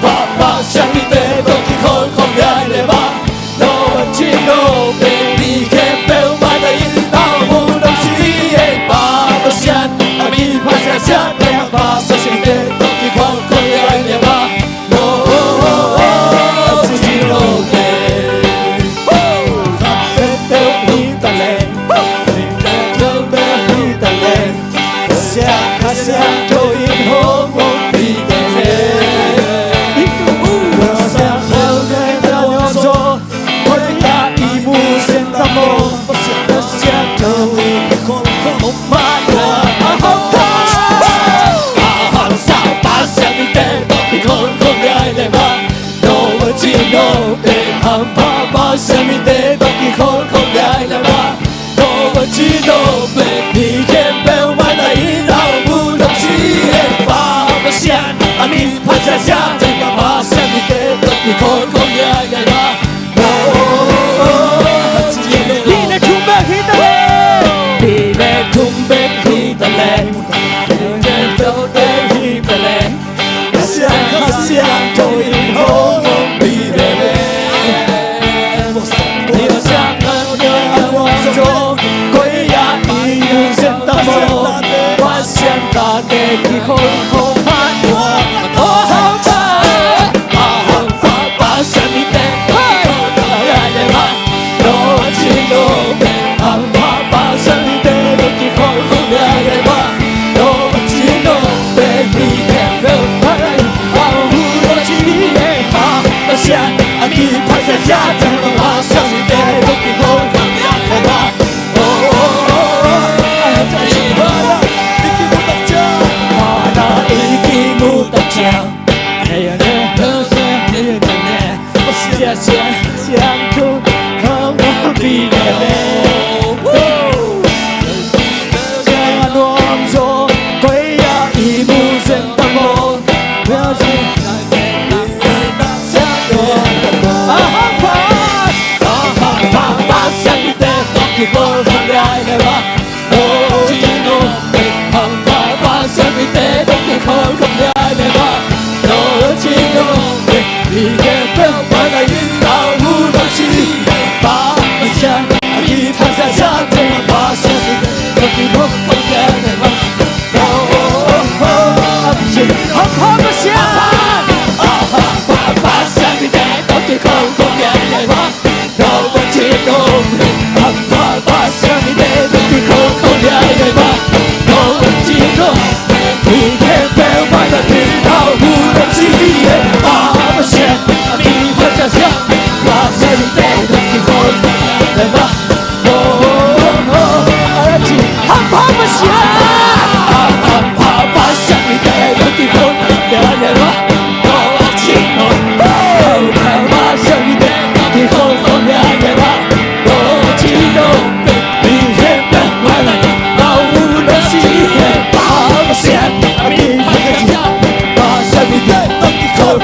pa pasyan đi đến khi không còn ai lại mà no chỉ no be đi kèm theo mai đây tao muốn đồng chí em pa pasyan ami pasyan em pa pasyan đến khi không còn ai lại mà no chỉ no be theo đi ta lên theo đi ta lên pasyan thôi hôm đi về pasyan theo theo nhau thôi ta ibu sentamo pasyan thôi không không mai qua aham sa pasyan đi đến khi không còn ai lại mà no chỉ no be aham pa pasyan đi đến khi không còn ai lại mà no chỉ no be đi kèm theo mai đây tao muốn đồng chí em pa pasyan ami pasyan chẳng cả pasyan đi đến khi không còn ai lại mà đi lên chung bé khi ta lên đi lên chung bé khi ta lên đi lên chung bé khi ta lên pasyan thôi hôm đi về đi sang hơn nhớ anh cho quay ya đi sen ta mò pasyan ta để khi không mãi qua aham pa pasyan đi đến ai để mà no chỉ no be aham pa pasyan đi đến khi không ai để mà no chỉ no be đi kèm theo ai ao no chỉ em pa pasyan ami pasyan chẳng có pasyan đi đến khi không ai để mà chỉ no be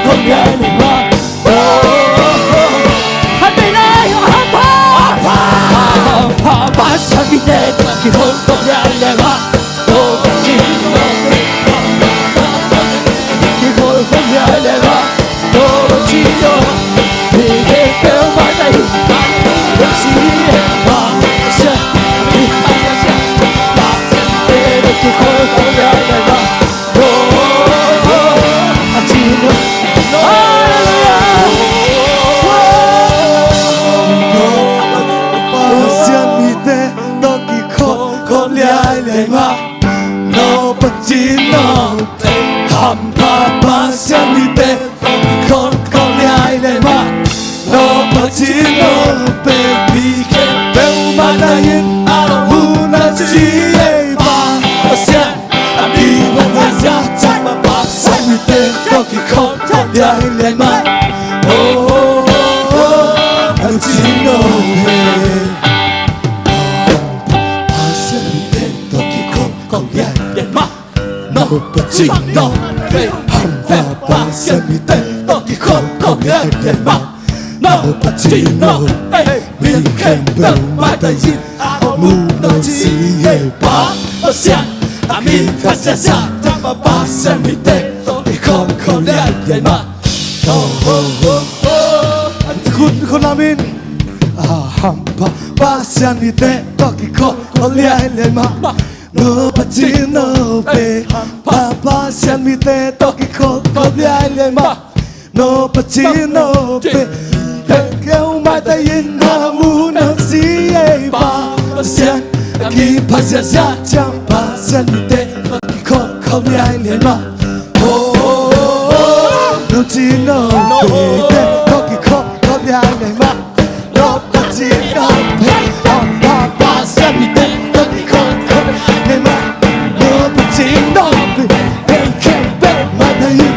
không nhẹ lên mà hai bên này ba sang đi để khi không nhẹ lên mà chỉ khi không nhẹ lên mà chỉ cho vì thế kéo mãi tay em chỉ mà sẽ đi khi không nhẹ lên mà chỉ no pacino ham papa siamite con le aile ma no pacino baby che bel madayin una si ba sia abi vazia chama pa siamite con le aile ma oh pacino no pacino ham papa siamite toki con le aile ma no pacino mi kembel madayin una si ba sia abi vazia chama pa siamite toki con le aile maคุณลามินฮัมปะปาเซียนิเตตอกิโคโอเลียเลมาโนปาจิโนเปปาปาเซียนิเตตอกิโคโอเลียเลมาโนปาจิโนเปเกลมาตายินฮามูนักซีเอปาเซียนกีพาเซียซาจัมปาเซียนิเตตอกิโคโอเลียเลมาโอ้โนจิโนเปตอกิโคโอเลียเลมาno pacino ham papa siamite toki con le ma no pacino che bel madayin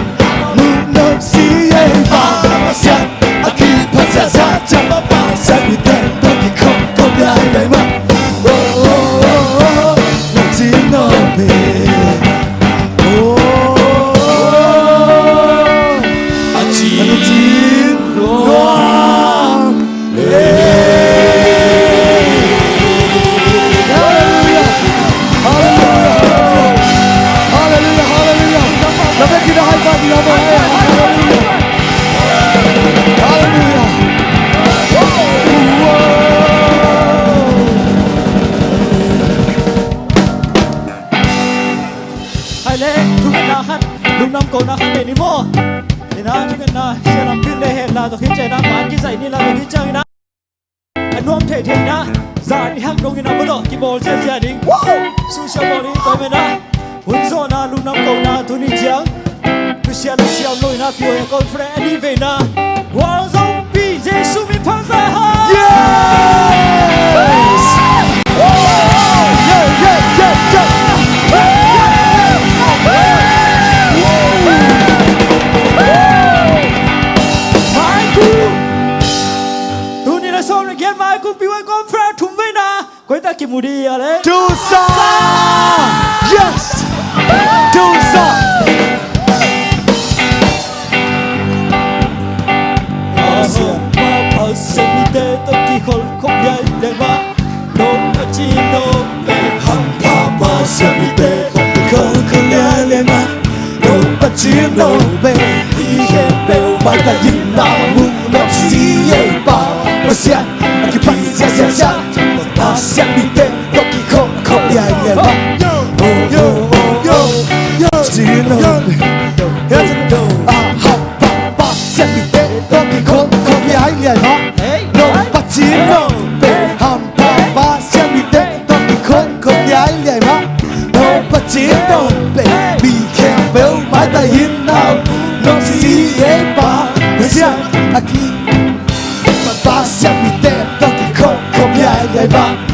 no si e ba sia aki pazza sa chama pa siamite toki con le ma oh pacino hai lẽ chúng ta hát lung năm cầu na hát để đi mua để na chúng ta sẽ làm phim để hẹn là tôi khiến trẻ đang bán cái giày ni là tôi khiến chơi na anh nuông thể thể na giờ đi hát đông như nào mới được cái ball chơi gia đình su siêu ball đi tới bên na muốn zo na lung năm cầu na tôi đi chiang tôi siêu lôi na phiêu con friend đi về na wow zombie Jesus mi phang ra ha yes Questa che moria lei Tusa yes Tusa Papa semite toki không nhảy lên mà no pacino ham papa siamite toki con le aile ma no pacino che bel madayin una si e ba sia aki pazza sia siamite toki con le aile ma Chino ham papa siamite toki con le aile ma no pacino ham papa siamite toki con le aile ma no pacino mi kembel madayin no si e ba sia aki papa siamite toki con le aile ma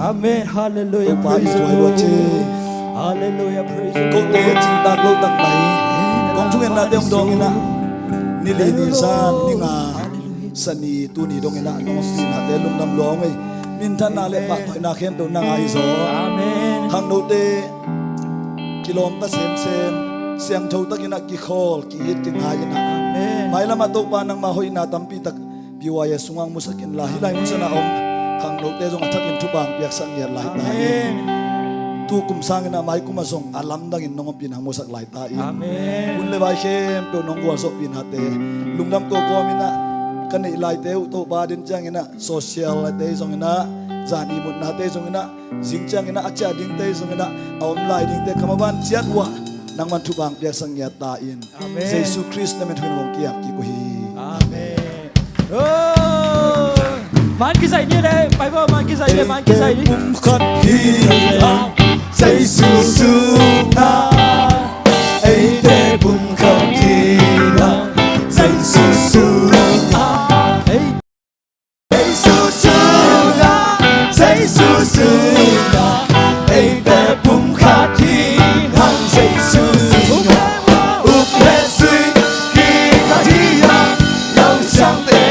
Amen hallelujah Praise praise the the Lord. Lord hallelujah praise the Công tế chính ta lâu tặng bày Công chúng em là đêm đông na Ni lê ni san ni ngà สนีตูนีดงเงินะน้องปีนาเตลุงดำหลวงไอ้มินทันนาเลปะถอยนาเข็นตัวนางไอโซ อาเมน ขังโนเตกิโลมตะเซมเสียงโชตักินักกิโคลกิอิดกิงหายนะไม่ละมาตกปานังมาหอยนาตัมปีตักบิวายสุงังมุสกินลาฮิไลมุสนาอมขังโนเตจงอัฐกินทุบางเปียกสังเงียลายตายtu kum sang na mai kum asong alam dang in nong pin hang mosak lai ta in kun le bai khem to nong wa so pin hate lungdam to ko mina kan nei lai te to ba din chang ina social lai te song ina zani mun na te song ina jing chang ina acha ding te song ina om lai ding te khamaban chiat wa nang man thu bang pia sang ya ta in jesu christ na men thun wong kiap ki ko hi amen man ki sai ni le pai bo man ki sai le man ki sai ni kum khat hi jesu su na ai te bum khat hi jesu su na jesu su na jesu su na ai te bum khat hi jesu su na up le sui ki khat hi lao sang te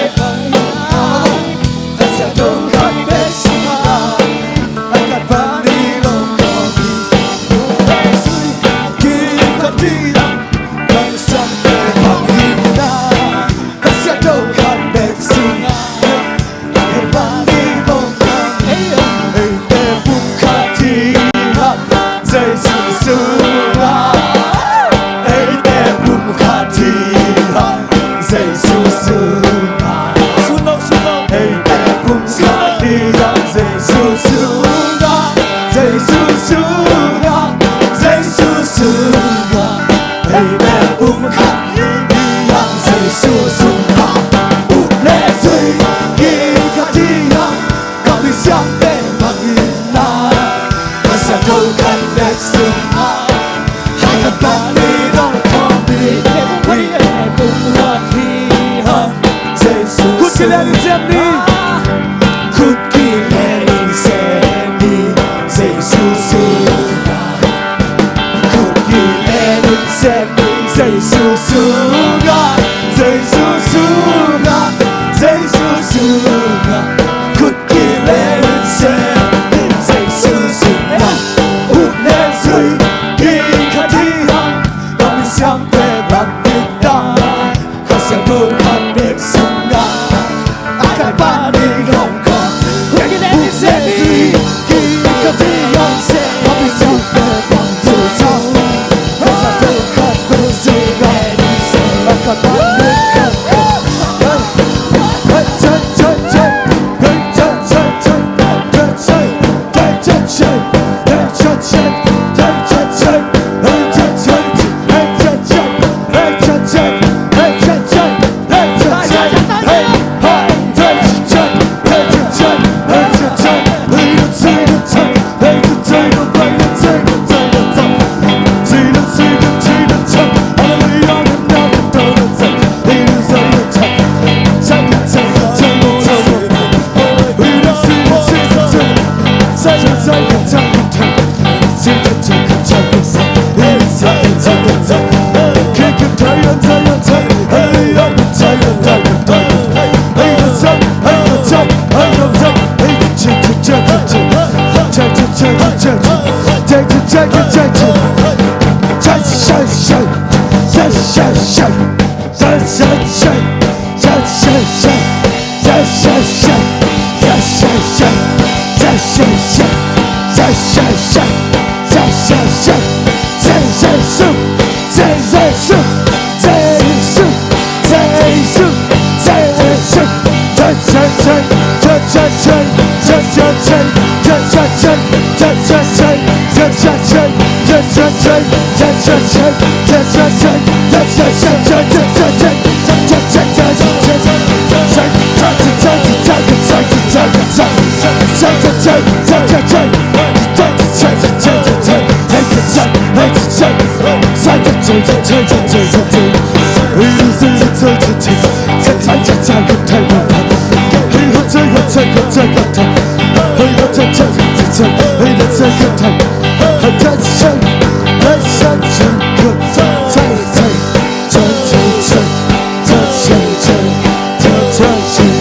Touch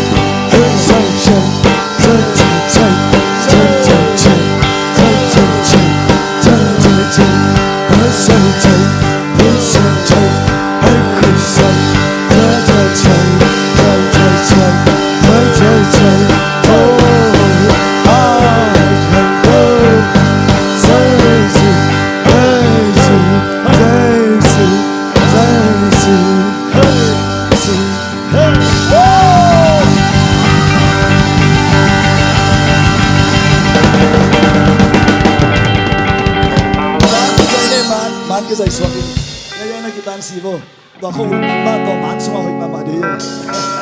cái dây xuống đi. Ngay ngay này kita si bo. Tua ko ulin ba to man suma hoy mama de.